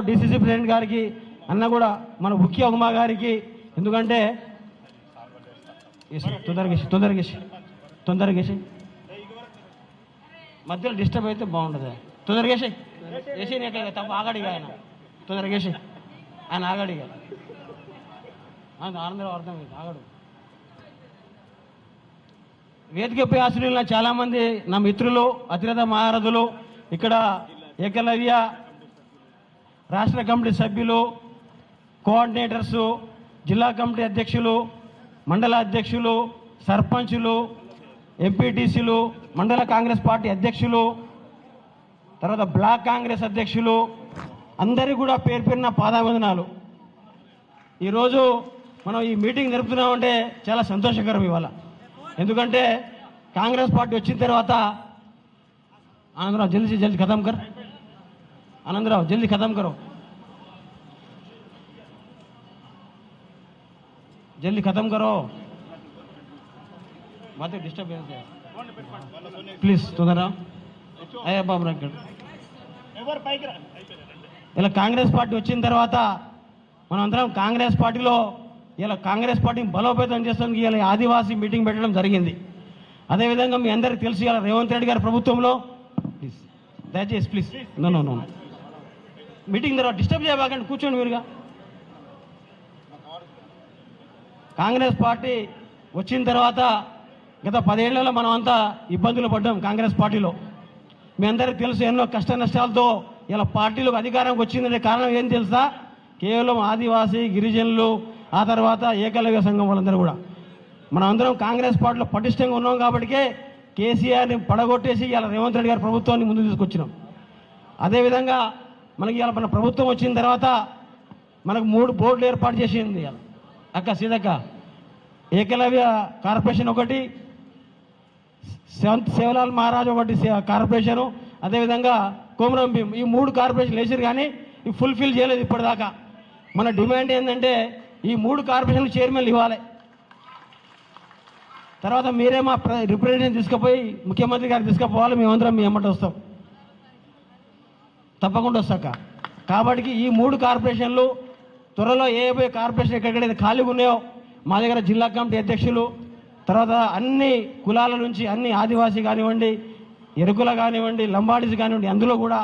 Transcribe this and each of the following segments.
DCC president గారికి అన్న కూడా మన ముఖ్య ఉమా గారికి, ఎందుకంటే తొందరగేసి మధ్యలో డిస్టర్బ్ అయితే బాగుంటుంది. తొందరగేసి వేసి నీకు తప్ప ఆగడిగా ఆయన తొందరగేసి ఆయన ఆగడిగా ఆనందరావు అర్థమైంది ఆగడు. వేదికపై ఆశ్రయుల చాలామంది నా మిత్రులు, అతిరథ మహారథులు, ఇక్కడ ఏకలవ్య రాష్ట్ర కమిటీ సభ్యులు, కోఆర్డినేటర్సు, జిల్లా కమిటీ అధ్యక్షులు, మండల అధ్యక్షులు, సర్పంచులు, ఎంపీటీసీలు, మండల కాంగ్రెస్ పార్టీ అధ్యక్షులు, తర్వాత బ్లాక్ కాంగ్రెస్ అధ్యక్షులు, అందరికీ కూడా పేరు పేరున పాదాభివందనాలు. ఈరోజు మనం ఈ మీటింగ్ జరుపుతున్నామంటే చాలా సంతోషకరం ఇవాళ. ఎందుకంటే కాంగ్రెస్ పార్టీ వచ్చిన తర్వాత ఆనందరావు జల్దీ ఖతం కర్, ఆనందరావు జల్దీ ఖతం కరో, जल्दी खत्म करो, बातें डिस्टर्ब प्लीज तोंदरा అయ్యా బాబు రగ్గడు. ఇలా కాంగ్రెస్ పార్టీ వచ్చిన తర్వాత మనం అందరం కాంగ్రెస్ పార్టీలో ఇలా కాంగ్రెస్ పార్టీని బలోపేతం చేస్తానికి ఇలా ఆదివాసీ మీటింగ్ పెట్టడం జరిగింది. అదేవిధంగా మీ అందరికీ తెలుసు ఇలా రేవంత్ రెడ్డి గారి ప్రభుత్వంలో ప్లీజ్ దయచేసి ప్లీజ్ నో మీటింగ్ తర్వాత డిస్టర్బ్ చేయబాకండి, కూర్చోండి మీరుగా. కాంగ్రెస్ పార్టీ వచ్చిన తర్వాత గత 10 ఏళ్లలో మనం అంతా ఇబ్బందులు పడ్డాం. కాంగ్రెస్ పార్టీలో మీ అందరికీ తెలుసు ఎన్నో కష్ట నష్టాలతో ఇలా పార్టీలకు అధికారంకి వచ్చిందనే కారణం ఏం తెలుసా? కేవలం ఆదివాసీ, గిరిజనులు, ఆ తర్వాత ఏకలవ్య సంఘం వాళ్ళందరూ కూడా మనం అందరం కాంగ్రెస్ పార్టీలో పటిష్టంగా ఉన్నాం. కాబట్టికే కేసీఆర్ని పడగొట్టేసి ఇలా రేవంత్ రెడ్డి గారి ప్రభుత్వాన్ని ముందు తీసుకొచ్చినాం. అదేవిధంగా మనకి ఇలా మన ప్రభుత్వం వచ్చిన తర్వాత మనకు 3 బోర్డులు ఏర్పాటు చేసింది అక్క సీతక్క. ఏకలవ్య కార్పొరేషన్ ఒకటి, సేవలాల్ మహారాజ్ ఒకటి కార్పొరేషను, అదేవిధంగా కోమరం భీం, ఈ 3 కార్పొరేషన్లు వేసారు. కానీ ఇవి ఫుల్ఫిల్ చేయలేదు ఇప్పటిదాకా. మన డిమాండ్ ఏంటంటే ఈ 3 కార్పొరేషన్లు చైర్మన్లు ఇవ్వాలి. తర్వాత మీరే మా రిప్రజెంటేటివ్ తీసుకుపోయి ముఖ్యమంత్రి గారికి తీసుకుపోవాలి. మేమందరం మీ ఎమ్మట వస్తాం, తప్పకుండా వస్తాక. కాబట్టి ఈ 3 కార్పొరేషన్లు త్వరలో ఏ కార్పొరేషన్ ఎక్కడెక్కడైతే ఖాళీగా ఉన్నాయో మా దగ్గర జిల్లా కమిటీ అధ్యక్షులు, తర్వాత అన్ని కులాల నుంచి అన్ని ఆదివాసీ కానివ్వండి, ఎరుకుల కానివ్వండి, లంబాడీస్ కానివ్వండి, అందులో కూడా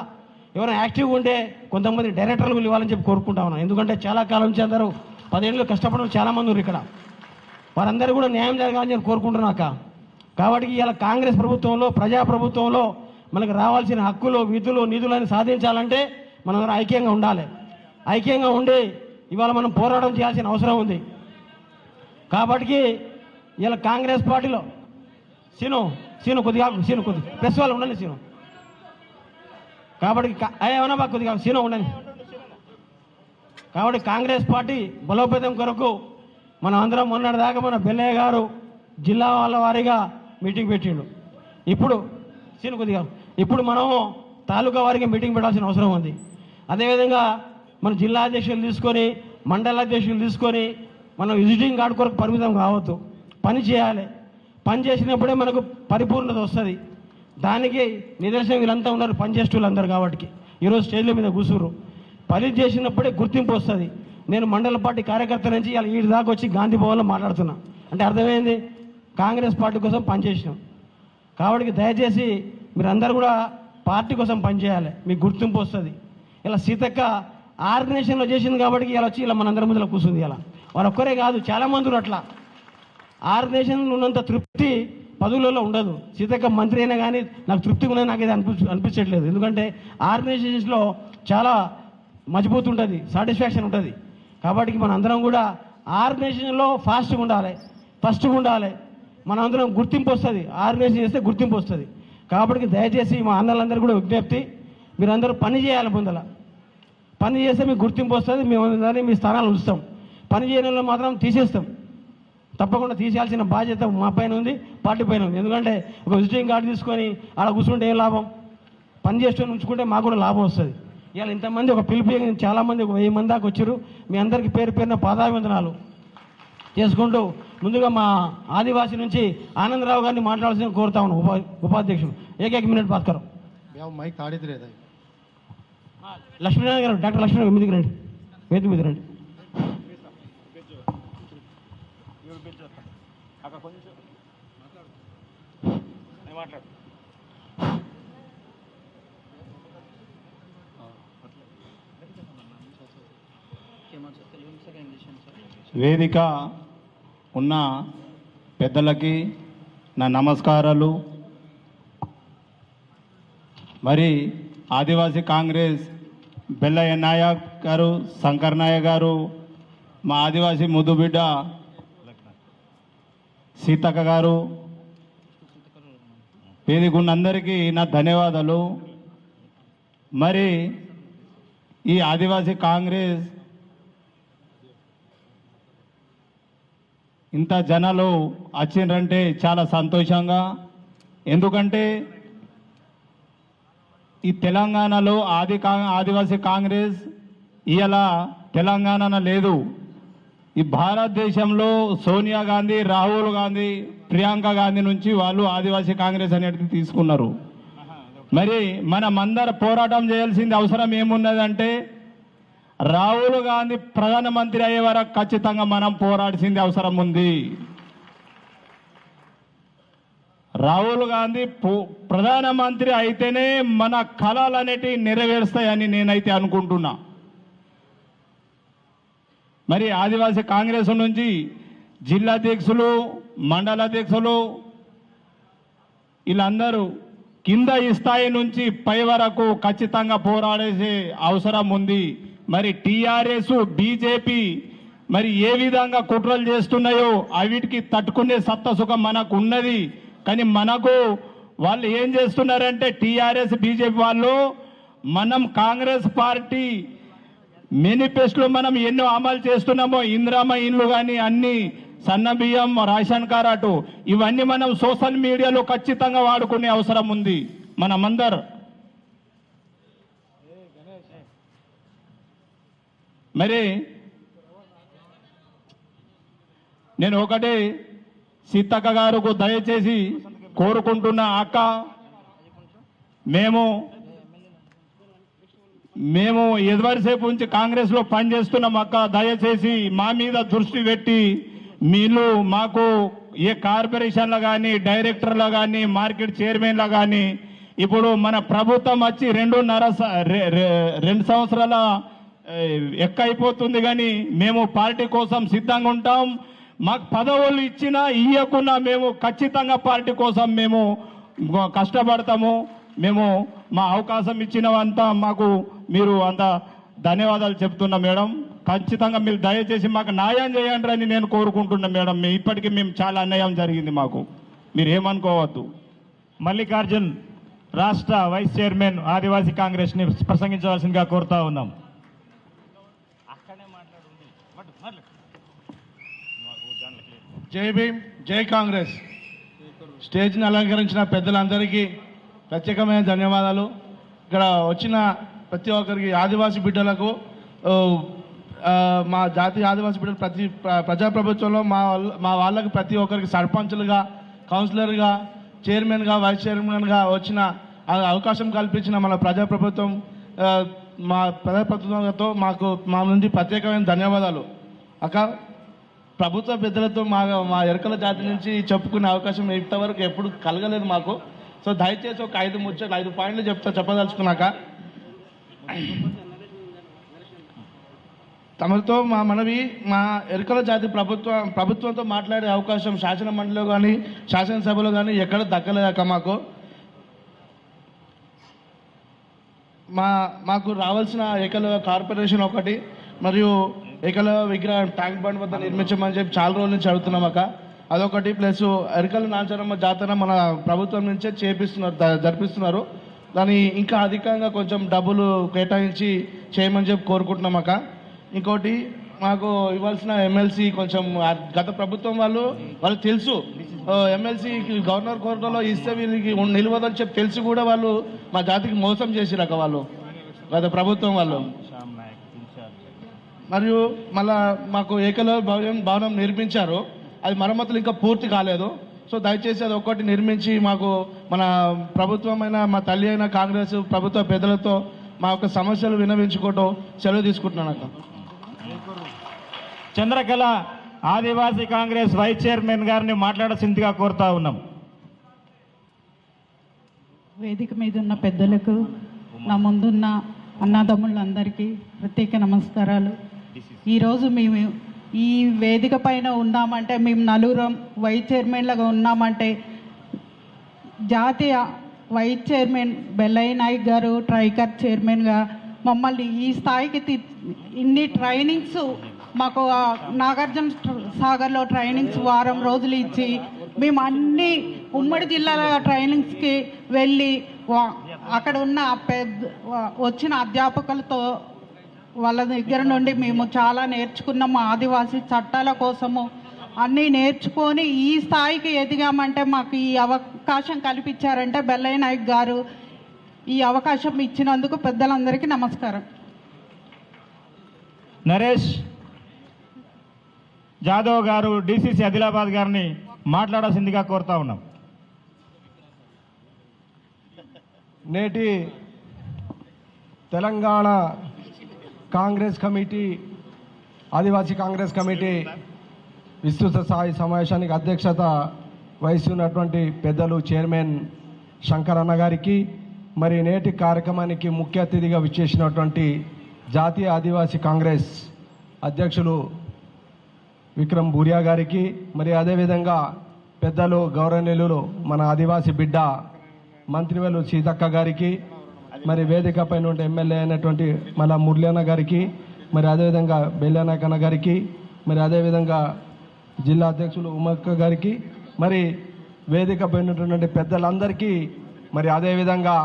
ఎవరైనా యాక్టివ్గా ఉంటే కొంతమంది డైరెక్టర్లు ఇవ్వాలని చెప్పి కోరుకుంటా ఉన్నాను. ఎందుకంటే చాలా కాలం నుంచి అందరూ 10 ఏళ్ళు కష్టపడిన చాలామంది ఉన్నారు ఇక్కడ. వారందరూ కూడా న్యాయం జరగాలని చెప్పి కోరుకుంటున్నాక. కాబట్టి ఇలా కాంగ్రెస్ ప్రభుత్వంలో, ప్రజాప్రభుత్వంలో మనకు రావాల్సిన హక్కులు, విధులు, నిధులను సాధించాలంటే మనం ఐక్యంగా ఉండాలి. ఐక్యంగా ఉండి ఇవాళ మనం పోరాటం చేయాల్సిన అవసరం ఉంది. కాబట్టి ఇలా కాంగ్రెస్ పార్టీలో సీను కొద్దిగా ప్రెస్ వాళ్ళు ఉండండి సీను. కాబట్టి ఏమన్నా బాగా కొద్దిగా సీను ఉండండి. కాబట్టి కాంగ్రెస్ పార్టీ బలోపేతం కొరకు మనం అందరం మొన్నటిదాకా మన బెల్లయ్య గారు జిల్లా వాళ్ళ వారీగా మీటింగ్ పెట్టిండు. ఇప్పుడు మనము తాలూకా వారికి మీటింగ్ పెట్టాల్సిన అవసరం ఉంది. అదేవిధంగా మన జిల్లా అధ్యక్షులు తీసుకొని, మండల అధ్యక్షులు తీసుకొని మనం విజిటింగ్ కార్డు కొరకు పరిమితం కావద్దు, పని చేయాలి. పని చేసినప్పుడే మనకు పరిపూర్ణత వస్తుంది. దానికి నిదర్శనం వీళ్ళంతా ఉన్నారు, పనిచేసేవాళ్ళు అందరు. కాబట్టి ఈరోజు స్టేజ్ల మీద కూర్చురు. పని చేసినప్పుడే గుర్తింపు వస్తుంది. నేను మండల పార్టీ కార్యకర్త నుంచి ఇలా ఈ దాకా వచ్చి గాంధీ భవన్లో మాట్లాడుతున్నా అంటే అర్థమైంది, కాంగ్రెస్ పార్టీ కోసం పనిచేసినాం. కాబట్టి దయచేసి మీరందరూ కూడా పార్టీ కోసం పనిచేయాలి, మీకు గుర్తింపు వస్తుంది. ఇలా సీతక్క ఆర్గనైజేషన్లో చేసింది కాబట్టి ఇలా వచ్చి ఇలా మనందరి ముందులో కూర్చుంది. ఇలా వాళ్ళు ఒక్కరే కాదు, చాలామంది ఉన్నారు. అట్లా ఆర్గనైజేషన్లో ఉన్నంత తృప్తి పదవులలో ఉండదు. సీతక్క మంత్రి అయినా కానీ నాకు తృప్తిగా ఉన్నది నాకు ఇది అనిపించట్లేదు. ఎందుకంటే ఆర్గనైజేషన్స్లో చాలా మజబూత్ ఉంటుంది, సాటిస్ఫాక్షన్ ఉంటుంది. కాబట్టి మన అందరం కూడా ఆర్గనైజేషన్లో ఫాస్ట్గా ఉండాలి. మన అందరం గుర్తింపు వస్తుంది, ఆర్గనైజేషన్ చేస్తే గుర్తింపు వస్తుంది. కాబట్టి దయచేసి మా అన్నలందరూ కూడా విజ్ఞప్తి, మీరందరూ పని చేయాలి. ముందల పని చేస్తే మీకు గుర్తింపు వస్తుంది, మేము మీ స్థానాలు ఉంచుతాం. పని చేయడంలో మాత్రం తీసేస్తాం. తప్పకుండా తీసేయాల్సిన బాధ్యత మా పైన ఉంది, పార్టీ పైన ఉంది. ఎందుకంటే ఒక విజిటింగ్ కార్డు తీసుకొని అలా కూర్చుంటే ఏం లాభం? పని చేసుకొని ఉంచుకుంటే మాకు కూడా లాభం వస్తుంది. ఇవాళ ఇంతమంది ఒక పిలుపు చాలామంది 1000 మంది దాకా వచ్చారు. మీ అందరికీ పేరు పేరున పాదాభివందనాలు చేసుకుంటూ ముందుగా మా ఆదివాసీ నుంచి ఆనందరావు గారిని మాట్లాడాల్సిన కోరుతా ఉన్నాను. ఉపాధ్యక్షుడు एक मिनट बात करो। మైక్ తాడిద్రేదా లక్ష్మీనారాయణ గారు, డాక్టర్ లక్ష్మీనారాయణ మీదికి రండి, వేదిక మీదకి రండి. వేదిక ఉన్న పెద్దలకి నా నమస్కారాలు. మరి ఆదివాసీ కాంగ్రెస్ బెల్లయ్య నాయక్ గారు, శంకర్ నాయక్ గారు, మా ఆదివాసీ ముద్దుబిడ్డ సీతక్క గారు, వేదిక ఉన్న అందరికీ నా ధన్యవాదాలు. మరి ఈ ఆదివాసీ కాంగ్రెస్ ఇంత జనాలు వచ్చిండ్రంటే చాలా సంతోషంగా, ఎందుకంటే ఈ తెలంగాణలో ఆదివాసీ కాంగ్రెస్ ఇవాళ తెలంగాణ లేదు. ఈ భారతదేశంలో సోనియా గాంధీ, రాహుల్ గాంధీ, ప్రియాంక గాంధీ నుంచి వాళ్ళు ఆదివాసీ కాంగ్రెస్ అనేది తీసుకున్నారు. మరి మనమందరం పోరాటం చేయాల్సింది అవసరం ఏమున్నదంటే, రాహుల్ గాంధీ ప్రధానమంత్రి అయ్యే వరకు ఖచ్చితంగా మనం పోరాడాల్సింది అవసరం ఉంది. రాహుల్ గాంధీ ప్రధానమంత్రి అయితేనే మన కళలు అనేటివి నెరవేరుస్తాయని నేనైతే అనుకుంటున్నా. మరి ఆదివాసీ కాంగ్రెస్ నుంచి జిల్లా అధ్యక్షులు, మండల అధ్యక్షులు వీళ్ళందరూ కింద ఈ స్థాయి నుంచి పై వరకు ఖచ్చితంగా పోరాడేసే అవసరం ఉంది. మరి టీఆర్ఎస్, బీజేపీ మరి ఏ విధంగా కుట్రలు చేస్తున్నాయో అవిటికి తట్టుకునే సత్తసుఖం మనకు ఉన్నది. కానీ మనకు వాళ్ళు ఏం చేస్తున్నారంటే, టీఆర్ఎస్, బీజేపీ వాళ్ళు మనం కాంగ్రెస్ పార్టీ మేనిఫెస్టోలో మనం ఎన్నో అమలు చేస్తున్నామో, ఇందిరమ్మ ఇండ్లు కానీ అన్ని, సన్న బియ్యం, రేషన్ కార్డు, ఇవన్నీ మనం సోషల్ మీడియాలో ఖచ్చితంగా వాడుకునే అవసరం ఉంది మనమందరం. మరి నేను ఒకటే సీతక్క గారుకు దయచేసి కోరుకుంటున్న, అక్క మేము ఎదువరిసేపు నుంచి కాంగ్రెస్లో పనిచేస్తున్నాం అక్క, దయచేసి మా మీద దృష్టి పెట్టి మీరు మాకు ఏ కార్పొరేషన్లో కానీ, డైరెక్టర్లో కానీ, మార్కెట్ చైర్మన్లో కానీ, ఇప్పుడు మన ప్రభుత్వం వచ్చి 2 సంవత్సరాల ఎక్కువైపోతుంది. కానీ మేము పార్టీ కోసం సిద్ధంగా ఉంటాం. మాకు పదవులు ఇచ్చినా ఇవ్వకున్నా మేము ఖచ్చితంగా పార్టీ కోసం మేము కష్టపడతాము. మేము మా అవకాశం ఇచ్చినవంతా మాకు మీరు అంత ధన్యవాదాలు చెప్తున్నా మేడం. ఖచ్చితంగా మీరు దయచేసి మాకు న్యాయం చేయండి అని నేను కోరుకుంటున్నా మేడం. ఇప్పటికీ మేము చాలా అన్యాయం జరిగింది మాకు, మీరు ఏమనుకోవద్దు. మల్లికార్జున్ రాష్ట్ర వైస్ చైర్మన్ ఆదివాసీ కాంగ్రెస్ని ప్రసంగించవలసిందిగా కోరుతా ఉన్నాం. జై భీమ్, జై కాంగ్రెస్. స్టేజ్ని అలంకరించిన పెద్దలందరికీ ప్రత్యేకమైన ధన్యవాదాలు. ఇక్కడ వచ్చిన ప్రతి ఒక్కరికి, ఆదివాసీ బిడ్డలకు, మా జాతీయ ఆదివాసీ బిడ్డలు ప్రజాప్రభుత్వంలో మా వాళ్ళకి ప్రతి ఒక్కరికి సర్పంచులుగా, కౌన్సిలర్గా, చైర్మన్గా, వైస్ చైర్మన్గా వచ్చిన అవకాశం కల్పించిన మన ప్రజాప్రభుత్వం, మా ప్రజాప్రభుత్వంతో మా నుండి ప్రత్యేకమైన ధన్యవాదాలు. అక్క, ప్రభుత్వ పెద్దలతో మా ఎరకల జాతి నుంచి చెప్పుకునే అవకాశం ఇంతవరకు ఎప్పుడు కలగలేదు మాకు. సో దయచేసి ఒక 5 పాయింట్లు చెప్పదలుచుకున్నాక, తమతో మా మనవి, మా ఎరకల జాతి ప్రభుత్వంతో మాట్లాడే అవకాశం శాసన మండలిలో కానీ, శాసనసభలో కానీ ఎక్కడ దక్కలేదక్క మాకు. మాకు రావాల్సిన ఏకలవ్య కార్పొరేషన్ ఒకటి, మరియు ఏకలవ్య విగ్రహం ట్యాంక్ బండ్ వద్ద నిర్మించమని చెప్పి చాలా రోజుల నుంచి అడుగుతున్నాం అక్క. అదొకటి, ప్లస్ ఎరకల నాంచరమ్మ జాతర మన ప్రభుత్వం నుంచే జరిపిస్తున్నారు. దాన్ని ఇంకా అధికంగా కొంచెం డబ్బులు కేటాయించి చేయమని చెప్పి కోరుకుంటున్నాం అక్క. ఇంకోటి, మాకు ఇవ్వాల్సిన ఎమ్మెల్సీ కొంచెం గత ప్రభుత్వం వాళ్ళు తెలుసు, ఎమ్మెల్సీ గవర్నర్ కోర్టులో ఇస్తే వీళ్ళకి నిలవదని చెప్పి తెలిసి కూడా వాళ్ళు మా జాతికి మోసం చేసిరక వాళ్ళు గత ప్రభుత్వం వాళ్ళు. మరియు మళ్ళా మాకు ఏకలవ్య భవనం నిర్మించారు, అది మరమ్మతులు ఇంకా పూర్తి కాలేదు. సో దయచేసి అది ఒక్కటి నిర్మించి మాకు మన ప్రభుత్వమైన, మా తల్లి అయిన కాంగ్రెస్ ప్రభుత్వ పెద్దలతో మా యొక్క సమస్యలు విన్నవించుకోవటం సెలవు తీసుకుంటున్నాను అక్క. చంద్రకళ ఆదివాసీ కాంగ్రెస్ వైస్ చైర్మన్ గారిని మాట్లాడాల్సిందిగా కోరుతా ఉన్నాం. వేదిక మీద ఉన్న పెద్దలకు, నా ముందున్న అన్నదమ్ములందరికీ ప్రత్యేక నమస్కారాలు. ఈరోజు మేము ఈ వేదిక పైన ఉన్నామంటే, మేము నలుగురం వైస్ చైర్మన్లుగా ఉన్నామంటే, జాతీయ వైస్ చైర్మన్ బెల్లయ్య నాయక్ గారు ట్రైకర్ చైర్మన్గా మమ్మల్ని ఈ స్థాయికి ఇన్ని ట్రైనింగ్స్ మాకు నాగార్జున సాగర్లో ట్రైనింగ్స్ వారం రోజులు ఇచ్చి మేము అన్ని ఉమ్మడి జిల్లాల ట్రైనింగ్స్కి వెళ్ళి అక్కడ ఉన్న వచ్చిన అధ్యాపకులతో వాళ్ళ దగ్గర నుండి మేము చాలా నేర్చుకున్నాము. ఆదివాసీ చట్టాల కోసము అన్నీ నేర్చుకొని ఈ స్థాయికి ఎదిగామంటే మాకు ఈ అవకాశం కల్పించారంటే బెల్లయ్య నాయక్ గారు ఈ అవకాశం ఇచ్చినందుకు పెద్దలందరికీ నమస్కారం. నరేష్ జాదవ్ గారు డిసిసి ఆదిలాబాద్ గారిని మాట్లాడాల్సిందిగా కోరుతా ఉన్నాం. నేటి తెలంగాణ కాంగ్రెస్ కమిటీ, ఆదివాసీ కాంగ్రెస్ కమిటీ విస్తృత స్థాయి సమావేశానికి అధ్యక్షత వహిస్తున్నటువంటి పెద్దలు చైర్మన్ శంకరన్న గారికి, మరి నేటి కార్యక్రమానికి ముఖ్య అతిథిగా విచ్చేసినటువంటి జాతీయ ఆదివాసీ కాంగ్రెస్ అధ్యక్షులు విక్రమ్ బూరియా గారికి, మరి అదేవిధంగా పెద్దలు గౌరవనీయులు మన ఆదివాసీ బిడ్డ మంత్రివేలు సీతక్క గారికి, మరి వేదిక పైన ఉండే ఎమ్మెల్యే అయినటువంటి మళ్ళా మురళీన్న గారికి, మరి అదేవిధంగా బెల్లనాయకన్న గారికి, మరి అదేవిధంగా జిల్లా అధ్యక్షులు ఉమక్క గారికి, మరి వేదిక పైన ఉన్నటువంటి పెద్దలందరికీ, మరి అదేవిధంగా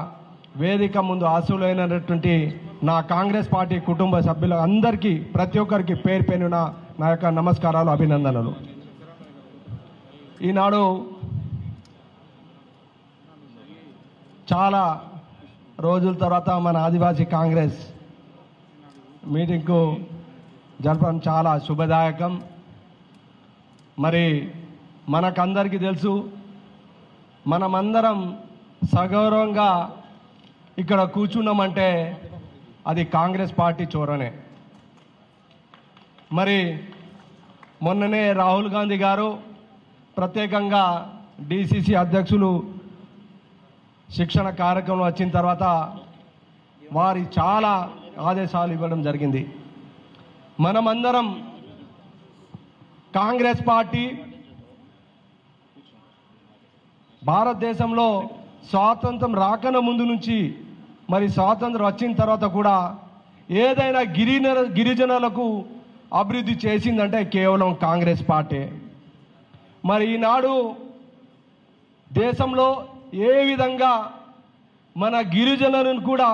వేదిక ముందు ఆశులైనటువంటి నా కాంగ్రెస్ పార్టీ కుటుంబ సభ్యుల అందరికీ ప్రతి ఒక్కరికి పేరు పేరున నా యొక్క నమస్కారాలు, అభినందనలు. ఈనాడు చాలా రోజుల తర్వాత మన ఆదివాసీ కాంగ్రెస్ మీటింగ్కు జరపడం చాలా శుభదాయకం. మరి మనకందరికీ తెలుసు, మనమందరం సగౌరవంగా ఇక్కడ కూర్చున్నామంటే అది కాంగ్రెస్ పార్టీ చోరనే. మరి మొన్ననే రాహుల్ గాంధీ గారు ప్రత్యేకంగా డిసిసి అధ్యక్షులు శిక్షణ కార్యక్రమం వచ్చిన తర్వాత వారి చాలా ఆదేశాలు ఇవ్వడం జరిగింది. మనమందరం కాంగ్రెస్ పార్టీ భారతదేశంలో స్వాతంత్రం రాకన ముందు నుంచి, మరి స్వాతంత్రం వచ్చిన తర్వాత కూడా ఏదైనా గిరిజనులకు అభివృద్ధి చేసిందంటే కేవలం కాంగ్రెస్ పార్టీ. మరి ఈనాడు దేశంలో ఏ విధంగా మన గిరిజనులను కూడా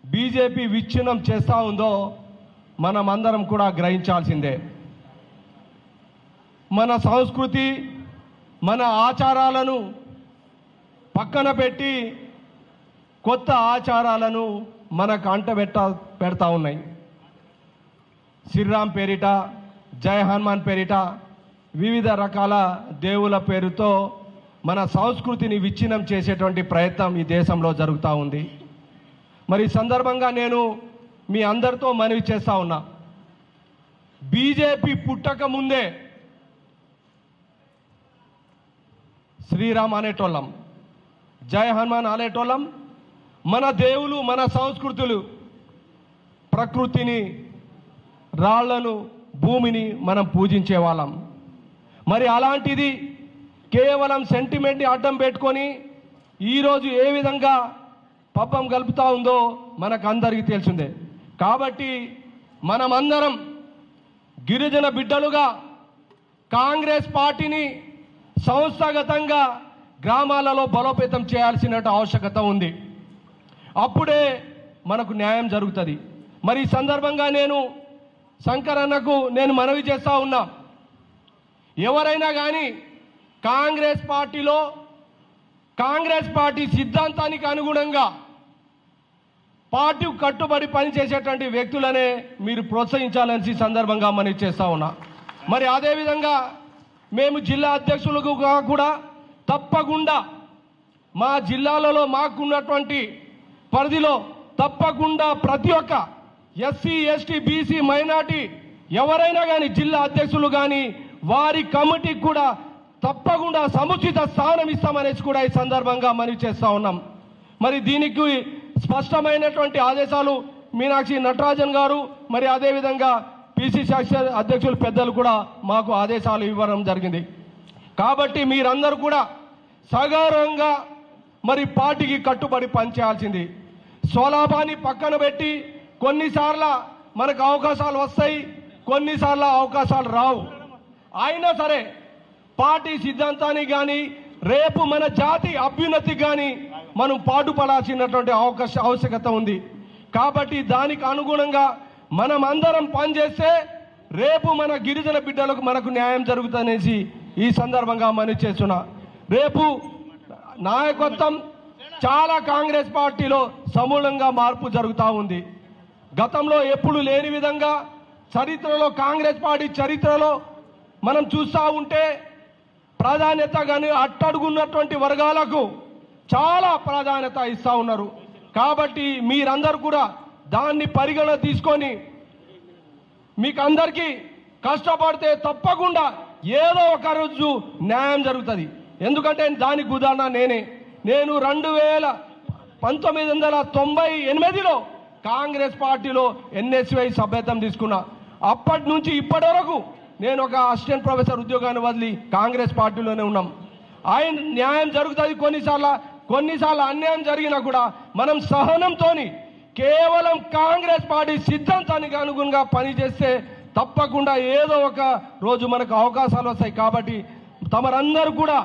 బీజేపీ విచ్ఛిన్నం చేస్తూ ఉందో మనమందరం కూడా గ్రహించాల్సిందే. మన సంస్కృతి, మన ఆచారాలను పక్కన పెట్టి కొత్త ఆచారాలను మనకు పెడతా ఉన్నాయి. శ్రీరామ్ పేరిట, జై హనుమాన్ పేరిట వివిధ రకాల దేవుల పేరుతో మన సంస్కృతిని విచ్ఛిన్నం చేసేటువంటి ప్రయత్నం ఈ దేశంలో జరుగుతూ ఉంది. మరి ఈ సందర్భంగా నేను మీ అందరితో మనవి చేస్తూ ఉన్నా, బీజేపీ పుట్టక ముందే శ్రీరామ్ అనేటోళ్ళం, జై హనుమాన్ అనేటోళ్ళం. మన దేవులు, మన సంస్కృతులు, ప్రకృతిని, రాళ్లను, భూమిని మనం పూజించే వాళ్ళం. మరి అలాంటిది కేవలం సెంటిమెంట్ని అడ్డం పెట్టుకొని ఈరోజు ఏ విధంగా పబ్బం గలుపుతూ ఉందో మనకు అందరికీ తెలిసిందే. కాబట్టి మనమందరం గిరిజన బిడ్డలుగా కాంగ్రెస్ పార్టీని సంస్థాగతంగా గ్రామాలలో బలోపేతం చేయాల్సిన ఆవశ్యకత ఉంది. అప్పుడే మనకు న్యాయం జరుగుతుంది. మరి ఈ సందర్భంగా నేను శంకరన్నకు నేను మనవి చేస్తూ ఉన్నా, ఎవరైనా కానీ కాంగ్రెస్ పార్టీలో కాంగ్రెస్ పార్టీ సిద్ధాంతానికి అనుగుణంగా పార్టీ కట్టుబడి పనిచేసేటువంటి వ్యక్తులనే మీరు ప్రోత్సహించాలని సందర్భంగా మనవి చేస్తూ ఉన్నా. మరి అదేవిధంగా మేము జిల్లా అధ్యక్షులుగా కూడా తప్పకుండా మా జిల్లాలలో మాకున్నటువంటి పరిధిలో తప్పకుండా ప్రతి ఒక్క ఎస్సీ ఎస్టీ బీసీ మైనార్టీ ఎవరైనా కానీ జిల్లా అధ్యక్షులు కానీ వారి కమిటీకి కూడా తప్పకుండా సముచిత స్థానం ఇస్తామనేసి కూడా ఈ సందర్భంగా మనవి చేస్తా ఉన్నాం. మరి దీనికి స్పష్టమైనటువంటి ఆదేశాలు మీనాక్షి నటరాజన్ గారు మరి అదేవిధంగా పిసిసి అధ్యక్షులు పెద్దలు కూడా మాకు ఆదేశాలు ఇవ్వడం జరిగింది. కాబట్టి మీరందరూ కూడా సగౌరవంగా మరి పార్టీకి కట్టుబడి పనిచేయాల్సింది. స్వలాభాన్ని పక్కన పెట్టి కొన్నిసార్లు మనకు అవకాశాలు వస్తాయి, కొన్నిసార్లు అవకాశాలు రావు. అయినా సరే పార్టీ సిద్ధాంతానికి కానీ రేపు మన జాతి అభ్యున్నతికి కానీ మనం పాటుపడాల్సినటువంటి ఆవశ్యకత ఉంది. కాబట్టి దానికి అనుగుణంగా మనం అందరం పనిచేస్తే రేపు మన గిరిజన బిడ్డలకు మనకు న్యాయం జరుగుతుందనేసి ఈ సందర్భంగా మనవి చేస్తున్నా. రేపు నాయకత్వం చాలా కాంగ్రెస్ పార్టీలో సమూలంగా మార్పు జరుగుతూ ఉంది. గతంలో ఎప్పుడు లేని విధంగా చరిత్రలో కాంగ్రెస్ పార్టీ చరిత్రలో మనం చూస్తూ ఉంటే ప్రాధాన్యత కానీ అట్టడుగున్నటువంటి వర్గాలకు చాలా ప్రాధాన్యత ఇస్తూ ఉన్నారు. కాబట్టి మీరందరూ కూడా దాన్ని పరిగణ తీసుకొని మీకు అందరికీ కష్టపడితే తప్పకుండా ఏదో ఒక రోజు న్యాయం జరుగుతుంది. ఎందుకంటే దానికి ఉదాహరణ నేను 1998లో కాంగ్రెస్ పార్టీలో ఎన్ఎస్వై సభ్యత్వం తీసుకున్నా. అప్పటి నుంచి ఇప్పటి వరకు నేను ఒక అసిస్టెంట్ ప్రొఫెసర్ ఉద్యోగాన్ని వదిలి కాంగ్రెస్ పార్టీలోనే ఉన్నాం. ఆయన న్యాయం జరుగుతుంది. కొన్నిసార్లు అన్యాయం జరిగినా కూడా మనం సహనంతోని కేవలం కాంగ్రెస్ పార్టీ సిద్ధాంతానికి అనుగుణంగా పనిచేస్తే తప్పకుండా ఏదో ఒక రోజు మనకు అవకాశాలు వస్తాయి. కాబట్టి తమరందరూ కూడా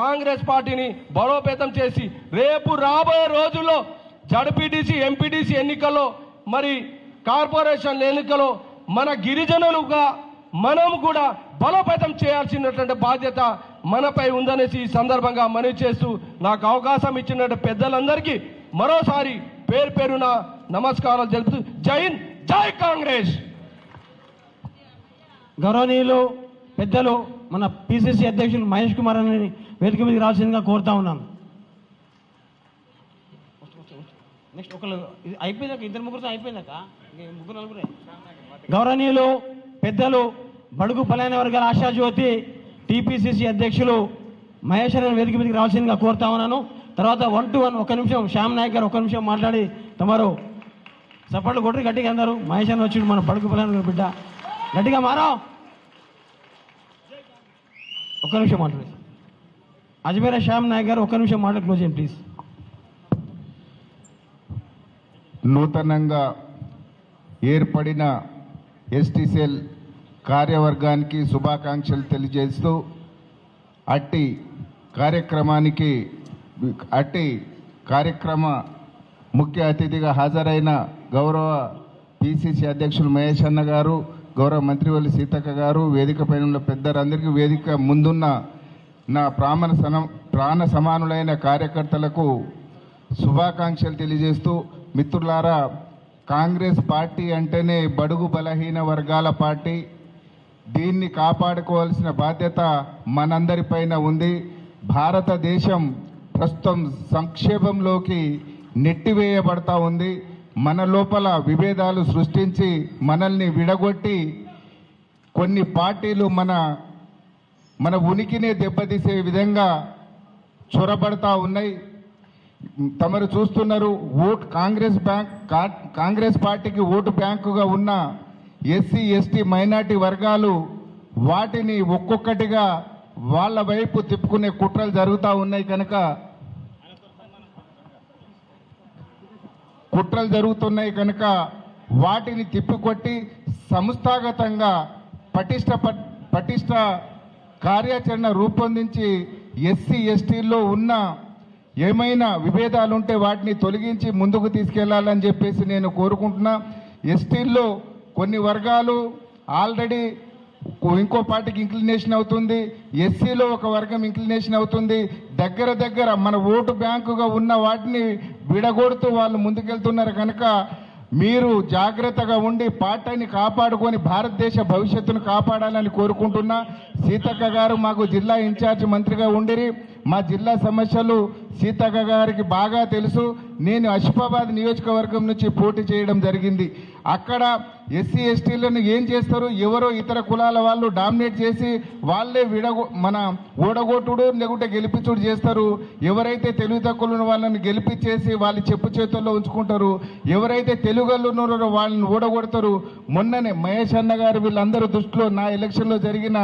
కాంగ్రెస్ పార్టీని బలోపేతం చేసి రేపు రాబోయే రోజుల్లో జడ్పీటీసీ ఎంపీటీసీ ఎన్నికల్లో మరి కార్పొరేషన్ ఎన్నికల్లో మన గిరిజనులుగా మనం కూడా బలోపేతం చేయాల్సినటువంటి బాధ్యత మనపై ఉందనేసి ఈ సందర్భంగా మనవి చేస్తూ నాకు అవకాశం ఇచ్చిన పెద్దలందరికీ మరోసారి పేరు పేరున నమస్కారాలు తెలుపుతూ జై హింద్, జై కాంగ్రెస్. గౌరవనీయులు పెద్దలు మన పిసిసి అధ్యక్షులు మహేష్ కుమార్ అని వేదిక మీదకి రావాల్సిందిగా కోరుతా ఉన్నాను. నెక్స్ట్ ఒకళ్ళు అయిపోయిందాక ఇద్దరు ముగ్గురు అయిపోయిందాక ముగ్గురు నలుగురే. గౌరవనీయులు పెద్దలు బడుగు బలైన వర్గాల ఆశాజ్యోతి టీపీసీసీ అధ్యక్షులు మహేష్ అని వేదిక మీదకి రావాల్సిందిగా కోరుతా ఉన్నాను. తర్వాత 1 to 1 ఒక నిమిషం శ్యామ్ నాయక్ గారు ఒక నిమిషం మాట్లాడి తమరు సపోర్ట్లు కొట్టి గట్టిగా అందరు మహేష్ అని వచ్చి మన బడుగు బలైన బిడ్డ గట్టిగా మారా ఒక్క నిమిషం మాట్లాడి అజ్మీరా శ్యామ్ నాయక్ గారు ఒక్క నిమిషం మాట్లాడి క్లోజ్ చేయండి ప్లీజ్. నూతనంగా ఏర్పడిన ఎస్టీ సెల్ కార్యవర్గానికి శుభాకాంక్షలు తెలియజేస్తూ అట్టి కార్యక్రమ ముఖ్య అతిథిగా హాజరైన గౌరవ పిసిసి అధ్యక్షులు మహేష్ అన్న గారు, గౌరవ మంత్రివల్లి సీతక్క గారు, వేదిక పైన ఉన్న పెద్దలందరికీ, వేదిక ముందున్న నా ప్రాణ సమానులైన కార్యకర్తలకు శుభాకాంక్షలు తెలియజేస్తూ, మిత్రులారా, కాంగ్రెస్ పార్టీ అంటేనే బడుగు బలహీన వర్గాల పార్టీ. దీన్ని కాపాడుకోవాల్సిన బాధ్యత మనందరిపైన ఉంది. భారతదేశం ప్రస్తుతం సంక్షేమంలోకి నెట్టివేయబడతా ఉంది. మన లోపల విభేదాలు సృష్టించి మనల్ని విడగొట్టి కొన్ని పార్టీలు మన ఉనికినే దెబ్బతీసే విధంగా చొరబడతా ఉన్నాయి. తమరు చూస్తున్నారు, కాంగ్రెస్ పార్టీకి ఓటు బ్యాంకుగా ఉన్న ఎస్సీ ఎస్టీ మైనార్టీ వర్గాలు వాటిని ఒక్కొక్కటిగా వాళ్ళ వైపు తిప్పుకునే కుట్రలు జరుగుతూ ఉన్నాయి. కనుక వాటిని తిప్పికొట్టి సంస్థాగతంగా పటిష్ట కార్యాచరణ రూపొందించి ఎస్సీ ఎస్టీల్లో ఉన్న ఏమైనా విభేదాలు ఉంటే వాటిని తొలగించి ముందుకు తీసుకెళ్లాలని చెప్పేసి నేను కోరుకుంటున్నా. ఎస్టీల్లో కొన్ని వర్గాలు ఆల్రెడీ ఇంకో పార్టీకి ఇంక్లినేషన్ అవుతుంది, ఎస్సీలో ఒక వర్గం ఇంక్లినేషన్ అవుతుంది. దగ్గర మన ఓటు బ్యాంకుగా ఉన్న వాటిని విడగొడుతూ వాళ్ళు ముందుకెళ్తున్నారు. కనుక మీరు జాగ్రత్తగా ఉండి పార్టీని కాపాడుకొని భారతదేశ భవిష్యత్తును కాపాడాలని కోరుకుంటున్నా. సీతక్క గారు మాకు జిల్లా ఇన్ఛార్జ్ మంత్రిగా ఉండిరి, మా జిల్లా సమస్యలు సీతక్క గారికి బాగా తెలుసు. నేను ఆసిఫాబాద్ నియోజకవర్గం నుంచి పోటీ చేయడం జరిగింది. అక్కడ ఎస్సీ ఎస్టీలను ఏం చేస్తారు, ఎవరో ఇతర కులాల వాళ్ళు డామినేట్ చేసి వాళ్ళే మన ఓడగొట్టుడు లేకుంటే గెలిపించుడు చేస్తారు. ఎవరైతే తెలుగు తక్కువ వాళ్ళని గెలిపించేసి వాళ్ళు చెప్పు చేతుల్లో ఉంచుకుంటారు. ఎవరైతే తెలుగులు ఉన్నారో వాళ్ళని ఓడగొడతారు. మొన్ననే మహేష్ అన్న గారు వీళ్ళందరూ దృష్టిలో నా ఎలక్షన్లో జరిగిన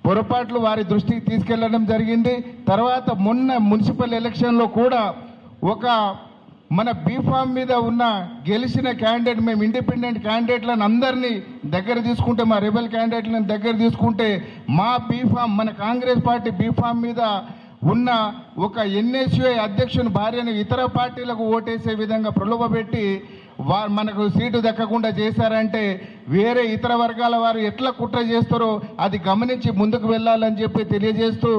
పొరపాట్లు వారి దృష్టికి తీసుకెళ్లడం జరిగింది. తర్వాత మొన్న మున్సిపల్ ఎలక్షన్లో కూడా ఒక మన బీఫామ్ మీద ఉన్న గెలిచిన క్యాండిడేట్, మేము ఇండిపెండెంట్ క్యాండిడేట్లను అందరినీ దగ్గర తీసుకుంటే, మా రెబల్ క్యాండిడేట్లను దగ్గర తీసుకుంటే, మా బీఫామ్ మన కాంగ్రెస్ పార్టీ బీఫామ్ మీద ఉన్న ఒక ఎన్ఎస్యుఐ అధ్యక్షుని భార్యను ఇతర పార్టీలకు ఓటేసే విధంగా ప్రలోభపెట్టి మనకు సీటు దక్కకుండా చేశారంటే వేరే ఇతర వర్గాల వారు ఎట్లా కుట్ర చేస్తారో అది గమనించి ముందుకు వెళ్ళాలని చెప్పి తెలియజేస్తూ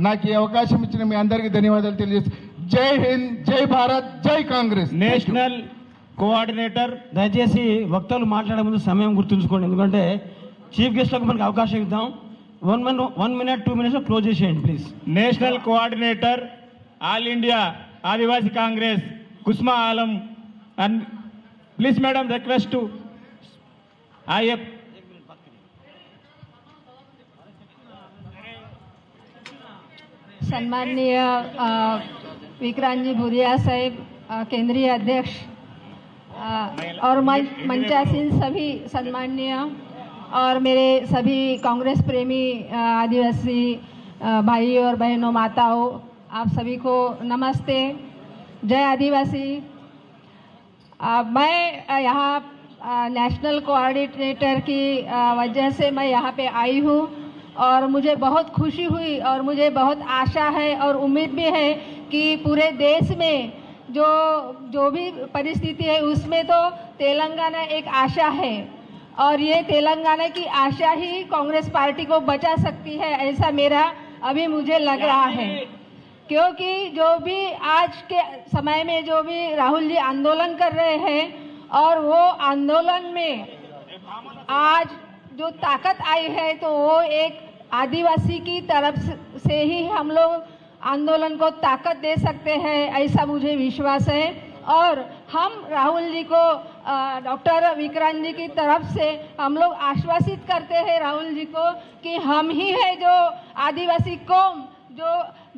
నాకు ఈ అవకాశం ఇచ్చిన మీ అందరికీ ధన్యవాదాలు తెలియజేస్తూ జై హింద్, జై భారత్, జై కాంగ్రెస్. నేషనల్ కోఆర్డినేటర్ దయచేసి వక్తలు మాట్లాడే ముందు సమయం గుర్తుంచుకోండి, ఎందుకంటే చీఫ్ గెస్ట్లకు మనకు అవకాశం ఇద్దాం. 1 minute 2 minutes క్లోజ్ చేసేయండి please. National coordinator all India Adivasi Congress Kusma Alam and please madam request to ఐఎఫ్ सम्माननीय विक्रांत जी भूरिया साहेब, केंद्रीय अध्यक्ष और मंचासीन सभी सम्माननीय और मेरे सभी कांग्रेस प्रेमी आदिवासी भाई और बहनों, माताओं, आप सभी को नमस्ते, जय आदिवासी। मैं यहाँ नेशनल कोऑर्डिनेटर की वजह से मैं यहाँ पे आई हूँ और मुझे बहुत खुशी हुई और मुझे बहुत आशा है और उम्मीद भी है कि पूरे देश में जो भी परिस्थिति है उसमें तो तेलंगाना एक आशा है और ये तेलंगाना की आशा ही कांग्रेस पार्टी को बचा सकती है, ऐसा मेरा अभी मुझे लग रहा है। क्योंकि जो भी आज के समय में जो भी राहुल जी आंदोलन कर रहे हैं और वो आंदोलन में आज जो ताकत आई है तो वो एक आदिवासी की तरफ से ही हम लोग आंदोलन को ताकत दे सकते हैं, ऐसा मुझे विश्वास है। और हम राहुल जी को डॉक्टर विक्रांत जी की तरफ से हम लोग आश्वासित करते हैं राहुल जी को कि हम ही है जो आदिवासी कौम जो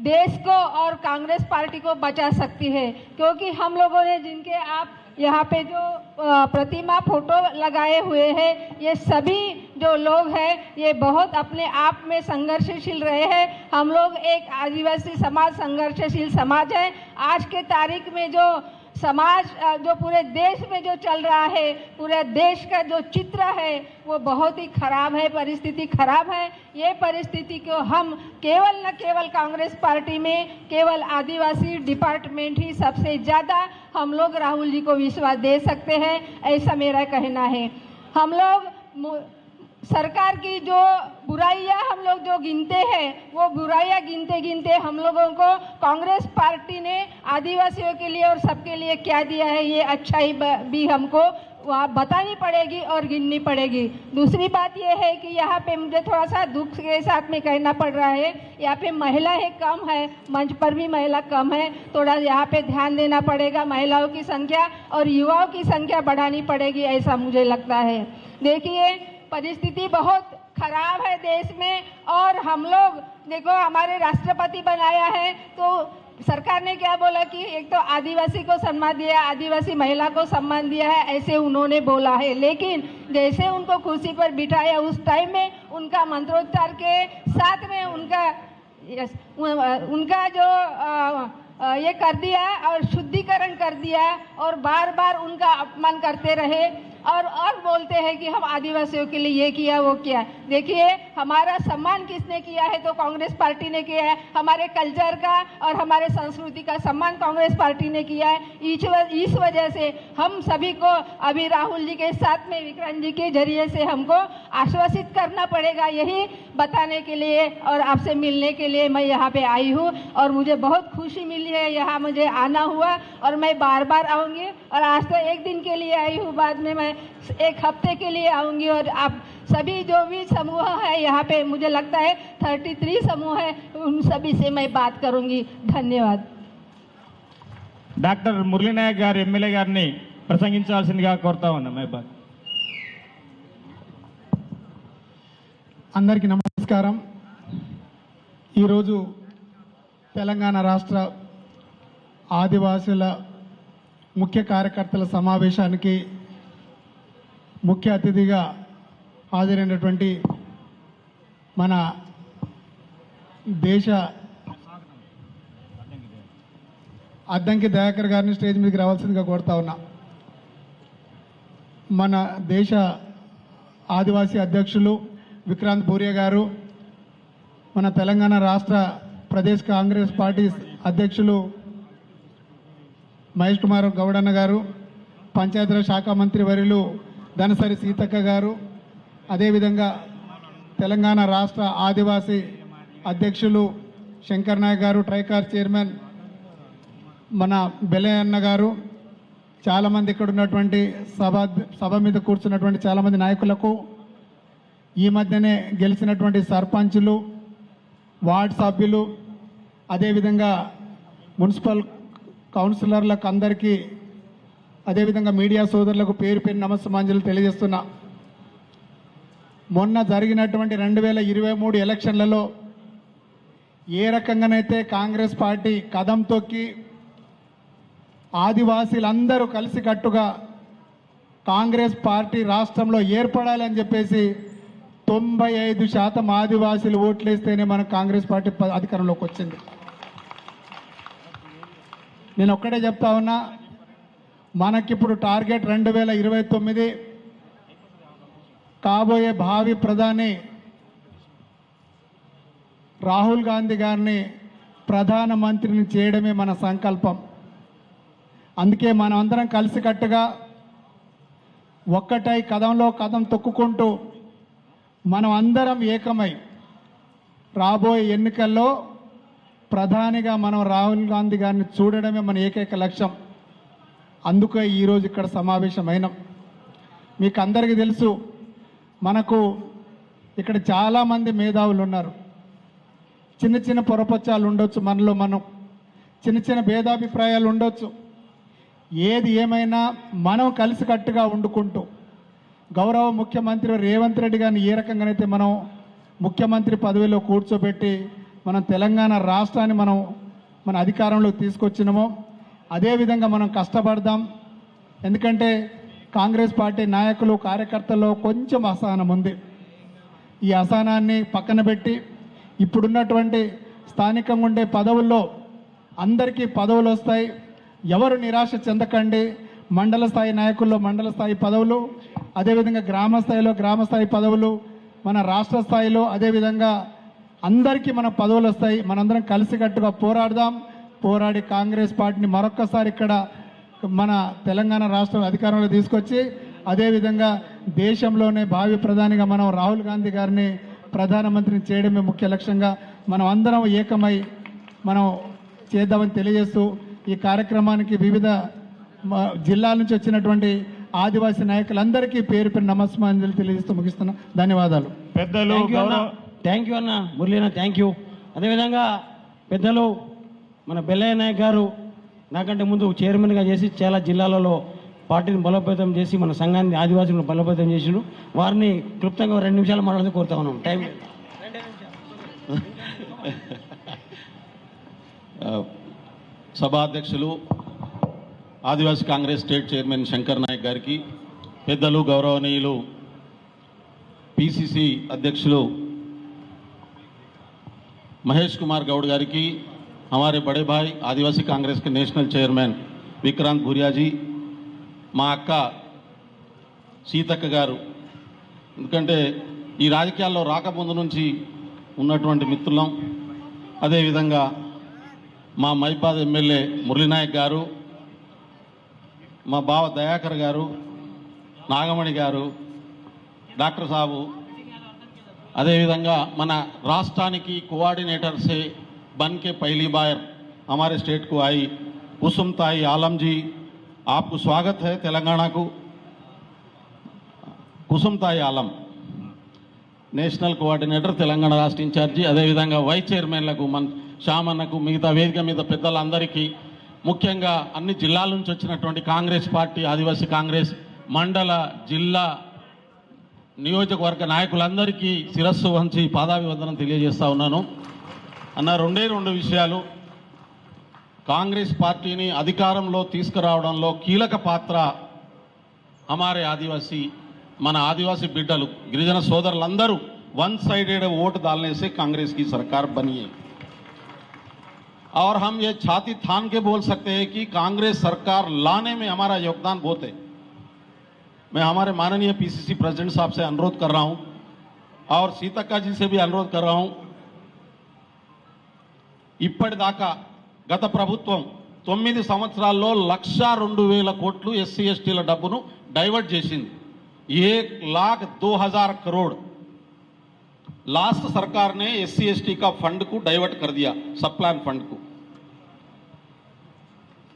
देश को और कांग्रेस पार्टी को बचा सकती है। क्योंकि हम लोगों ने जिनके आप यहाँ पे जो प्रतिमा फोटो लगाए हुए हैं, ये सभी जो लोग हैं ये बहुत अपने आप में संघर्षशील रहे हैं। हम लोग एक आदिवासी समाज संघर्षशील समाज है। आज के तारीख में जो समाज जो पूरे देश में जो चल रहा है, पूरे देश का जो चित्र है वो बहुत ही खराब है, परिस्थिति खराब है। ये परिस्थिति को हम केवल न केवल कांग्रेस पार्टी में केवल आदिवासी डिपार्टमेंट ही सबसे ज़्यादा हम लोग राहुल जी को विश्वास दे सकते हैं, ऐसा मेरा कहना है। हम लोग सरकार की जो बुराइयां हम लोग जो गिनते हैं वो बुराइयां गिनते गिनते हम लोगों को कांग्रेस पार्टी ने आदिवासियों के लिए और सबके लिए क्या दिया है ये अच्छाई भी हमको वहाँ बतानी पड़ेगी और गिननी पड़ेगी। दूसरी बात ये है कि यहाँ पे मुझे थोड़ा सा दुख के साथ में कहना पड़ रहा है, यहाँ पे महिलाएं कम है, मंच पर भी महिला कम है, थोड़ा यहाँ पे ध्यान देना पड़ेगा। महिलाओं की संख्या और युवाओं की संख्या बढ़ानी पड़ेगी, ऐसा मुझे लगता है। देखिए परिस्थिति बहुत खराब है देश में और हम लोग देखो हमारे राष्ट्रपति बनाया है तो सरकार ने क्या बोला कि एक तो आदिवासी को सम्मान दिया, आदिवासी महिला को सम्मान दिया है, ऐसे उन्होंने बोला है। लेकिन जैसे उनको कुर्सी पर बिठाया उस टाइम में उनका मंत्रोच्चार के साथ में उनका जो ये कर दिया और शुद्धिकरण कर दिया और बार बार उनका अपमान करते रहे और बोलते हैं कि हम आदिवासियों के लिए ये किया वो किया। देखिए हमारा सम्मान किसने किया है तो कांग्रेस पार्टी ने किया है। हमारे कल्चर का और हमारे संस्कृति का सम्मान कांग्रेस पार्टी ने किया है। इस वजह से हम सभी को अभी राहुल जी के साथ में विक्रांत जी के जरिए से हमको आश्वासित करना पड़ेगा, यही बताने के लिए और आपसे मिलने के लिए मैं यहाँ पे आई हूँ और मुझे बहुत खुशी मिली है, यहाँ मुझे आना हुआ और मैं बार बार आऊँगी। और आज तो एक दिन के लिए आई हूँ, बाद में मैं 1 हफ्ते हफ्ते के लिए आऊँगी और आप सभी जो भी समूह है यहाँ पे, मुझे लगता है 33 समूह है, उन सभी से मैं बात करूँगी। धन्यवाद। డాక్టర్ మురళీ నాయక్ గారు ఎమ్మెల్యే గారిని ప్రసంగించాల్సిందిగా కోరుతా ఉన్నాం. మైబాద్. అందరికీ నమస్కారం. ఈరోజు తెలంగాణ రాష్ట్ర ఆదివాసుల ముఖ్య కార్యకర్తల సమావేశానికి ముఖ్య అతిథిగా హాజరైనటువంటి మన దేశ అద్దంకి దయాకర్ గారిని స్టేజ్ మీదకి రావాల్సిందిగా కోరుతా ఉన్నా. మన దేశ ఆదివాసీ అధ్యక్షులు విక్రాంత్ భూరియా గారు, మన తెలంగాణ రాష్ట్ర ప్రదేశ్ కాంగ్రెస్ పార్టీ అధ్యక్షులు మహేష్ కుమార్ గౌడన్న గారు, పంచాయతీరాజ్ శాఖ మంత్రి వర్యులు ధనసరి సీతక్క గారు, అదేవిధంగా తెలంగాణ రాష్ట్ర ఆదివాసీ అధ్యక్షులు శంకర్ నాయక్ గారు, ట్రైకార్ చైర్మన్ మన బెల్లయ్య గారు, చాలామంది ఇక్కడ ఉన్నటువంటి సభ మీద కూర్చున్నటువంటి చాలామంది నాయకులకు, ఈ మధ్యనే గెలిచినటువంటి సర్పంచులు, వార్డ్ సభ్యులు, అదేవిధంగా మున్సిపల్ కౌన్సిలర్లకు అందరికీ, అదేవిధంగా మీడియా సోదరులకు పేరు పేరు నమస్సమాంజలు తెలియజేస్తున్నా. మొన్న జరిగినటువంటి 2023 ఎలక్షన్లలో ఏ రకంగానైతే కాంగ్రెస్ పార్టీ కదం తొక్కి ఆదివాసీలందరూ కలిసికట్టుగా కాంగ్రెస్ పార్టీ రాష్ట్రంలో ఏర్పడాలని చెప్పేసి 95% ఆదివాసీలు ఓట్లేస్తేనే మన కాంగ్రెస్ పార్టీ అధికారంలోకి వచ్చింది. నేను ఒక్కడే చెప్తా ఉన్నా, మనకిప్పుడు టార్గెట్ 2029 కాబోయే భావి ప్రధాని రాహుల్ గాంధీ గారిని ప్రధానమంత్రిని చేయడమే మన సంకల్పం. అందుకే మనం అందరం కలిసికట్టుగా ఒక్కటై కదంలో కదం తొక్కుకుంటూ మనం అందరం ఏకమై రాబోయే ఎన్నికల్లో ప్రధానిగా మనం రాహుల్ గాంధీ గారిని చూడడమే మన ఏకైక లక్ష్యం. అందుకే ఈరోజు ఇక్కడ సమావేశమైనాం. మీకు అందరికీ తెలుసు, మనకు ఇక్కడ చాలామంది మేధావులు ఉన్నారు. చిన్న చిన్న పొరపచ్చాలు ఉండొచ్చు, మనలో మనం చిన్న చిన్న భేదాభిప్రాయాలు ఉండొచ్చు. ఏది ఏమైనా మనం కలిసికట్టుగా వండుకుంటూ గౌరవ ముఖ్యమంత్రి రేవంత్ రెడ్డి గారిని ఏ రకంగానైతే మనం ముఖ్యమంత్రి పదవిలో కూర్చోబెట్టి మనం తెలంగాణ రాష్ట్రాన్ని మన అధికారంలోకి తీసుకొచ్చినామో అదేవిధంగా మనం కష్టపడదాం. ఎందుకంటే కాంగ్రెస్ పార్టీ నాయకులు కార్యకర్తల్లో కొంచెం అసహనం ఉంది. ఈ అసహనాన్ని పక్కన పెట్టి ఇప్పుడున్నటువంటి స్థానికంగా ఉండే పదవుల్లో అందరికీ పదవులు వస్తాయి. ఎవరు నిరాశ చెందకండి. మండల స్థాయి నాయకుల్లో మండల స్థాయి పదవులు, అదేవిధంగా గ్రామ స్థాయిలో గ్రామ స్థాయి పదవులు, మన రాష్ట్ర స్థాయిలో అదేవిధంగా అందరికీ మన పదవులు వస్తాయి. మనందరం కలిసికట్టుగా పోరాడదాం. పోరాడి కాంగ్రెస్ పార్టీని మరొక్కసారి ఇక్కడ మన తెలంగాణ రాష్ట్రం అధికారంలో తీసుకొచ్చి అదేవిధంగా దేశంలోనే భావి ప్రధానిగా మనం రాహుల్ గాంధీ గారిని ప్రధానమంత్రిని చేయడమే ముఖ్య లక్ష్యంగా మనం అందరం ఏకమై మనం చేద్దామని తెలియజేస్తూ ఈ కార్యక్రమానికి వివిధ జిల్లాల నుంచి వచ్చినటువంటి ఆదివాసీ నాయకులందరికీ పేరు పేరు నమస్కారాలు తెలియజేస్తూ ముగిస్తున్నా. ధన్యవాదాలు. పెద్దలు థ్యాంక్ యూ అన్న మురళీనా, థ్యాంక్ యూ. అదేవిధంగా పెద్దలు మన బెల్లయ్య నాయక్ గారు నాకంటే ముందు చైర్మన్గా చేసి చాలా జిల్లాలలో పార్టీని బలోపేతం చేసి మన సంఘాన్ని ఆదివాసులను బలోపేతం చేసిండు. వారిని క్లుప్తంగా 2 నిమిషాలు మాట్లాడుతూ కోరుతా ఉన్నాం. టైం సభాధ్యక్షులు ఆదివాసీ కాంగ్రెస్ స్టేట్ చైర్మన్ శంకర్ నాయక్ గారికి, పెద్దలు గౌరవనీయులు పిసిసి అధ్యక్షులు మహేష్ కుమార్ గౌడ్ గారికి, हमारे बड़े भाई आदिवासी कांग्रेस के नेशनल चेयरमैन विक्रांत भूरिया जी, మా అక్క సీతక్క గారు, ఎందుకంటే ఈ రాజకీయాల్లో రాకముందు నుంచి ఉన్నటువంటి మిత్రులం. అదేవిధంగా మా మైబాద్ ఎమ్మెల్యే మురళీనాయక్ గారు, మా బావ దయాకర్ గారు, నాగమణి గారు, డాక్టర్ సాబు, అదేవిధంగా మన రాష్ట్రానికి కోఆर्डिनेटर से बन के पहली बार हमारे स्टेट को आई कुसुमताई आलम जी, आपको स्वागत है तेलंगाना को. కుసుమ్తాయి ఆలం, నేషనల్ కోఆర్డినేటర్ తెలంగాణ రాష్ట్ర ఇన్ఛార్జి, అదేవిధంగా వైస్ చైర్మన్లకు శ్యామన్నకు, మిగతా వేదిక మీద పెద్దలందరికీ, ముఖ్యంగా అన్ని జిల్లాల నుంచి వచ్చినటువంటి కాంగ్రెస్ పార్టీ, ఆదివాసీ కాంగ్రెస్ మండల, జిల్లా, నియోజకవర్గ నాయకులందరికీ శిరస్సు వంచి పాదాభివందనం తెలియజేస్తా ఉన్నాను. అన్న, రెండు విషయాలు. కాంగ్రెస్ పార్టీని అధికారంలో తీసుకురావడంలో కీలక పాత్ర హమారే ఆదివాసీ, మన ఆదివాసీ బిడ్డలు, గిరిజన సోదరులందరూ वन साइडेड वोट डालने से कांग्रेस की सरकार बनी है। और हम ये छाती थान के बोल सकते हैं कि कांग्रेस सरकार लाने में हमारा योगदान बहुत है। मैं हमारे माननीय पीसीसी प्रेसिडेंट साहब से अनुरोध कर रहा हूं और सीतक्का जी से भी अनुरोध कर रहा हूं, ఇప్పటిదాకా గత ప్రభుత్వం 9 సంవత్సరాల్లో 1,02,000 కోట్లు ఎస్సీ ఎస్టీల డబ్బును డైవర్ట్ చేసింది। 1,02,000 करोड़ लास्ट सरकार ने एससी एसटी का फंड को डाइवर्ट कर दिया, सब प्लान फंड को।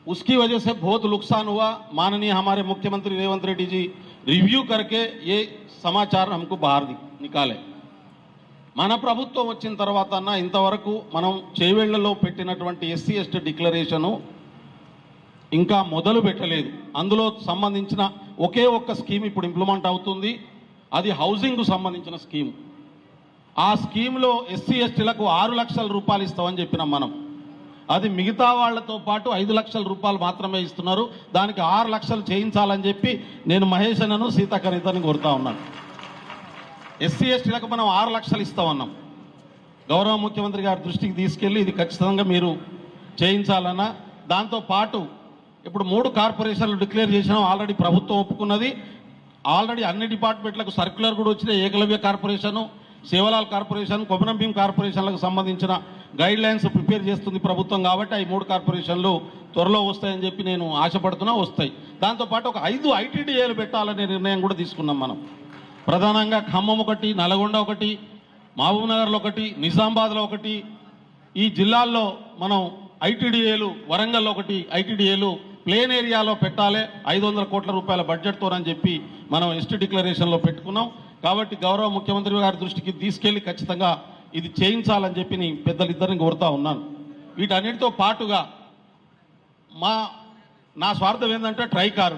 उसकी वजह से बहुत नुकसान हुआ। माननीय हमारे मुख्यमंत्री रेवंत रेड्डी जी रिव्यू करके ये समाचार हमको बाहर निकाले। మన ప్రభుత్వం వచ్చిన తర్వాత ఇంతవరకు మనం చేవేళ్లలో పెట్టినటువంటి ఎస్సీ ఎస్టీ డిక్లరేషన్ ఇంకా మొదలు పెట్టలేదు। అందులో సంబంధించిన ఒకే ఒక్క స్కీమ్ ఇప్పుడు ఇంప్లిమెంట్ అవుతుంది, అది హౌసింగ్ కు సంబంధించిన స్కీమ్। ఆ స్కీమ్లో ఎస్సీ ఎస్టీలకు 6 లక్షల రూపాయలు ఇస్తామని చెప్పినాం మనం। అది మిగతా వాళ్లతో పాటు 5 లక్షల రూపాయలు మాత్రమే ఇస్తున్నారు, దానికి 6 లక్షలు చేయించాలని చెప్పి నేను మహేష్ అన్నను సీతాకరితని కోరుతా ఉన్నాను। ఎస్సీ ఎస్టీలకు మనం 6 లక్షలు ఇస్తామన్నాం। గౌరవ ముఖ్యమంత్రి గారి దృష్టికి తీసుకెళ్లి ఇది ఖచ్చితంగా మీరు చేయించాలన్నా, దాంతో పాటు ఇప్పుడు 3 కార్పొరేషన్లు డిక్లేర్ చేసినాం, ఆల్రెడీ ప్రభుత్వం ఒప్పుకున్నది। ఆల్రెడీ అన్ని డిపార్ట్మెంట్లకు సర్క్యులర్ కూడా వచ్చిన ఏకలవ్య కార్పొరేషను, సేవలాల్ కార్పొరేషన్, కొమరం భీం కార్పొరేషన్లకు సంబంధించిన గైడ్ లైన్స్ ప్రిపేర్ చేస్తుంది ప్రభుత్వం కాబట్టి ఈ 3 కార్పొరేషన్లు త్వరలో వస్తాయని చెప్పి నేను ఆశపడుతున్నా, వస్తాయి। దాంతోపాటు ఒక 5 ఐటీడీఏలు పెట్టాలనే నిర్ణయం కూడా తీసుకున్నాం మనం। ప్రధానంగా ఖమ్మం ఒకటి, నల్గొండ ఒకటి, మహబూబ్ నగర్లో ఒకటి, నిజామాబాద్లో ఒకటి, ఈ జిల్లాల్లో మనం ఐటీడీఏలు, వరంగల్లో ఒకటి ఐటీడీఏలు ప్లేన్ ఏరియాలో పెట్టాలి 500 కోట్ల రూపాయల బడ్జెట్తోనని చెప్పి మనం ఎస్టీ డిక్లరేషన్లో పెట్టుకున్నాం। కాబట్టి గౌరవ ముఖ్యమంత్రి గారి దృష్టికి తీసుకెళ్లి ఖచ్చితంగా ఇది చేయించాలని చెప్పి నేను పెద్దలిద్దరిని కోరుతా ఉన్నాను। వీటన్నిటితో పాటుగా నా స్వార్థం ఏంటంటే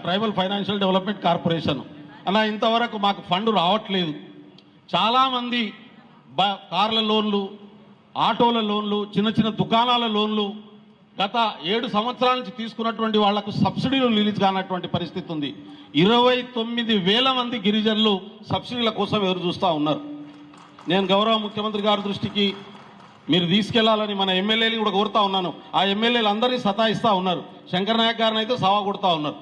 ట్రైబల్ ఫైనాన్షియల్ డెవలప్మెంట్ కార్పొరేషన్ అలా ఇంతవరకు మాకు ఫండ్ రావట్లేదు। చాలామంది కార్ల లోన్లు, ఆటోల లోన్లు, చిన్న చిన్న దుకాణాల లోన్లు గత 7 సంవత్సరాల నుంచి తీసుకున్నటువంటి వాళ్లకు సబ్సిడీలు రిలీజ్ కానటువంటి పరిస్థితి ఉంది। 29,000 మంది గిరిజనులు సబ్సిడీల కోసం ఎదురు చూస్తూ ఉన్నారు। నేను గౌరవ ముఖ్యమంత్రి గారి దృష్టికి మీరు తీసుకెళ్లాలని మన ఎమ్మెల్యేలు కూడా కోరుతా ఉన్నాను। ఆ ఎమ్మెల్యేలు అందరినీ సతాయిస్తూ ఉన్నారు, శంకర్ నాయక్ గారిని అయితే సవా కొడుతూ ఉన్నారు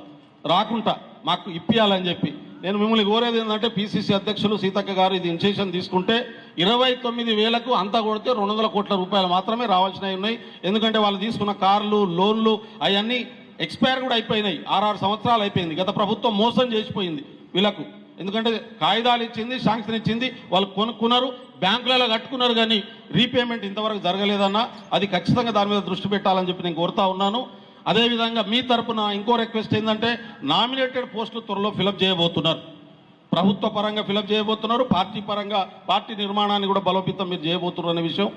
రాకుండా మాకు ఇప్పియాలని చెప్పి। నేను మిమ్మల్ని కోరేది ఏంటంటే పీసీసీ అధ్యక్షులు సీతక్క గారు ఇది ఇనిషియేషన్ తీసుకుంటే 29,000కు అంతా కొడితే 200 కోట్ల రూపాయలు మాత్రమే రావాల్సినవి ఉన్నాయి। ఎందుకంటే వాళ్ళు తీసుకున్న కార్లు, లోన్లు అవన్నీ ఎక్స్పైర్ కూడా అయిపోయినాయి, 6 సంవత్సరాలు అయిపోయింది। గత ప్రభుత్వం మోసం చేసిపోయింది వీళ్ళకు, ఎందుకంటే కాగితాలు ఇచ్చింది, శాంక్షన్ ఇచ్చింది, వాళ్ళు కొనుక్కున్నారు, బ్యాంకులలో కట్టుకున్నారు, కానీ రీపేమెంట్ ఇంతవరకు జరగలేదన్నా। అది ఖచ్చితంగా దాని మీద దృష్టి పెట్టాలని చెప్పి నేను కోరుతా ఉన్నాను। అదేవిధంగా మీ తరపున ఇంకో రిక్వెస్ట్ ఏంటంటే నామినేటెడ్ పోస్టులు త్వరలో ఫిలప్ చేయబోతున్నారు, ప్రభుత్వ పరంగా ఫిలప్ చేయబోతున్నారు, పార్టీ పరంగా పార్టీ నిర్మాణాన్ని కూడా బలోపేతం మీరు చేయబోతున్నారు అనే విషయం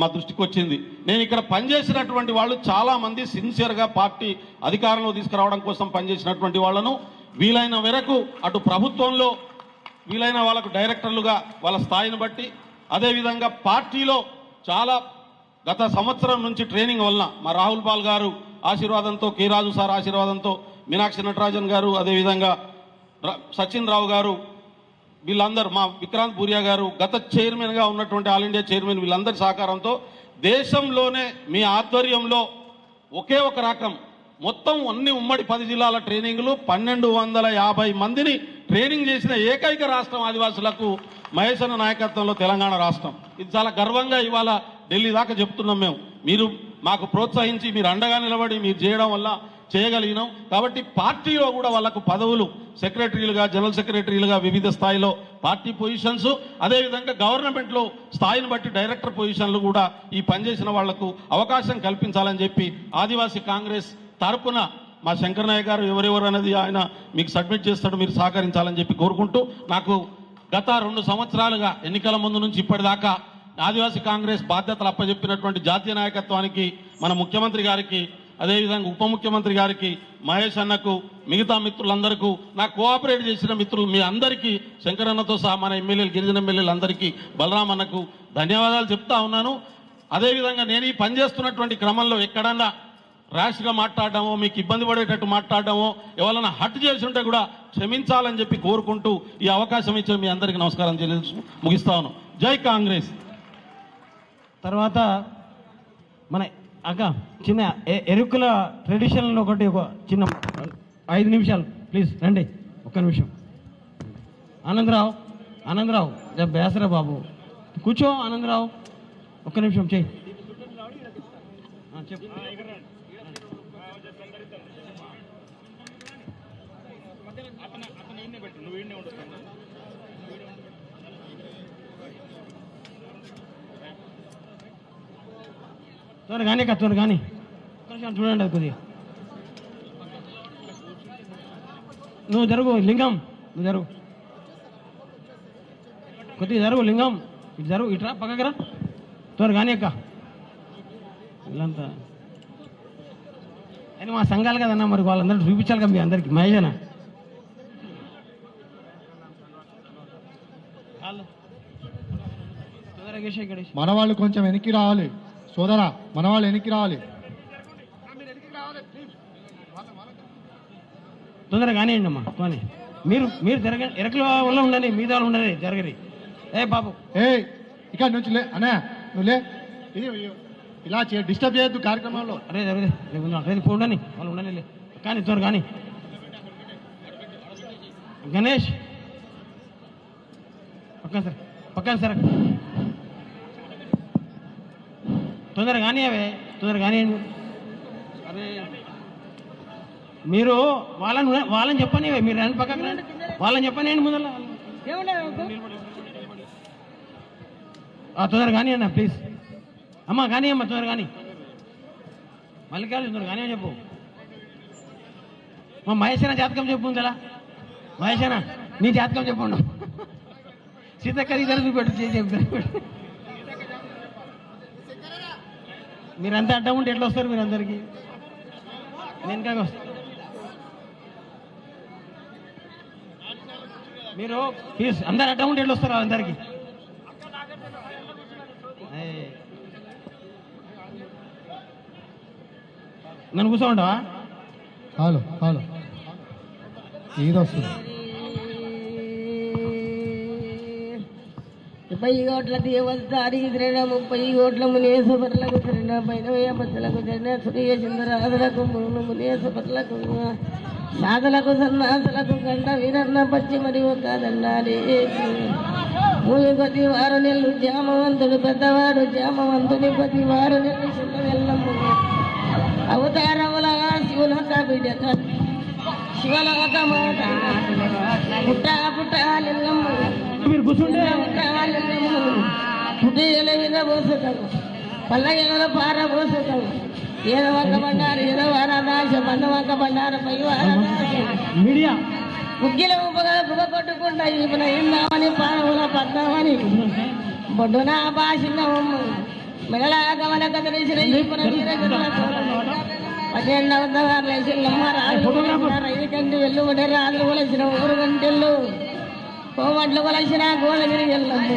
మా దృష్టికి వచ్చింది। నేను ఇక్కడ పనిచేసినటువంటి వాళ్ళు చాలామంది సిన్సియర్గా పార్టీ అధికారంలో తీసుకురావడం కోసం పనిచేసినటువంటి వాళ్ళను వీలైన మేరకు అటు ప్రభుత్వంలో వీలైన వాళ్ళకు డైరెక్టర్లుగా వాళ్ళ స్థాయిని బట్టి, అదేవిధంగా పార్టీలో చాలా గత సంవత్సరం నుంచి ట్రైనింగ్ వలన మా రాహుల్ పాల్ గారు ఆశీర్వాదంతో, కె రాజు సార్ ఆశీర్వాదంతో, మీనాక్షి నటరాజన్ గారు, అదేవిధంగా సచిన్ రావు గారు, వీళ్ళందరూ, మా విక్రాంత్ బూరియా గారు గత చైర్మన్గా ఉన్నటువంటి ఆల్ ఇండియా చైర్మన్, వీళ్ళందరి సహకారంతో దేశంలోనే మీ ఆధ్వర్యంలో ఒకే ఒక రకం మొత్తం అన్ని ఉమ్మడి 10 జిల్లాల ట్రైనింగ్లు 1,250 మందిని ట్రైనింగ్ చేసిన ఏకైక రాష్ట్రం ఆదివాసులకు మహేష్ అన్న నాయకత్వంలో తెలంగాణ రాష్ట్రం। ఇది చాలా గర్వంగా ఇవాళ ఢిల్లీ దాకా చెప్తున్నాం మేము। మీరు మాకు ప్రోత్సహించి మీరు అండగా నిలబడి మీరు చేయడం వల్ల చేయగలిగినాం। కాబట్టి పార్టీలో కూడా వాళ్ళకు పదవులు, సెక్రటరీలుగా, జనరల్ సెక్రటరీలుగా వివిధ స్థాయిలో పార్టీ పొజిషన్స్, అదేవిధంగా గవర్నమెంట్లో స్థాయిని బట్టి డైరెక్టర్ పొజిషన్లు కూడా ఈ పనిచేసిన వాళ్లకు అవకాశం కల్పించాలని చెప్పి ఆదివాసీ కాంగ్రెస్ తరపున మా శంకర్ నాయక్ గారు ఎవరెవరు అనేది ఆయన మీకు సబ్మిట్ చేస్తాడు, మీరు సహకరించాలని చెప్పి కోరుకుంటూ, నాకు గత 2 సంవత్సరాలుగా ఎన్నికల ముందు నుంచి ఇప్పటిదాకా ఆదివాసీ కాంగ్రెస్ బాధ్యతలు అప్పచెప్పినటువంటి జాతీయ నాయకత్వానికి, మన ముఖ్యమంత్రి గారికి, అదేవిధంగా ఉప ముఖ్యమంత్రి గారికి, మహేష్ అన్నకు, మిగతా మిత్రులందరికీ, నాకు కోఆపరేట్ చేసిన మిత్రులు మీ అందరికీ, శంకరన్నతో సహా మన ఎమ్మెల్యేలు, గిరిజన ఎమ్మెల్యేలు అందరికీ, బలరాం అన్నకు ధన్యవాదాలు చెప్తా ఉన్నాను. అదేవిధంగా నేను ఈ పనిచేస్తున్నటువంటి క్రమంలో ఎక్కడన్నా ర్యాష్గా మాట్లాడడమో, మీకు ఇబ్బంది పడేటట్టు మాట్లాడడమో, ఎవరైనా హట్ చేసి ఉంటే కూడా క్షమించాలని చెప్పి కోరుకుంటూ ఈ అవకాశం ఇచ్చిన మీ అందరికీ నమస్కారం ముగిస్తా ఉన్నాను. జై కాంగ్రెస్. తర్వాత మన అక్క చిన్న ఎరుకుల ట్రెడిషనల్ ఒక చిన్న 5 నిమిషాలు ప్లీజ్ రండి, ఒక్క నిమిషం. ఆనందరావు బేసరా బాబు, కూర్చో. ఆనందరావు ఒక్క నిమిషం చెయ్యి, చెప్పు. త్వర కానీ త్వర కానీ కొంచెం చూడండి, అది కొద్దిగా నువ్వు జరుగు. లింగం నువ్వు జరుగు, కొద్దిగా జరుగు. లింగం ఇటు జరుగు, ఇట్రా పక్కకరా. త్వర కానీ అక్క, వీళ్ళంతా అని మా సంఘాలు కదన్నా, మరి వాళ్ళందరూ చూపించాలి కదా మీ అందరికి. మహేషనా మన వాళ్ళు కొంచెం వెనక్కి రావాలి సోదరా, మన వాళ్ళు వెనక్కి రావాలి. తొందరగా కానివ్వండి అమ్మా, కానీ మీరు జరగ ఎరకల వల్ల ఉండండి, మీద వాళ్ళు ఉండదు జరగరి. ఏ బాబు, ఇక్కడ నుంచి లే అనే, నువ్వు లే, ఇలా డిస్టర్బ్ చేయొద్దు కార్యక్రమంలో. అరే అదే ఉండని వాళ్ళు ఉండని, కానీ త్వర కానీ. గణేష్ పక్కన సార్ తొందరగా కానీ, తొందరగా కానివ్వండి. అరే మీరు వాళ్ళని చెప్పని, మీరు రండి పక్కకు రండి, వాళ్ళని చెప్పనివ్వండి ముందర. తొందరగా కానివ్వండి ప్లీజ్. అమ్మా కానీ అమ్మ తొందరగా కానీ, మల్లికార్జున తొందరగా కానీ చెప్పు. మా మహేషన జాతకం చెప్పు ఉందా? మహేషన నీ జాతకం చెప్పండు. సీతక్కరి ఇద్దరు చూపెట్టు, చెప్తారు. మీరంతా అడ్డం ఉంటే ఎట్లా వస్తారు మీరందరికీ? నేను కాక వస్తా. మీరు ప్లీజ్ అందరు అడ్డం ఉంటే ఎట్లా వస్తారు అందరికీ? నన్ను కూర్చోమంటావా? హలో ఏదో వస్తుంది. 30 కోట్ల దేవస్థానికి తిరిగిన 30 కోట్ల మునేశ్వరులకు తిరిగిన 80 బద్దలకు తిరిగిన సూర్య చంద్రాదులకు మునేశ్వరులకు సాధులకు సన్నాసులకు గంట వీరన్న పచ్చి మరి ఒక దండాలి. మూవి కొద్ది 6 నెలలు జామవంతుడు పెద్దవాడు, జామవంతుని కొద్ది 6 నెలలు చిన్న వెళ్ళమ్మ. అవతారములగా శివులొక బిడ్డ, శివలోక మాట పుట్ట లింగమ్మ, మీరు కూర్చుంటే పుట్టిల మీద పోసుతాము, పల్లెల పార పోసుతాము. ఏదో వంక బండారు, ఏదో వారాదాశ, బండ వంక బండారు, పై వారాదాశ. మీడియా ముగ్గిల ఉపగా గుగ కొట్టుకుంటా ఇప్పుడు ఏందామని పానముల పద్దామని బొడ్డున భాషింగమ్మ మెడల గమన కదిలిసిన ఇప్పుడు 12వ లేచిల్లమ్మ రైలు కంటి వెళ్ళు ఒకటి రాళ్ళు కొలసిన 3 గంటలు, కోమట్లు కొలసిన గోళగిరి వెళ్ళమ్మ,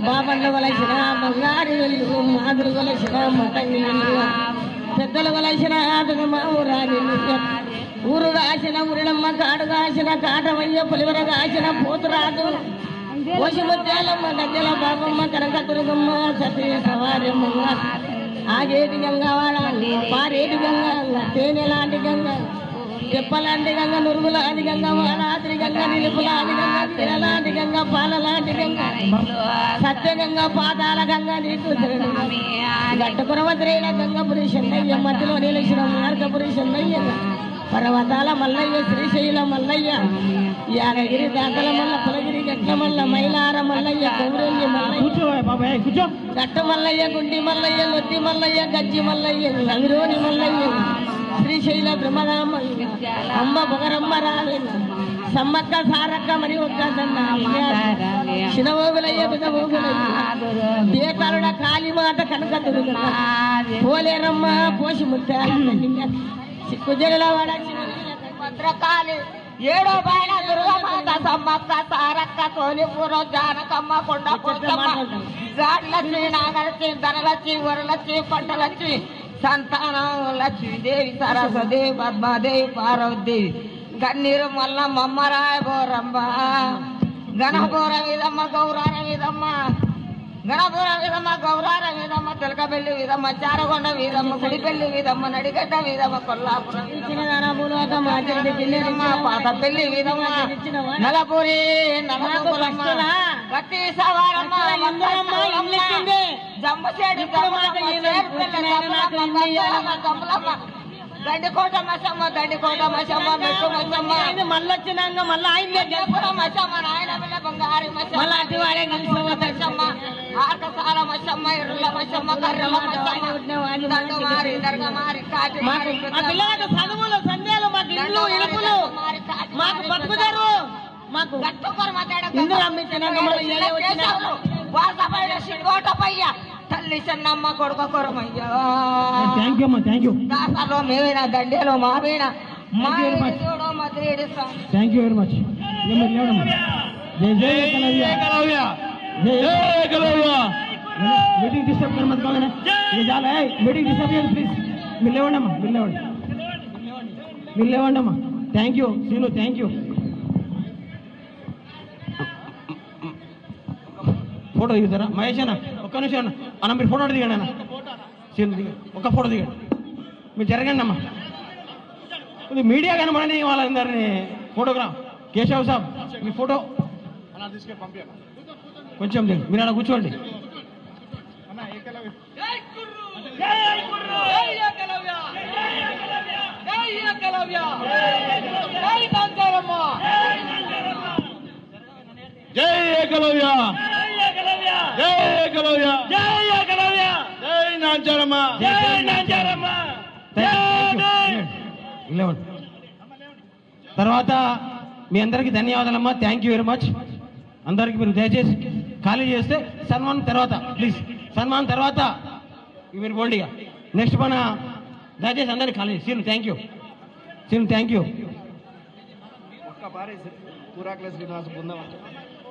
బాపట్లు కొలసిన బంగారు వెళ్ళు, మాదులు కొలసిన మటంగి వెళ్ళు, పెద్దలు కొలసిన ఆదుగు మా ఊరాని ఊరు కాసిన ఊరిలమ్మ, కాడు కాసిన కాటమయ్య, పులివర కాసిన పోతురాజు, ఓసి ముత్యాలమ్మ, గద్దెల బాబమ్మ, కనక దుర్గమ్మ, సతీ సవారమ్మ, ఆగేటి గంగ వాడ, పారేటి గంగ, తేనె లాంటి గంగ, చెప్పలాంటి గంగ, నురుగులాంటి గంగ, వారాత్రి గంగ, నిలుపులాంటి గంగ, తిరలాంటి గంగ, పాలలాంటి గంగ, సత్యగంగ, పాతాల గంగ, నీకు గట్టుకురవద్రేల గంగపురి చెన్నయ్య, మధ్యలో నిలిచిన మార్గపురి చెన్నయ్య, పర్వతాల మల్లయ్య, శ్రీశైల మల్లయ్య, యాదగిరి దాతల మల్ల, పులగిరి గట్ల మల్ల, మైలార మల్లయ్య, కౌరంగి మల్లయ్య, గట్ట మల్లయ్య, గుండి మల్లయ్య, లొత్తి మల్లయ్య, గజ్జి మల్లయ్య, నవిరోని మల్లయ్య, శ్రీశైల బ్రహ్మగామ అమ్మ బొగరమ్మ రావేణ సమ్మక్క సారక్క మరి ఒక్కదన్న శినవోగులయ్య బిగవోగులయ్య దేకరుడ కాళీమాత కనక దుర్గ పోలేరమ్మ పోసి ముత్యాల సిక్కుజల వాడ భద్రకాళి ఏడో బాయిన దుర్గమాత సమ్మక్క సారక్క తోలిపురం జానకమ్మ కొండ కొండమ్మ గాడ్లచ్చి నాగలచ్చి ధనలచ్చి వరలచ్చి పంటలచ్చి సంతానం లక్ష్మీదేవి సరస్వదేవి పద్మాదేవి పార్వదేవి గన్నీరు మల్ల మమ్మరాయ బోరమ్మ గణపూర విధమ్మ గౌరార విధమ్మ గణపూర విధమ్మ గౌరార విధమ్మ తిలకబెల్లి విధమ్మ చారగొండ విధమ్మ గుడిపెల్లి విధమ్మ నడిగడ్డ విధమ్మ కొల్లాపురం విధమ్మ పాతపెల్లి విధమ్మ నలపూరి నలపురమ్మ గట్టి సవారమ్మ జంబచేడి దండికోట మసమ్మ దండికోట మసమ్మ మెట్టు మసమ్మ మళ్ళొచ్చినాక మళ్ళీ ఆయన మసమ్మ నాయన పిల్ల బంగారు మసమ్మ వాడే మసమ్మ ఆకసాల మసమ్మ ఇరుల మసమ్మ కర్రల మసమ్మ దండు మారి దర్గ మారి కాటి మారి పిల్లలకు చదువులు సందేలు మాకు ఇల్లు ఇరుకులు మాకు బతుకుతారు మాకు గట్టుకొని మాట్లాడక ఇందులో అమ్మించినాక మళ్ళీ వాసపైన సిగోటపయ్య తల్లి చెన్నమ్మ కొడుక కొరమయ్యా థ్యాంక్ యూ అమ్మా థ్యాంక్ యూ దాసలో మేమైనా దండేలో మావేనా థ్యాంక్ యూ వెరీ మచ్ జై జై ఏకలవ్య జై ఏకలవ్య మీటింగ్ డిస్టర్బ్ कर मत कहो ये जा ले मीटिंग डिस्टर्ब कर प्लीज मिलेవండి అమ్మా మిల్లేవండి అమ్మా thank you Seenu thank you photo దిగుతారా మహేష్ అన్న ఒక్క నిమిషం అన్న అన్న మీరు ఫోటో దిగండి అన్న సీను దిగండి ఒక్క ఫోటో దిగండి మీరు జరగండి అమ్మా ఇది మీడియా కనబడని వాళ్ళందరినీ ఫోటోగ్రాఫ్ కేశవ్ సాబ్ మీ ఫోటో కొంచెం దిగు మీరు అలా కూర్చోండి జై ఏకలవ్య జై ఏకలవ్య జై ఏకలవ్య జై నాంచారమ్మ జై నాంచారమ్మ తర్వాత మీ అందరికీ ధన్యవాదాలమ్మా థ్యాంక్ యూ వెరీ మచ్ అందరికీ మీరు దయచేసి ఖాళీ చేస్తే సన్మానం తర్వాత ప్లీజ్ సన్మానం తర్వాత మీరు పోండిగా నెక్స్ట్ మన దయచేసి అందరికీ ఖాళీ Seenu thank you Seenu thank you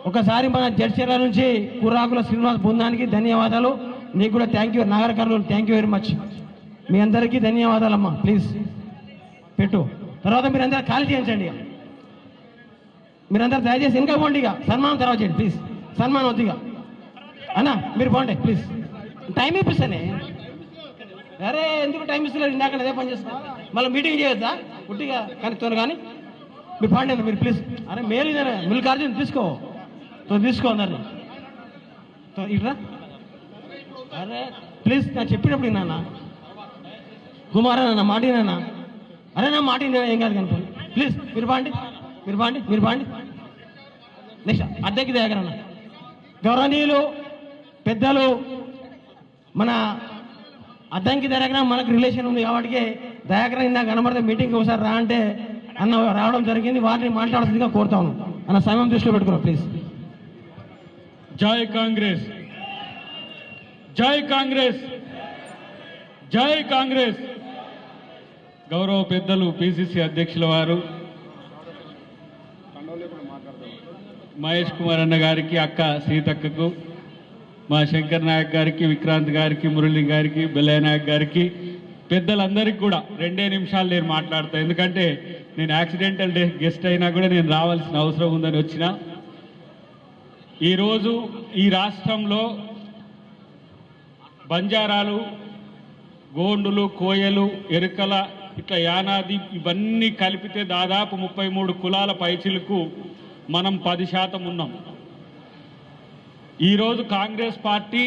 ఒకసారి మన జడ్చర్ల నుంచి కుర్రాకుల శ్రీనివాస్ బృందానికి ధన్యవాదాలు నీకు కూడా thank you Nagarkurnool thank you very much మీ అందరికీ ధన్యవాదాలమ్మా ప్లీజ్ పెట్టు తర్వాత మీరందరూ ఖాళీ చేయించండి ఇక మీరందరూ దయచేసి ఇంకా పోండి ఇక సన్మానం తర్వాత చేయండి ప్లీజ్ సన్మానం వద్దిగా అన్నా మీరు పోండి ప్లీజ్ టైం ఇప్పిస్తానే అరే ఎందుకు టైం ఇస్తలేదు ఇందాక అదే పని చేస్తా మళ్ళీ మీటింగ్ చేయొద్దా ఉట్టిగా కానీ కానీ మీరు పాండి మీరు ప్లీజ్ అరే మేలు ఇదే మిల్కార్జున్ తీసుకో అందరిని ఇట్రా అరే ప్లీజ్ నా చెప్పినప్పుడు నాన్న కుమారా నా మాటినా అరే నా మాట ఏం కాదు కనుకోండి ప్లీజ్ మీరు పాండి నెక్స్ట్ అద్దెకి దయాకరన్న గౌరవనీయులు పెద్దలు మన అద్దంకి దయాకరణ మనకు రిలేషన్ ఉంది కాబట్టి దయాకరణ ఇందాక కనబడితే మీటింగ్కి ఒకసారి రా అంటే అన్న రావడం జరిగింది వారిని మాట్లాడాల్సిందిగా కోరుతాను అన్న సమయం దృష్టిలో పెట్టుకున్నాం ప్లీజ్ జై కాంగ్రెస్ జై కాంగ్రెస్ జై కాంగ్రెస్ గౌరవ పెద్దలు పిసిసి అధ్యక్షుల వారు మహేష్ కుమార్ అన్న గారికి అక్క సీతక్కకు మా శంకర్ నాయక్ గారికి విక్రాంత్ గారికి మురళి గారికి బెల్లయ్య నాయక్ గారికి పెద్దలందరికీ కూడా 2 నిమిషాలు నేను మాట్లాడతాను ఎందుకంటే నేను యాక్సిడెంటల్ గెస్ట్ అయినా కూడా నేను రావాల్సిన అవసరం ఉందని వచ్చిన ఈరోజు ఈ రాష్ట్రంలో బంజారాలు గోండులు కోయలు ఎరుకల ఇట్లా యానాది ఇవన్నీ కలిపితే దాదాపు 33 కులాల పైచిలకు మనం 10% ఉన్నాం. ఈరోజు కాంగ్రెస్ పార్టీ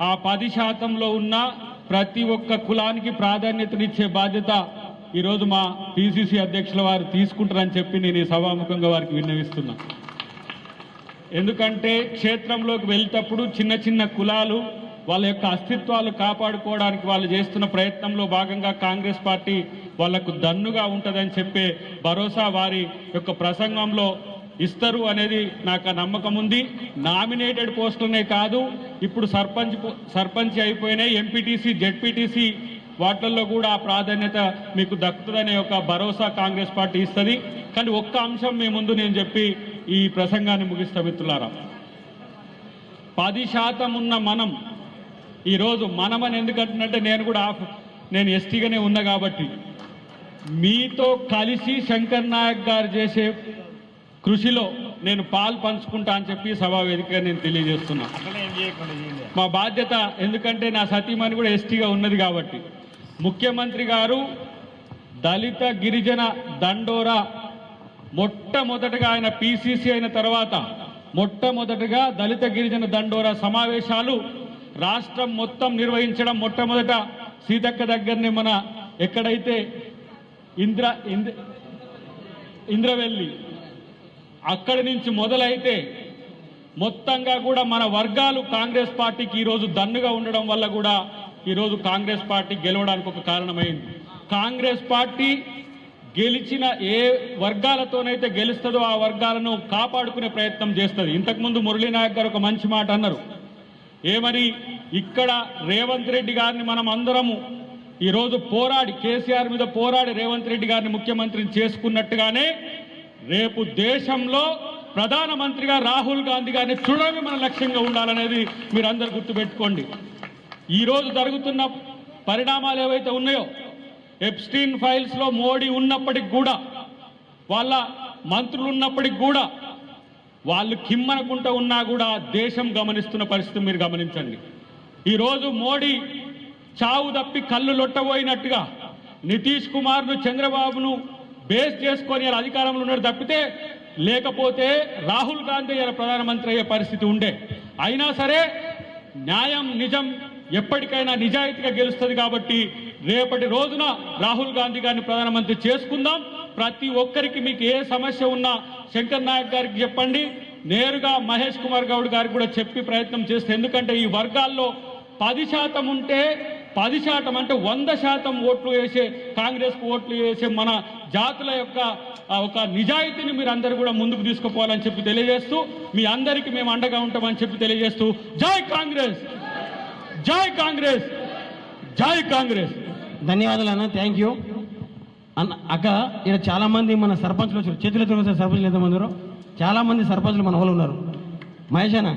ఆ 10%లో ఉన్న ప్రతి ఒక్క కులానికి ప్రాధాన్యతనిచ్చే బాధ్యత ఈరోజు మా పిసిసి అధ్యక్షుల వారు తీసుకుంటారని చెప్పి నేను ఈ సభాముఖంగా వారికి విన్నవిస్తున్నా. ఎందుకంటే క్షేత్రంలోకి వెళ్ళేటప్పుడు చిన్న చిన్న కులాలు వాళ్ళ యొక్క అస్తిత్వాలు కాపాడుకోవడానికి వాళ్ళు చేస్తున్న ప్రయత్నంలో భాగంగా కాంగ్రెస్ పార్టీ వాళ్లకు దన్నుగా ఉంటుందని చెప్పే భరోసా వారి యొక్క ప్రసంగంలో ఇస్తారు అనేది నాకు నమ్మకం ఉంది. నామినేటెడ్ పోస్టులనే కాదు, ఇప్పుడు సర్పంచ్ అయిపోయినాయి, ఎంపీటీసీ జెడ్పీటీసీ వాటిల్లో కూడా ఆ ప్రాధాన్యత మీకు దక్కుతుందనే ఒక భరోసా కాంగ్రెస్ పార్టీ ఇస్తుంది. కానీ ఒక్క అంశం మీ ముందు నేను చెప్పి ఈ ప్రసంగాన్ని ముగిస్తా మిత్రులారా. 10% ఉన్న మనం ఈరోజు మనమని ఎందుకంటున్నట్టే నేను ఎస్టీగానే ఉన్నా కాబట్టి మీతో కలిసి శంకర్ నాయక్ గారు చేసే కృషిలో నేను పాలు పంచుకుంటా అని చెప్పి సభా వేదికగా నేను తెలియజేస్తున్నా. మా బాధ్యత, ఎందుకంటే నా సతీమణి కూడా ఎస్టీగా ఉన్నది కాబట్టి. ముఖ్యమంత్రి గారు దళిత గిరిజన దండోరా మొట్టమొదటగా ఆయన పీసీసీ అయిన తర్వాత మొట్టమొదటగా దళిత గిరిజన దండోరా సమావేశాలు రాష్ట్రం మొత్తం నిర్వహించడం మొట్టమొదట సీతక్క దగ్గరనే మన ఎక్కడైతే ఇంద్రవెల్లి అక్కడి నుంచి మొదలైతే మొత్తంగా కూడా మన వర్గాలు కాంగ్రెస్ పార్టీకి ఈరోజు దన్నుగా ఉండడం వల్ల కూడా ఈరోజు కాంగ్రెస్ పార్టీ గెలవడానికి ఒక కారణమైంది. కాంగ్రెస్ పార్టీ గెలిచిన ఏ వర్గాలతోనైతే గెలుస్తుందో ఆ వర్గాలను కాపాడుకునే ప్రయత్నం చేస్తుంది. ఇంతకుముందు మురళీ నాయక్ గారు ఒక మంచి మాట అన్నారు. ఏమని, ఇక్కడ రేవంత్ రెడ్డి గారిని మనం అందరము ఈరోజు పోరాడి కేసీఆర్ మీద పోరాడి రేవంత్ రెడ్డి గారిని ముఖ్యమంత్రిని చేసుకున్నట్టుగానే రేపు దేశంలో ప్రధానమంత్రిగా రాహుల్ గాంధీ గారిని చూడడమే మన లక్ష్యంగా ఉండాలనేది మీరందరూ గుర్తుపెట్టుకోండి. ఈరోజు జరుగుతున్న పరిణామాలు ఏవైతే ఉన్నాయో, ఎప్స్టీన్ ఫైల్స్లో మోడీ ఉన్నప్పటికి కూడా, వాళ్ళ మంత్రులు ఉన్నప్పటికి కూడా, వాళ్ళు కిమ్మనకుంటూ ఉన్నా కూడా దేశం గమనిస్తున్న పరిస్థితి మీరు గమనించండి. ఈరోజు మోడీ చావు తప్పి కళ్ళు లొట్టబోయినట్టుగా నితీష్ కుమార్ను చంద్రబాబును బేస్ చేసుకొని ఇలా అధికారంలో ఉన్నారు తప్పితే, లేకపోతే రాహుల్ గాంధీ ఇలా ప్రధానమంత్రి అయ్యే పరిస్థితి ఉండే. అయినా సరే న్యాయం నిజం ఎప్పటికైనా నిజాయితీగా గెలుస్తుంది కాబట్టి రేపటి రోజున రాహుల్ గాంధీ గారిని ప్రధానమంత్రి చేసుకుందాం. ప్రతి ఒక్కరికి మీకు ఏ సమస్య ఉన్నా శంకర్ నాయక్ గారికి చెప్పండి, నేరుగా మహేష్ కుమార్ గౌడ్ గారికి కూడా చెప్పి ప్రయత్నం చేస్తే, ఎందుకంటే ఈ వర్గాల్లో 10% ఉంటే 10% అంటే 100% ఓట్లు వేసే కాంగ్రెస్కు ఓట్లు వేసే మన జాతుల యొక్క ఒక నిజాయితీని మీరు అందరూ కూడా ముందుకు తీసుకుపోవాలని చెప్పి తెలియజేస్తూ, మీ అందరికీ మేము అండగా ఉంటామని చెప్పి తెలియజేస్తూ, జై కాంగ్రెస్, జై కాంగ్రెస్, జై కాంగ్రెస్. ధన్యవాదాలు అన్న, థ్యాంక్ యూ అన్న. అక్క, ఇక్కడ చాలామంది మన సర్పంచ్లు వచ్చారు, చేతులెత్తుకు వచ్చారు సర్పంచ్లు ఎంతమంది, చాలామంది సర్పంచ్లు మన వాళ్ళు ఉన్నారు. మహేష్ అన్న,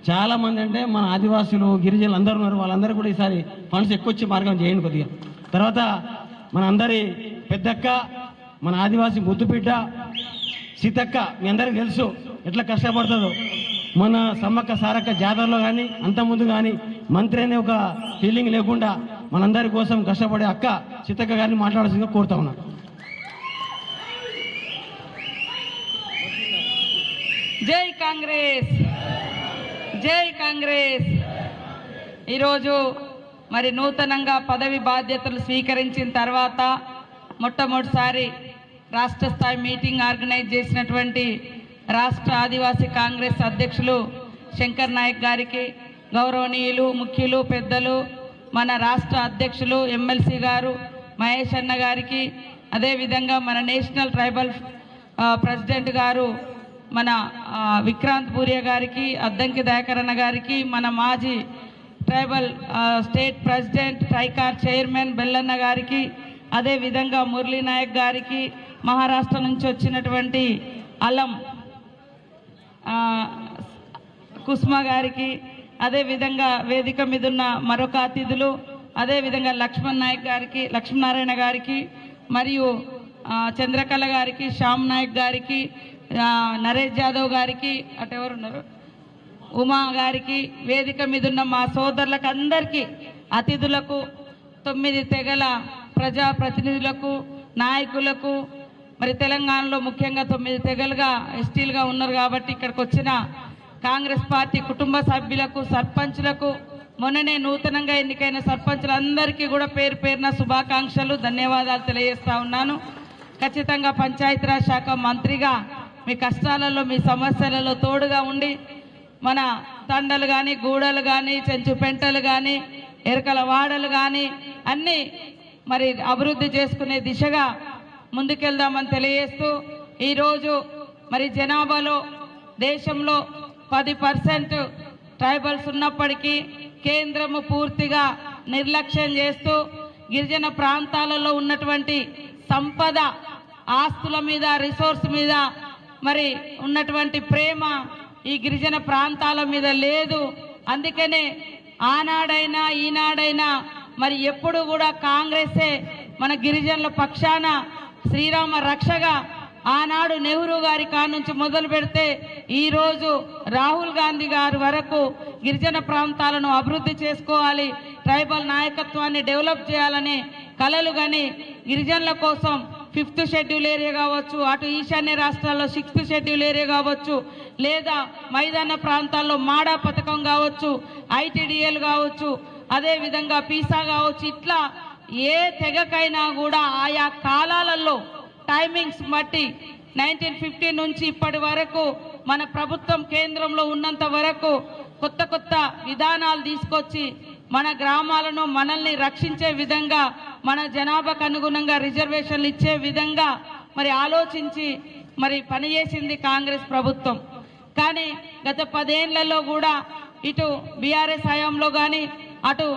చాలామంది అంటే మన ఆదివాసులు గిరిజనులు అందరూ ఉన్నారు. వాళ్ళందరూ కూడా ఈసారి ఫండ్స్ ఎక్కువ వచ్చే మార్గం చేయండి కొద్దిగా. తర్వాత మన అందరి పెద్దక్క, మన ఆదివాసి ముద్దుబిడ్డ సీతక్క, మీ అందరికీ తెలుసు ఎట్లా కష్టపడుతుందో. మన సమ్మక్క సారక్క జాతరలో కానీ అంతకుముందు కానీ మంత్రి అనే ఒక ఫీలింగ్ లేకుండా మనందరి కోసం కష్టపడే అక్క సీతక్క గారిని మాట్లాడాల్సిందిగా కోరుతా ఉన్నా. జై కాంగ్రెస్, జై కాంగ్రెస్. ఈరోజు మరి నూతనంగా పదవి బాధ్యతలు స్వీకరించిన తర్వాత మొట్టమొదటిసారి రాష్ట్ర స్థాయి మీటింగ్ ఆర్గనైజ్ చేసినటువంటి రాష్ట్ర ఆదివాసీ కాంగ్రెస్ అధ్యక్షులు శంకర్ నాయక్ గారికి, గౌరవనీయులు ముఖ్యులు పెద్దలు మన రాష్ట్ర అధ్యక్షులు ఎమ్మెల్సీ గారు మహేష్ అన్న గారికి, అదేవిధంగా మన నేషనల్ ట్రైబల్ ప్రెసిడెంట్ గారు మన విక్రాంత్ పూరియా గారికి, అద్దంకి దయాకరణ గారికి, మన మాజీ tribal state president TRICOR chairman Bellanna గారికి, అదేవిధంగా మురళీ నాయక్ గారికి, మహారాష్ట్ర నుంచి వచ్చినటువంటి అలం కుస్మా గారికి, అదేవిధంగా వేదిక మీద ఉన్న మరొక అతిథులు, అదేవిధంగా లక్ష్మీనారాయణ గారికి మరియు చంద్రకళ గారికి, శ్యామ్ నాయక్ గారికి, నరేష్ యాదవ్ గారికి, అటు ఎవరున్నారు ఉమా గారికి, వేదిక మీద ఉన్న మా సోదరులకు అందరికీ, అతిథులకు, 9 తెగల ప్రజాప్రతినిధులకు, నాయకులకు, మరి తెలంగాణలో ముఖ్యంగా 9 తెగలుగా ఎస్టీలుగా ఉన్నారు కాబట్టి ఇక్కడికి వచ్చిన కాంగ్రెస్ పార్టీ కుటుంబ సభ్యులకు, సర్పంచ్లకు, మొన్ననే నూతనంగా ఎన్నికైన సర్పంచులందరికీ కూడా పేరు పేరున శుభాకాంక్షలు, ధన్యవాదాలు తెలియజేస్తా ఉన్నాను. ఖచ్చితంగా పంచాయతీరాజ్ శాఖ మంత్రిగా మీ కష్టాలలో మీ సమస్యలలో తోడుగా ఉండి మన తండలు కానీ, గూడలు కానీ, చెంచుపెంటలు కానీ, ఎరకల వాడలు కానీ అన్నీ మరి అభివృద్ధి చేసుకునే దిశగా ముందుకెళ్దామని తెలియజేస్తూ, ఈరోజు మరి జనాభాలో దేశంలో 10% ట్రైబల్స్ ఉన్నప్పటికీ కేంద్రము పూర్తిగా నిర్లక్ష్యం చేస్తూ గిరిజన ప్రాంతాలలో ఉన్నటువంటి సంపద, ఆస్తుల మీద, రిసోర్స్ మీద మరి ఉన్నటువంటి ప్రేమ ఈ గిరిజన ప్రాంతాల మీద లేదు. అందుకనే ఆనాడైనా ఈనాడైనా మరి ఎప్పుడు కూడా కాంగ్రెసే మన గిరిజనుల పక్షాన శ్రీరామ రక్షగా ఆనాడు నెహ్రూ గారి కానుంచి మొదలు పెడితే ఈరోజు రాహుల్ గాంధీ గారి వరకు గిరిజన ప్రాంతాలను అభివృద్ధి చేసుకోవాలి, ట్రైబల్ నాయకత్వాన్ని డెవలప్ చేయాలని కలలు కానీ గిరిజనుల కోసం 5th షెడ్యూల్ ఏరియా కావచ్చు, అటు ఈశాన్య రాష్ట్రాల్లో 6th షెడ్యూల్ ఏరియా కావచ్చు, లేదా మైదాన ప్రాంతాల్లో మాడా పథకం కావచ్చు, ఐటీడీఏలు కావచ్చు, అదేవిధంగా పీసా కావచ్చు, ఇట్లా ఏ తెగకైనా కూడా ఆయా కాలాలలో టైమింగ్స్ బట్టి 1950 నుంచి ఇప్పటి వరకు మన ప్రభుత్వం కేంద్రంలో ఉన్నంత వరకు కొత్త కొత్త విధానాలు తీసుకొచ్చి మన గ్రామాలను మనల్ని రక్షించే విధంగా, మన జనాభాకు అనుగుణంగా రిజర్వేషన్లు ఇచ్చే విధంగా మరి ఆలోచించి మరి పనిచేసింది కాంగ్రెస్ ప్రభుత్వం. కానీ గత 10 ఏళ్లలో కూడా ఇటు బీఆర్ఎస్ హయాంలో కానీ అటు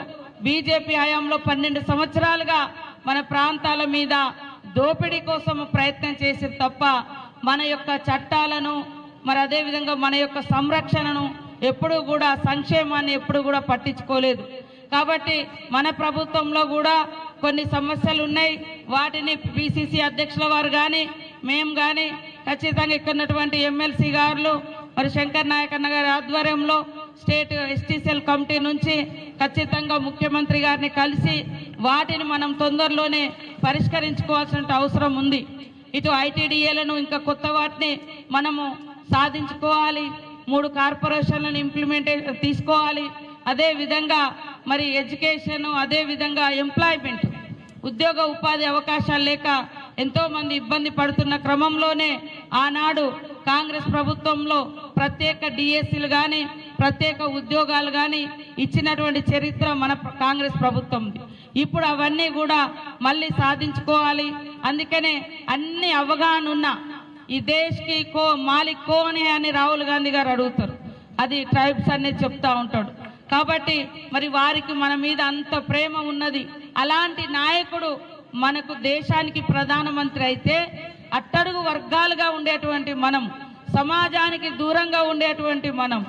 బీజేపీ హయాంలో 12 సంవత్సరాలుగా మన ప్రాంతాల మీద దోపిడీ కోసం ప్రయత్నం చేసి తప్ప మన యొక్క చట్టాలను మరి అదేవిధంగా మన యొక్క సంరక్షణను ఎప్పుడూ కూడా, సంక్షేమాన్ని ఎప్పుడు కూడా పట్టించుకోలేదు. కాబట్టి మన ప్రభుత్వంలో కూడా కొన్ని సమస్యలు ఉన్నాయి. వాటిని పిసిసి అధ్యక్షుల వారు కానీ మేము కానీ ఖచ్చితంగా ఇక్కడ ఉన్నటువంటి ఎమ్మెల్సీ గారు మరి శంకర్ నాయక్ అన్న గారి ఆధ్వర్యంలో స్టేట్ ఎస్టీసీఎల్ కమిటీ నుంచి ఖచ్చితంగా ముఖ్యమంత్రి గారిని కలిసి వాటిని మనం తొందరలోనే పరిష్కరించుకోవాల్సిన అవసరం ఉంది. ఇటు ఐటీడీఏలను ఇంకా కొత్త వాటిని మనము సాధించుకోవాలి, 3 కార్పొరేషన్లను తీసుకోవాలి. అదేవిధంగా మరి ఎడ్యుకేషన్, అదేవిధంగా ఎంప్లాయ్మెంట్, ఉద్యోగ ఉపాధి అవకాశాలు లేక ఎంతోమంది ఇబ్బంది పడుతున్న క్రమంలోనే ఆనాడు కాంగ్రెస్ ప్రభుత్వంలో ప్రత్యేక డిఎస్సీలు కానీ ప్రత్యేక ఉద్యోగాలు కానీ ఇచ్చినటువంటి చరిత్ర మన కాంగ్రెస్ ప్రభుత్వంది. ఇప్పుడు అవన్నీ కూడా మళ్ళీ సాధించుకోవాలి. అందుకనే అన్ని అవగాహన ఉన్న ఈ దేశ్కి మాలిక్ కోన్ హే అని రాహుల్ గాంధీ గారు అడుగుతారు, అది ట్రైబ్స్ అనేది చెప్తా ఉంటాడు. కాబట్టి మరి వారికి మన మీద అంత ప్రేమ ఉన్నది. అలాంటి నాయకుడు మనకు దేశానికి ప్రధానమంత్రి అయితే అట్టడుగు వర్గాలుగా ఉండేటువంటి మనం, సమాజానికి దూరంగా ఉండేటువంటి మనం,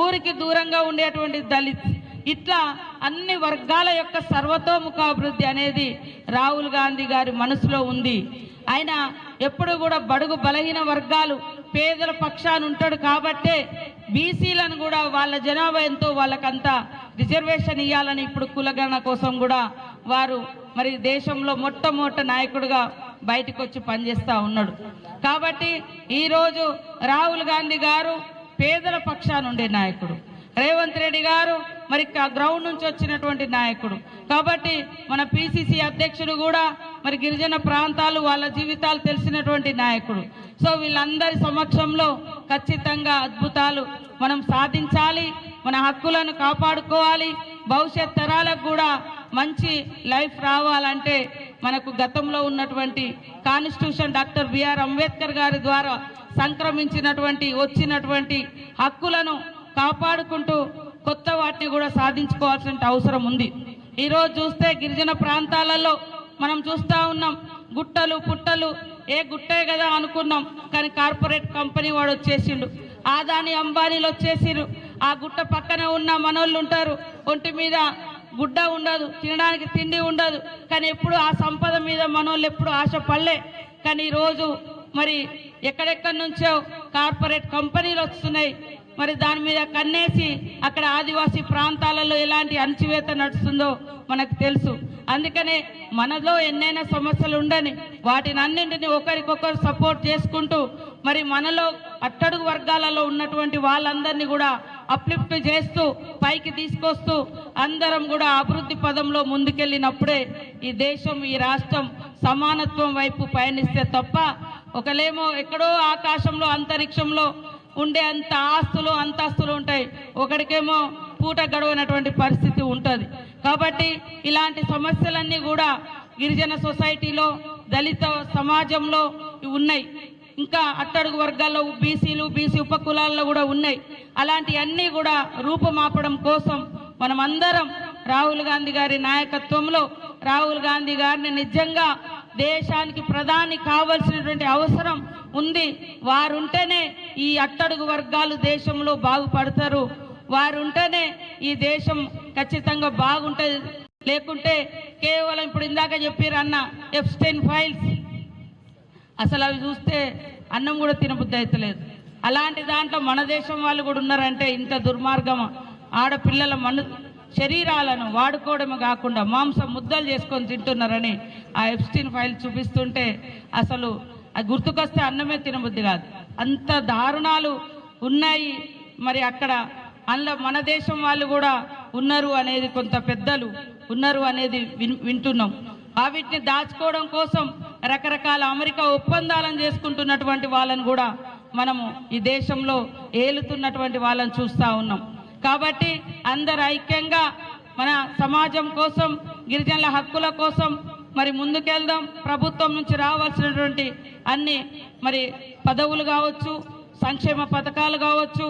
ఊరికి దూరంగా ఉండేటువంటి దళిత్, ఇట్లా అన్ని వర్గాల యొక్క సర్వతోముఖాభివృద్ధి అనేది రాహుల్ గాంధీ గారి మనసులో ఉంది. ఆయన ఎప్పుడు కూడా బడుగు బలహీన వర్గాలు పేదల పక్షాన ఉంటాడు. కాబట్టే బీసీలను కూడా వాళ్ళ జనాభా ఎంతో వాళ్ళకంతా రిజర్వేషన్ ఇవ్వాలని ఇప్పుడు కులగణన కోసం కూడా వారు మరి దేశంలో మొట్టమొదటి నాయకుడిగా బయటకు వచ్చి పనిచేస్తూ ఉన్నాడు. కాబట్టి ఈరోజు రాహుల్ గాంధీ గారు పేదల పక్షాన ఉండే నాయకుడు, రేవంత్ రెడ్డి గారు మరి గ్రౌండ్ నుంచి వచ్చినటువంటి నాయకుడు. కాబట్టి మన పిసిసి అధ్యక్షుడు కూడా మరి గిరిజన ప్రాంతాలు వాళ్ళ జీవితాలు తెలిసినటువంటి నాయకుడు. సో వీళ్ళందరి సమక్షంలో ఖచ్చితంగా అద్భుతాలు మనం సాధించాలి, మన హక్కులను కాపాడుకోవాలి. భవిష్యత్ తరాలకు కూడా మంచి లైఫ్ రావాలంటే మనకు గతంలో ఉన్నటువంటి కాన్స్టిట్యూషన్ డాక్టర్ బిఆర్ అంబేద్కర్ గారి ద్వారా సంక్రమించినటువంటి వచ్చినటువంటి హక్కులను కాపాడుకుంటూ కొత్త వాటిని కూడా సాధించుకోవాల్సిన అవసరం ఉంది. ఈరోజు చూస్తే గిరిజన ప్రాంతాలలో మనం చూస్తూ ఉన్నాం, గుట్టలు పుట్టలు, ఏ గుట్టే కదా అనుకున్నాం, కానీ కార్పొరేట్ కంపెనీ వాడు వచ్చేసిండు, ఆదాని అంబానీలు వచ్చేసిరు. ఆ గుట్ట పక్కన ఉన్న మనోళ్ళు ఉంటారు, ఒంటి మీద గుడ్డ ఉండదు, తినడానికి తిండి ఉండదు, కానీ ఎప్పుడు ఆ సంపద మీద మనోళ్ళు ఎప్పుడు ఆశ పడలే. కానీ ఈరోజు మరి ఎక్కడెక్కడి నుంచో కార్పొరేట్ కంపెనీలు వస్తున్నాయి. మరి దాని మీద కన్నేసి అక్కడ ఆదివాసీ ప్రాంతాలలో ఎలాంటి అణచివేత నడుస్తుందో మనకు తెలుసు. అందుకనే మనలో ఎన్నైనా సమస్యలు ఉండని వాటిని అన్నింటినీ ఒకరికొకరు సపోర్ట్ చేసుకుంటూ మరి మనలో అట్టడుగు వర్గాలలో ఉన్నటువంటి వాళ్ళందరినీ కూడా అప్లిఫ్ట్ చేస్తూ పైకి తీసుకొస్తూ అందరం కూడా అభివృద్ధి పదంలో ముందుకెళ్ళినప్పుడే ఈ దేశం, ఈ రాష్ట్రం సమానత్వం వైపు పయనిస్తే తప్ప ఒకలేమో ఎక్కడో ఆకాశంలో అంతరిక్షంలో ఉండే అంత ఆస్తులు అంతస్తులు ఉంటాయి, ఒకడికేమో పూట గడవనటువంటి పరిస్థితి ఉంటుంది. కాబట్టి ఇలాంటి సమస్యలన్నీ కూడా గిరిజన సొసైటీలో, దళిత సమాజంలో ఉన్నాయి. ఇంకా అట్టడుగు వర్గాల్లో బీసీలు, బీసీ ఉపకులాల్లో కూడా ఉన్నాయి. అలాంటివన్నీ కూడా రూపుమాపడం కోసం మనమందరం రాహుల్ గాంధీ గారి నాయకత్వంలో రాహుల్ గాంధీ గారిని నిజంగా దేశానికి ప్రధాని కావాల్సినటువంటి అవసరం ఉంది. వారుంటేనే ఈ అట్టడుగు వర్గాలు దేశంలో బాగుపడతారు. వారుంటేనే ఈ దేశం ఖచ్చితంగా బాగుంటుంది. లేకుంటే కేవలం ఇప్పుడు ఇందాక చెప్పారు అన్న ఎప్స్టైన్ ఫైల్స్, అసలు అవి చూస్తే అన్నం కూడా తినబుద్ధి అవుతలేదు. అలాంటి దాంట్లో మన దేశం వాళ్ళు కూడా ఉన్నారంటే ఇంత దుర్మార్గం. ఆడపిల్లల శరీరాలను వాడుకోవడమే కాకుండా మాంసం ముద్దలు చేసుకొని తింటున్నారని ఆ ఎప్స్టైన్ ఫైల్ చూపిస్తుంటే అసలు అది గుర్తుకొస్తే అన్నమే తినబుద్ధి కాదు. అంత దారుణాలు ఉన్నాయి. మరి అక్కడ అందులో మన దేశం వాళ్ళు కూడా ఉన్నారు అనేది, కొంత పెద్దలు ఉన్నారు అనేది వింటున్నాం. వీటిని దాచుకోవడం కోసం రకరకాల అమెరికా ఒప్పందాలను చేసుకుంటున్నటువంటి వాళ్ళని కూడా మనము ఈ దేశంలో ఏలుతున్నటువంటి వాళ్ళని చూస్తూ ఉన్నాం. కాబట్టి అందరు ఐక్యంగా మన సమాజం కోసం, గిరిజనుల హక్కుల కోసం మరి ముందుకెళ్దాం. ప్రభుత్వం నుంచి రావాల్సినటువంటి అన్ని మరి పదవులు కావచ్చు, సంక్షేమ పథకాలు కావచ్చు,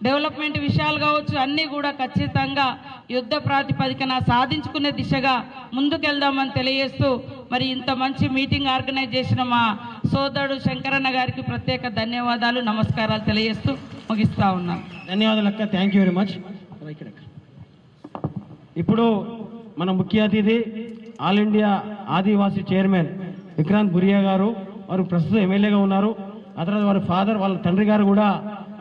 డెవలప్మెంట్ విషయాలు కావచ్చు, అన్నీ కూడా ఖచ్చితంగా యుద్ధ ప్రాతిపదికన సాధించుకునే దిశగా ముందుకెళ్దామని తెలియజేస్తూ మరి ఇంత మంచి మీటింగ్ ఆర్గనైజ్ చేసిన మా సోదరుడు శంకరన్న గారికి ప్రత్యేక ధన్యవాదాలు, నమస్కారాలు తెలియజేస్తూ ముగిస్తా ఉన్నాను. ధన్యవాదాలు అక్క, థ్యాంక్ యూ వెరీ మచ్. ఇప్పుడు మన ముఖ్య అతిథి ఆల్ ఇండియా ఆదివాసీ చైర్మన్ విక్రాంత్ బురియా గారు, వారు ప్రస్తుతం ఎమ్మెల్యేగా ఉన్నారు. ఆ తర్వాత వారి ఫాదర్, వాళ్ళ తండ్రి గారు కూడా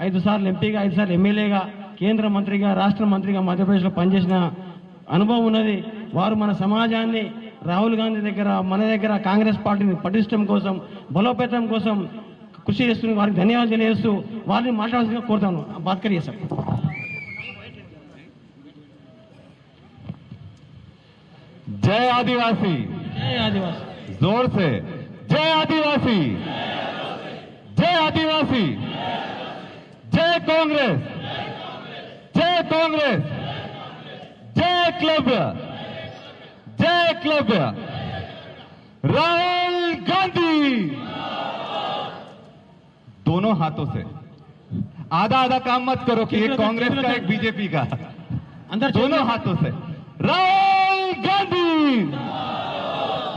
5 సార్లు ఎంపీగా, 5 సార్లు ఎమ్మెల్యేగా, కేంద్ర మంత్రిగా, రాష్ట్ర మంత్రిగా మధ్యప్రదేశ్లో పనిచేసిన అనుభవం ఉన్నది. వారు మన సమాజాన్ని రాహుల్ గాంధీ దగ్గర, మన దగ్గర కాంగ్రెస్ పార్టీని పటిష్టం కోసం, బలోపేతం కోసం కృషి చేస్తున్న వారికి ధన్యవాదాలు తెలియజేస్తూ వారిని మాట్లాడాల్సిందిగా కోరుతాను. Bath కరియే sir. जय आदिवासी, జై ఆదివాసి. जोर से जय आदिवासी, जय आदिवासी, जय कांग्रेस, जय कांग्रेस, जय एकलव्य, जय एकलव्य, राहुल गांधी। दोनों हाथों से, आधा आधा काम मत करो कि एक कांग्रेस का एक बीजेपी का, अंदर दोनों हाथों से राहुल गांधी,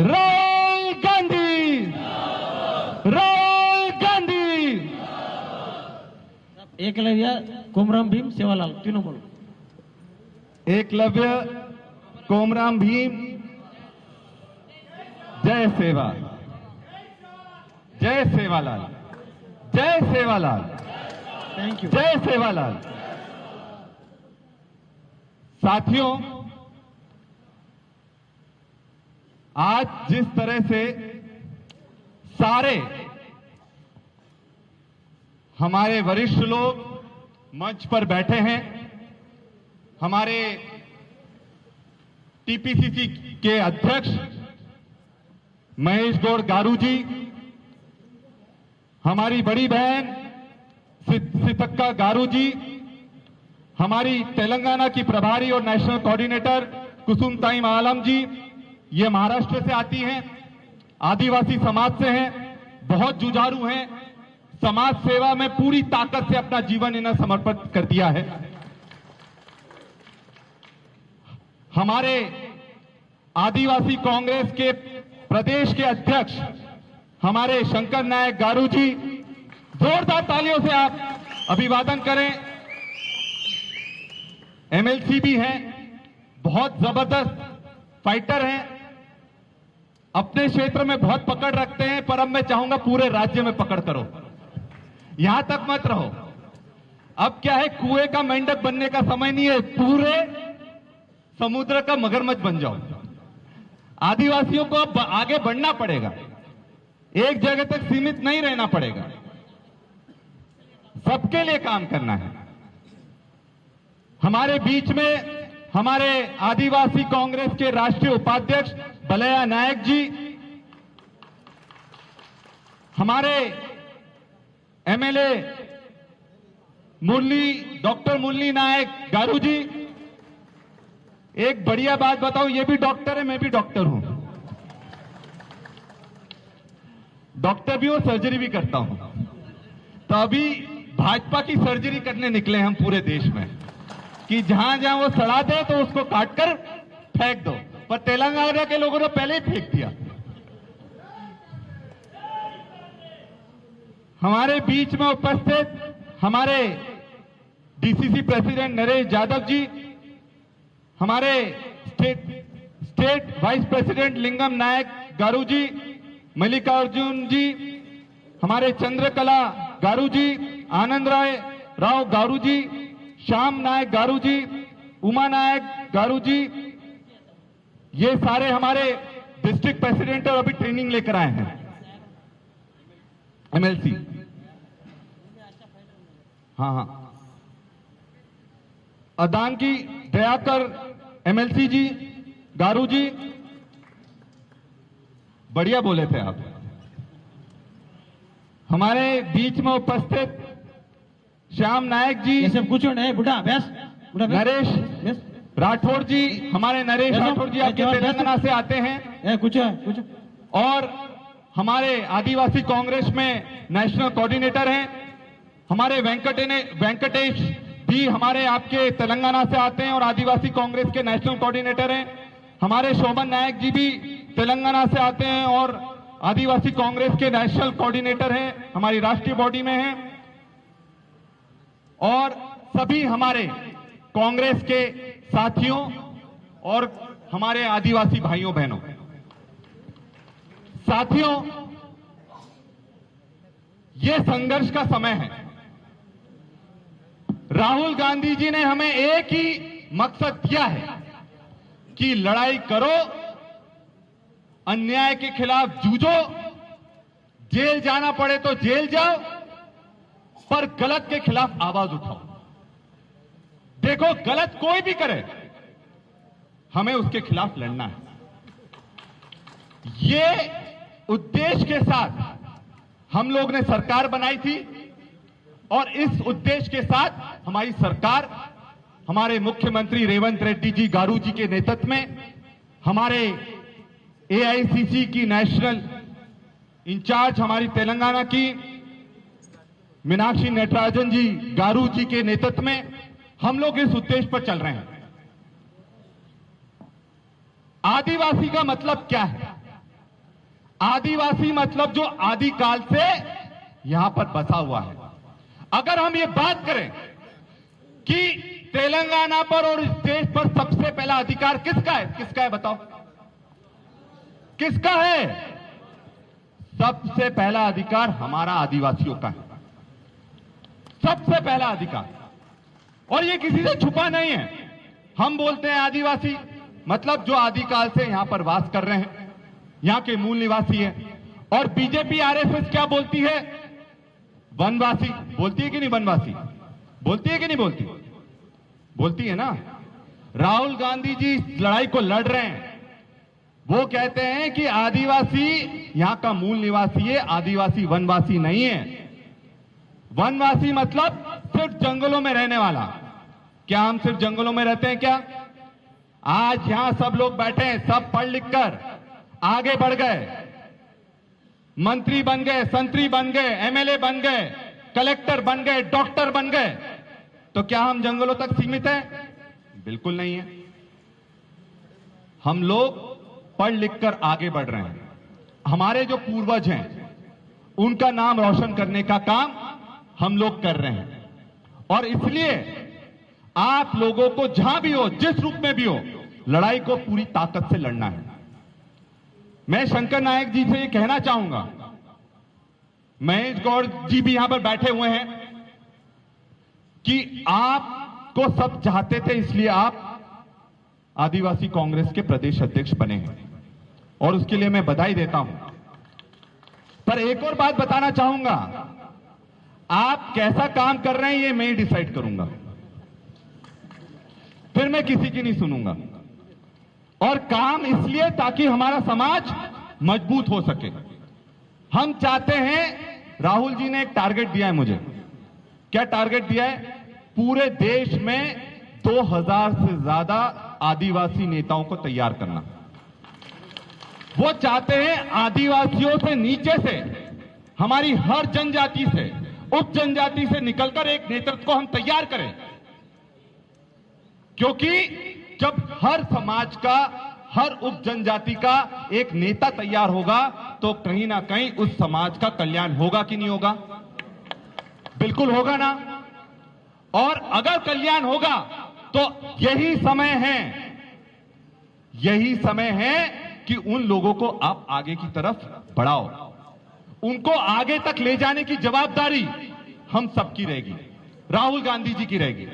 राहुल गांधी, राहुल गांधी। एकलव्य, कोमराम भीम, सेवालाल, तीनों बोलो. एकलव्य, कोमराम भीम, जय सेवा, जय सेवालाल, जय सेवालाल, थैंक यू. जय सेवालाल। साथियों, आज जिस तरह से सारे हमारे वरिष्ठ लोग मंच पर बैठे हैं, हमारे टीपीसीसी के अध्यक्ष महेश गौड़ गारू जी, हमारी बड़ी बहन सितक्का गारू जी, हमारी तेलंगाना की प्रभारी और नेशनल कोऑर्डिनेटर कुसुम ताइम आलम जी, ये महाराष्ट्र से आती हैं, आदिवासी समाज से हैं, बहुत जुझारू हैं, समाज सेवा में पूरी ताकत से अपना जीवन इन्हें समर्पित कर दिया है। हमारे आदिवासी कांग्रेस के प्रदेश के अध्यक्ष हमारे शंकर नायक गारू जी, जोरदार तालियों से आप अभिवादन करें। एमएलसी भी हैं, बहुत जबरदस्त फाइटर हैं, अपने क्षेत्र में बहुत पकड़ रखते हैं, पर अब मैं चाहूंगा पूरे राज्य में पकड़ करो, यहां तक मत रहो। अब क्या है, कुएं का मेंढक बनने का समय नहीं है, पूरे समुद्र का मगरमच्छ बन जाओ। आदिवासियों को अब आगे बढ़ना पड़ेगा, एक जगह तक सीमित नहीं रहना पड़ेगा, सबके लिए काम करना है। हमारे बीच में हमारे आदिवासी कांग्रेस के राष्ट्रीय उपाध्यक्ष बलैया नायक जी, हमारे एमएलए डॉक्टर मुरली नायक गारू जी, एक बढ़िया बात बताओ, ये भी डॉक्टर है, मैं भी डॉक्टर हूं, डॉक्टर भी और सर्जरी भी करता हूं। तो अभी भाजपा की सर्जरी करने निकले हम पूरे देश में कि जहां जहां वो सड़ा दे तो उसको काटकर फेंक दो, पर तेलंगाना के लोगों ने पहले ही फेंक दिया। हमारे बीच में उपस्थित हमारे डीसीसी प्रेसिडेंट नरेश यादव जी, हमारे स्टेट वाइस प्रेसिडेंट लिंगम नायक गारू जी, मल्लिकार्जुन जी, हमारे चंद्रकला गारू जी, आनंद राव गारू जी, श्याम नायक गारू जी, उमा नायक गारू जी, ये सारे हमारे डिस्ट्रिक्ट प्रेसिडेंट और अभी ट्रेनिंग लेकर आए हैं एमएलसी। हाँ, अदान की दयाकर एमएलसी जी, गारू जी, बढ़िया बोले थे आप। हमारे बीच में उपस्थित श्याम नायक जी, ये सब कुछ नहीं बुढ़ा बस, नरेश राठौर जी, हमारे नरेश राठौर जी आपके तेलंगाना से आते हैं, कुछ और हमारे आदिवासी कांग्रेस में नेशनल कोऑर्डिनेटर हैं। हमारे वेंकटेश भी हमारे आपके तेलंगाना से आते हैं और आदिवासी कांग्रेस के नेशनल कोऑर्डिनेटर हैं। हमारे शोभन नायक जी भी तेलंगाना से आते हैं और आदिवासी कांग्रेस के नेशनल कोऑर्डिनेटर हैं, हमारी राष्ट्रीय बॉडी में हैं। और सभी हमारे कांग्रेस के साथियों और हमारे आदिवासी भाइयों बहनों, साथियों, ये संघर्ष का समय है। राहुल गांधी जी ने हमें एक ही मकसद दिया है कि लड़ाई करो, अन्याय के खिलाफ जूझो, जेल जाना पड़े तो जेल जाओ, पर गलत के खिलाफ आवाज उठाओ। देखो, गलत कोई भी करे, हमें उसके खिलाफ लड़ना है। ये उद्देश्य के साथ हम लोग ने सरकार बनाई थी और इस उद्देश्य के साथ हमारी सरकार, हमारे मुख्यमंत्री रेवंत रेड्डी जी गारू जी के नेतृत्व में, हमारे एआईसीसी की नेशनल इंचार्ज हमारी तेलंगाना की मीनाक्षी नटराजन जी गारू जी के नेतृत्व में हम लोग इस उद्देश्य पर चल रहे हैं। आदिवासी का मतलब क्या है? आदिवासी मतलब जो आदिकाल से यहां पर बसा हुआ है। अगर हम ये बात करें कि तेलंगाना पर और इस देश पर सबसे पहला अधिकार किसका है, किसका है बताओ, किसका है? सबसे पहला अधिकार हमारा आदिवासियों का है, सबसे पहला अधिकार। और ये किसी से छुपा नहीं है। हम बोलते हैं आदिवासी मतलब जो आदिकाल से यहां पर वास कर रहे हैं, यहां के मूल निवासी हैं। और बीजेपी आरएसएस क्या बोलती है? वनवासी बोलती है कि नहीं? वनवासी बोलती है कि नहीं बोलती? बोलती है ना। राहुल गांधी जी इस लड़ाई को लड़ रहे हैं। वो कहते हैं कि आदिवासी यहां का मूल निवासी है, आदिवासी वनवासी नहीं है। वनवासी मतलब सिर्फ जंगलों में रहने वाला। क्या हम सिर्फ जंगलों में रहते हैं क्या? आज यहां सब लोग बैठे हैं, सब पढ़ लिख कर आगे बढ़ गए, मंत्री बन गए, संतरी बन गए, एमएलए बन गए, कलेक्टर बन गए, डॉक्टर बन गए। तो क्या हम जंगलों तक सीमित हैं? बिल्कुल नहीं है। हम लोग पढ़ लिख कर आगे बढ़ रहे हैं। हमारे जो पूर्वज हैं उनका नाम रोशन करने का काम हम लोग कर रहे हैं। और इसलिए आप लोगों को जहां भी हो, जिस रूप में भी हो, लड़ाई को पूरी ताकत से लड़ना है। मैं शंकर नायक जी से ये कहना चाहूंगा, महेश गौड़ जी भी यहां पर बैठे हुए हैं, कि आपको सब चाहते थे, इसलिए आप आदिवासी कांग्रेस के प्रदेश अध्यक्ष बने हैं और उसके लिए मैं बधाई देता हूं। पर एक और बात बताना चाहूंगा, आप कैसा काम कर रहे हैं ये मैं ही डिसाइड करूंगा, फिर मैं किसी की नहीं सुनूंगा। और काम इसलिए ताकि हमारा समाज मजबूत हो सके। हम चाहते हैं, राहुल जी ने एक टारगेट दिया है मुझे क्या टारगेट दिया है? पूरे देश में 2000 से ज्यादा आदिवासी नेताओं को तैयार करना। वो चाहते हैं आदिवासियों से नीचे से, हमारी हर जनजाति से, उप जनजाति से निकलकर एक नेतृत्व को हम तैयार करें, क्योंकि जब हर समाज का, हर उप जनजाति का एक नेता तैयार होगा तो कहीं ना कहीं उस समाज का कल्याण होगा कि नहीं होगा? बिल्कुल होगा ना। और अगर कल्याण होगा तो यही समय है कि उन लोगों को आप आगे की तरफ बढ़ाओ, उनको आगे तक ले जाने की जवाबदारी हम सबकी रहेगी, राहुल गांधी जी की रहेगी।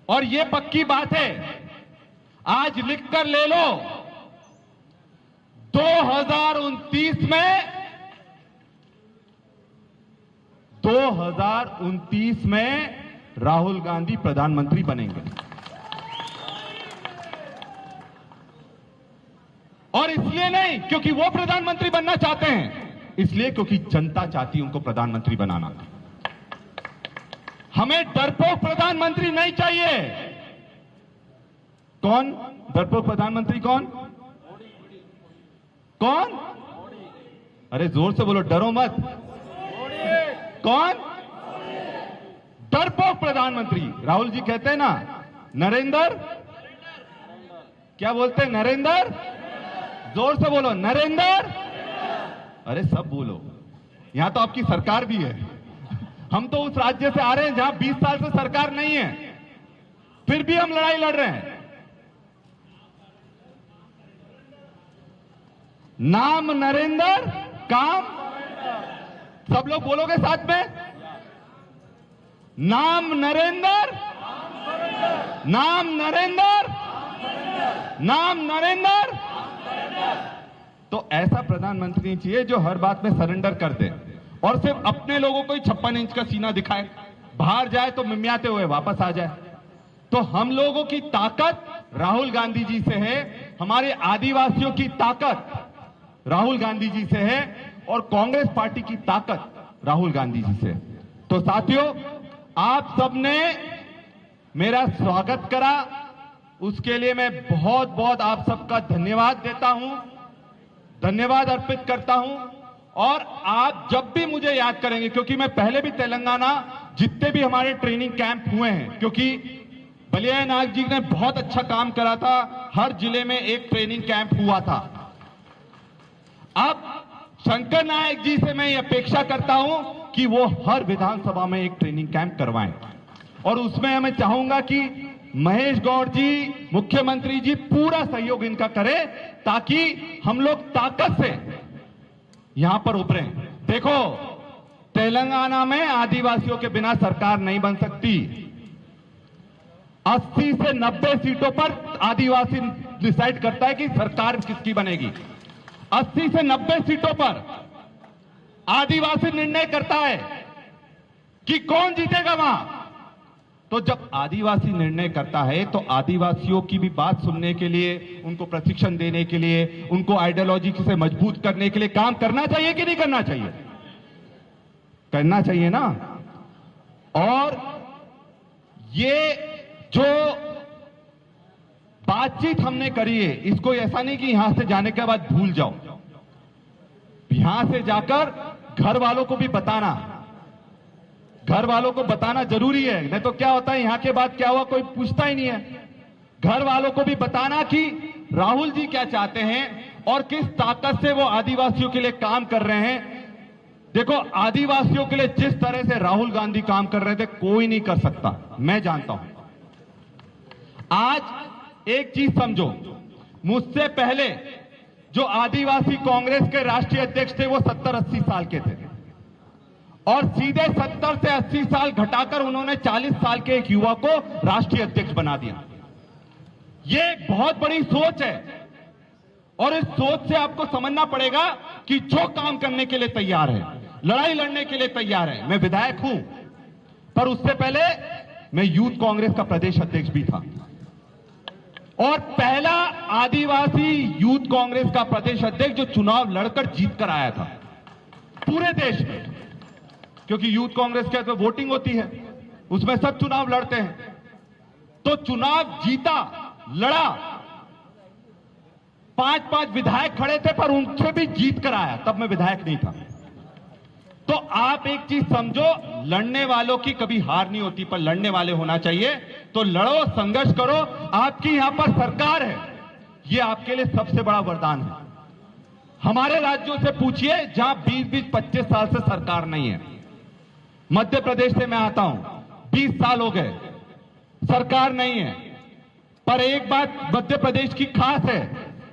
और यह पक्की बात है, आज लिखकर ले लो, 2029 में राहुल गांधी प्रधानमंत्री बनेंगे। और इसलिए नहीं क्योंकि वो प्रधानमंत्री बनना चाहते हैं, इसलिए क्योंकि जनता चाहती है उनको प्रधानमंत्री बनाना। हमें डरपोक प्रधानमंत्री नहीं चाहिए। कौन डरपोक प्रधानमंत्री? कौन? अरे जोर से बोलो, डरो मत। कौन डरपोक प्रधानमंत्री? राहुल जी कहते हैं ना, नरेंद्र, क्या बोलते हैं? नरेंद्र, जोर से बोलो, नरेंद्र। अरे सब बोलो, यहां तो आपकी सरकार भी है। हम तो उस राज्य से आ रहे हैं जहां 20 साल से सरकार नहीं है, फिर भी हम लड़ाई लड़ रहे हैं। नाम नरेंद्र, काम, सब लोग बोलोगे साथ में, नाम नरेंद्र, नाम नरेंद्र, नाम नरेंद्र। तो ऐसा प्रधानमंत्री नहीं चाहिए जो हर बात में सरेंडर कर दे और सिर्फ अपने लोगों को ही 56 इंच का सीना दिखाए, बाहर जाए तो मिमियाते हुए वापस आ जाए। तो हम लोगों की ताकत राहुल गांधी जी से है, हमारे आदिवासियों की ताकत राहुल गांधी जी से है, और कांग्रेस पार्टी की ताकत राहुल गांधी जी से। तो साथियों, आप सबने मेरा स्वागत करा, उसके लिए मैं बहुत बहुत आप सबका धन्यवाद देता हूं, धन्यवाद अर्पित करता हूं। और आप जब भी मुझे याद करेंगे, क्योंकि मैं पहले भी तेलंगाना जितने भी हमारे ट्रेनिंग कैंप हुए हैं, क्योंकि बलिया नायक जी ने बहुत अच्छा काम करा था, हर जिले में एक ट्रेनिंग कैंप हुआ था। अब शंकर नायक जी से मैं ये अपेक्षा करता हूं कि वो हर विधानसभा में एक ट्रेनिंग कैंप करवाएं, और उसमें मैं चाहूंगा कि महेश गौड़ जी, मुख्यमंत्री जी पूरा सहयोग इनका करें, ताकि हम लोग ताकत से यहां पर उभरें। देखो, तेलंगाना में आदिवासियों के बिना सरकार नहीं बन सकती। 80 से 90 सीटों पर आदिवासी डिसाइड करता है कि सरकार किसकी बनेगी। 80 से 90 सीटों पर आदिवासी निर्णय करता है कि कौन जीतेगा वहां। तो जब आदिवासी निर्णय करता है तो आदिवासियों की भी बात सुनने के लिए, उनको प्रशिक्षण देने के लिए, उनको आइडियोलॉजी से मजबूत करने के लिए काम करना चाहिए कि नहीं करना चाहिए? करना चाहिए ना। और ये जो बातचीत हमने करी है, इसको ऐसा नहीं कि यहां से जाने के बाद भूल जाओ, यहां से जाकर घर वालों को भी बताना, घर वालों को बताना जरूरी है। नहीं तो क्या होता है, यहां के बाद क्या हुआ कोई पूछता ही नहीं है। घर वालों को भी बताना कि राहुल जी क्या चाहते हैं और किस ताकत से वो आदिवासियों के लिए काम कर रहे हैं। देखो, आदिवासियों के लिए जिस तरह से राहुल गांधी काम कर रहे थे, कोई नहीं कर सकता, मैं जानता हूं। आज एक चीज समझो, मुझसे पहले जो आदिवासी कांग्रेस के राष्ट्रीय अध्यक्ष थे वो 70-80 साल के थे, और सीधे 70 से 80 साल घटाकर उन्होंने 40 साल के एक युवा को राष्ट्रीय अध्यक्ष बना दिया। ये एक बहुत बड़ी सोच है, और इस सोच से आपको समझना पड़ेगा कि जो काम करने के लिए तैयार है, लड़ाई लड़ने के लिए तैयार है। मैं विधायक हूं, पर उससे पहले मैं यूथ कांग्रेस का प्रदेश अध्यक्ष भी था, और पहला आदिवासी यूथ कांग्रेस का प्रदेश अध्यक्ष जो चुनाव लड़कर जीत कर आया था पूरे देश में। क्योंकि यूथ कांग्रेस के तो वोटिंग होती है, उसमें सब चुनाव लड़ते हैं। तो चुनाव जीता, लड़ा, 5-5 विधायक खड़े थे, पर उनसे भी जीत कर आया, तब मैं विधायक नहीं था। तो आप एक चीज समझो, लड़ने वालों की कभी हार नहीं होती, पर लड़ने वाले होना चाहिए। तो लड़ो, संघर्ष करो। आपकी यहां पर सरकार है, ये आपके लिए सबसे बड़ा वरदान है। हमारे राज्यों से पूछिए जहां 20-25 साल से सरकार नहीं है। मध्य प्रदेश से मैं आता हूं, 20 साल हो गए, सरकार नहीं है। पर एक बात मध्य प्रदेश की खास है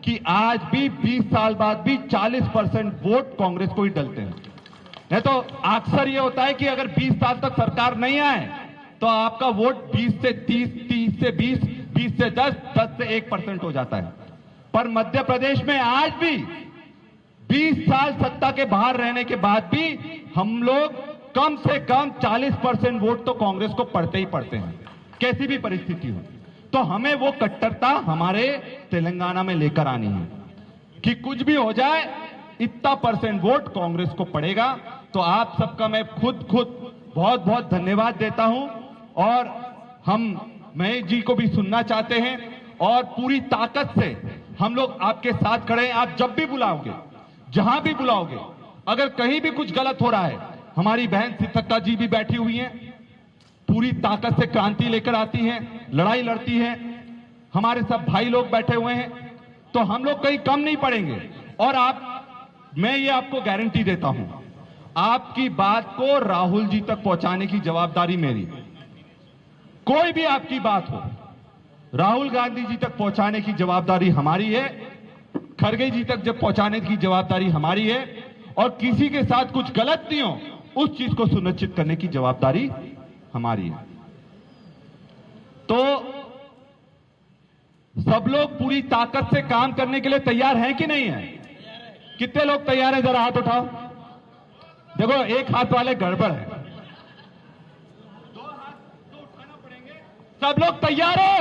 कि आज भी 20 साल बाद भी 40% वोट कांग्रेस को ही डलते हैं। नहीं तो अक्सर यह होता है कि अगर 20 साल तक सरकार नहीं आए तो आपका वोट 20 से 30, 30 से 20, 20 से 10, 10 से 1% हो जाता है। पर मध्य प्रदेश में आज भी 20 साल सत्ता के बाहर रहने के बाद भी हम लोग कम से कम 40% वोट तो कांग्रेस को पड़ते ही पड़ते हैं, कैसी भी परिस्थिति हो। तो हमें वो कट्टरता हमारे तेलंगाना में लेकर आनी है कि कुछ भी हो जाए, इतना % वोट कांग्रेस को पड़ेगा। तो आप सबका मैं खुद बहुत बहुत धन्यवाद देता हूं। और हम महेश जी को भी सुनना चाहते हैं और पूरी ताकत से हम लोग आपके साथ खड़े हैं। आप जब भी बुलाओगे, जहां भी बुलाओगे, अगर कहीं भी कुछ गलत हो रहा है, हमारी बहन सीतक्का जी भी बैठी हुई हैं, पूरी ताकत से क्रांति लेकर आती हैं, लड़ाई लड़ती हैं। हमारे सब भाई लोग बैठे हुए हैं, तो हम लोग कहीं कम नहीं पड़ेंगे। और मैं ये आपको गारंटी देता हूं, आपकी बात को राहुल जी तक पहुंचाने की जवाबदारी मेरी। कोई भी आपकी बात हो, राहुल गांधी जी तक पहुंचाने की जवाबदारी हमारी है, खड़गे जी तक जब पहुंचाने की जवाबदारी हमारी है, और किसी के साथ कुछ गलत नहीं हो उस चीज को सुनिश्चित करने की जवाबदारी हमारी है। तो सब लोग पूरी ताकत से काम करने के लिए तैयार हैं कि नहीं है? कितने लोग तैयार हैं? जरा हाथ उठाओ। देखो, एक हाथ वाले गड़बड़ है, 2 हाथ तो उठाना पड़ेंगे। सब लोग तैयार हो?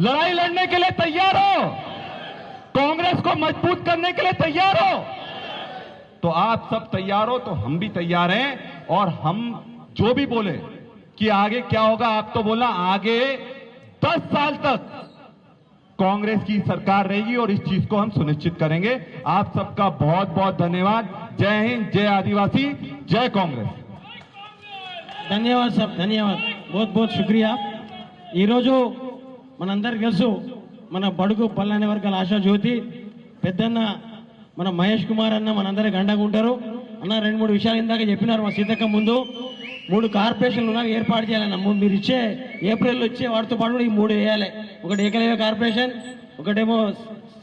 लड़ाई लड़ने के लिए तैयार हो? कांग्रेस को मजबूत करने के लिए तैयार हो? तो आप सब तैयार हो तो हम भी तैयार हैं। और हम जो भी बोले कि आगे क्या होगा, आप तो बोला आगे 10 साल तक कांग्रेस की सरकार रहेगी और इस चीज को हम सुनिश्चित करेंगे। आप सबका बहुत बहुत धन्यवाद। जय हिंद, जय आदिवासी, जय कांग्रेस। ధన్యవాదాలు సార్, ధన్యవాదాలు, बहुत बहुत शुक्रिया। ఈరోజు మనందరికీ తెలుసు, మన బడుగు పల్లాని వర్గాల ఆశా జ్యోతి పెద్దన్న మన మహేష్ కుమార్ అన్న మనందరికి అండగా ఉంటారు. అన్న 2-3 విషయాలు ఇందాక చెప్పినారు. మా సీతక్క ముందు 3 కార్పొరేషన్లు నాకు ఏర్పాటు చేయాలన్న. మీరు ఇచ్చే ఏప్రిల్లో ఇచ్చే వాటితో పాటు కూడా ఈ 3 వేయాలి. ఒకటి ఏకలవ్య కార్పొరేషన్, ఒకటేమో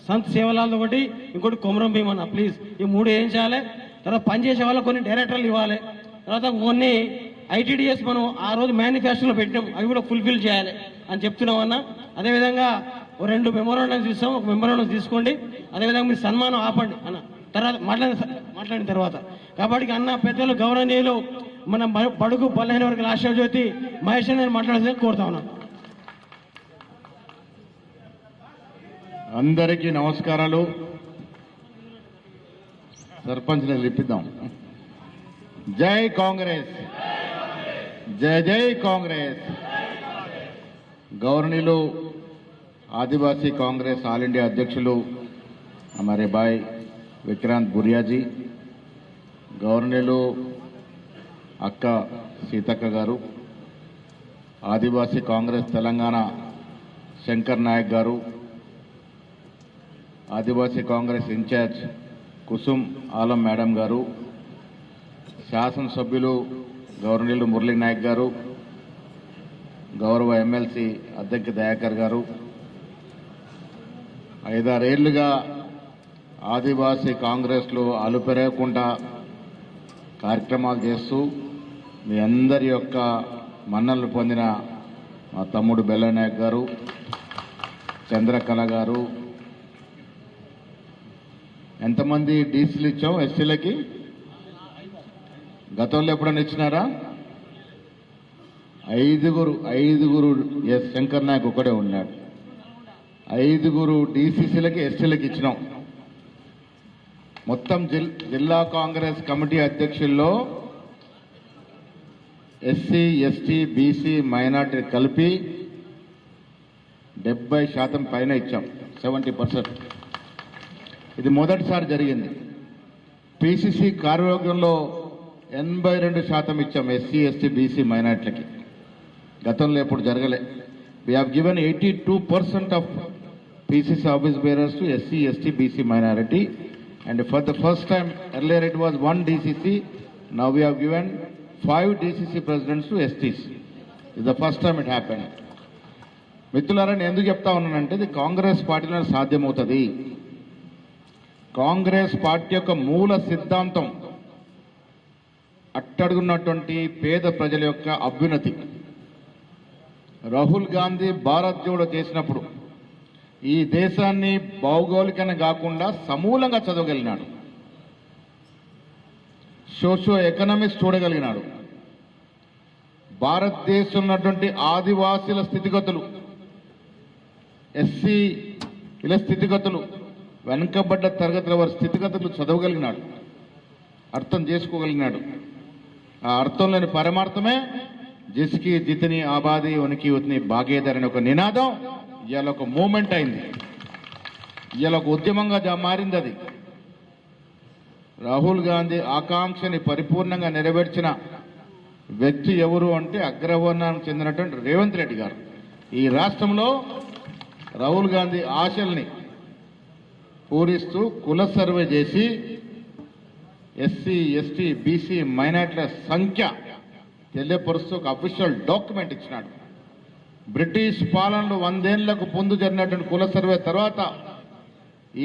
సంత్ సేవలాల్, ఒకటి ఇంకోటి కొమరం భీమ్ అన్న. ప్లీజ్ ఈ 3 ఏం చేయాలి. తర్వాత పనిచేసే వాళ్ళకి కొన్ని డైరెక్టర్లు ఇవ్వాలి. తర్వాత కొన్ని ఐటీడీఎస్ మనం ఆ రోజు మేనిఫెస్టోలో పెట్టినాం, అవి కూడా ఫుల్ఫిల్ చేయాలి అని చెప్తున్నాం అన్న. అదేవిధంగా 2 మెమోరాండమ్స్ ఇస్తాం, ఒక మెమోరాండం తీసుకోండి. అదేవిధంగా మీరు సన్మానం ఆపండి అన్న, తర్వాత మాట్లాడిన తర్వాత. కాబట్టి అన్న పెద్దలు గౌరవనీయులు మన బడుగు బలహీన వర్గాల ఆశా జ్యోతి మహేష్ నేను మాట్లాడాలని కోరుతా ఉన్నాను. అందరికీ నమస్కారాలు. సర్పంచ్ని పిలిపిద్దాం. జై కాంగ్రెస్, జై జై కాంగ్రెస్. గౌరవనీయులు आदिवासी कांग्रेस ऑल इंडिया अध्यक्षुలు हमारे भाई विक्रांत भुरिया जी, गवर्नर अक्क सीतक्क गारू, आदिवासी कांग्रेस तेलंगाना शंकर नायक गारू, आदिवासी कांग्रेस इंचार्ज कुसुम आलम मैडम गारू, शासन सभ्युలు गवर्नर मुरली नायक गारू, गौरव एमएलसी अध्यक्ष दयाकर गारू, 5-6 ఏళ్లుగా ఆదివాసీ కాంగ్రెస్లో అలుపెరగకుండా కార్యక్రమాలు చేస్తూ మీ అందరి యొక్క మన్ననలు పొందిన మా తమ్ముడు బెల్లనాయక్ గారు, చంద్రకళ గారు, ఎంతమంది డీసీలు ఇచ్చాం ఎస్సీలకి? గతంలో ఎప్పుడైనా ఇచ్చినారా? 5 ఎస్ శంకర్ నాయక్ ఒకడే ఉన్నాడు. 5 డీసీసీలకి ఎస్టీలకి ఇచ్చినాం. మొత్తం జిల్లా కాంగ్రెస్ కమిటీ అధ్యక్షుల్లో ఎస్సీ ఎస్టీ బీసీ మైనార్టీ కలిపి 70% పైన ఇచ్చాం, 70%. ఇది మొదటిసారి జరిగింది. పిసిసి కార్యవర్గంలో 82% ఇచ్చాం ఎస్సీ ఎస్టీ బీసీ మైనార్టీలకి. గతంలో ఎప్పుడు జరగలే. We have given 82% of PCC office bearers to SC, ST, BC minority, and for the first time, earlier it was 1 DCC, now we have given 5 DCC presidents to STs. This is the first time it happened. మిత్రులారా, నేను ఎందుకు చెప్తా ఉన్నానంటే ఇది కాంగ్రెస్ పార్టీలో సాధ్యమవుతుంది. Congress party యొక్క మూల సిద్ధాంతం అట్టడుగున్నటువంటి పేద ప్రజల యొక్క అభ్యున్నతి. రాహుల్ గాంధీ భారత్ జోడో చేసినప్పుడు ఈ దేశాన్ని భౌగోళికంగా కాకుండా సమూలంగా చదవగలిగినాడు, సోషో ఎకనామిక్స్ చూడగలిగినాడు. భారతదేశంలో ఉన్నటువంటి ఆదివాసీల స్థితిగతులు, ఎస్సీల స్థితిగతులు, వెనుకబడ్డ తరగతుల వారి స్థితిగతులు చదవగలిగినాడు, అర్థం చేసుకోగలిగినాడు. ఆ అర్థం లేని పరమార్థమే జిస్కి జితని ఆబాది ఉనికి ఉత్ని భాగేదర్ అనే ఒక నినాదం ఇవాళ ఒక మూమెంట్ అయింది, ఇవాళ ఒక ఉద్యమంగా మారింది. అది రాహుల్ గాంధీ ఆకాంక్షని పరిపూర్ణంగా నెరవేర్చిన వ్యక్తి ఎవరు అంటే అగ్రవర్ణానికి చెందినటువంటి రేవంత్ రెడ్డి గారు. ఈ రాష్ట్రంలో రాహుల్ గాంధీ ఆశల్ని పూరిస్తూ కుల సర్వే చేసి ఎస్సీ ఎస్టీ బీసీ మైనార్టీల సంఖ్య తెలియపరుస్తూ ఒక అఫీషియల్ డాక్యుమెంట్ ఇచ్చినాడు. బ్రిటిష్ పాలనలో 100 ఏళ్లకు ముందు జరిగినటువంటి కుల సర్వే తర్వాత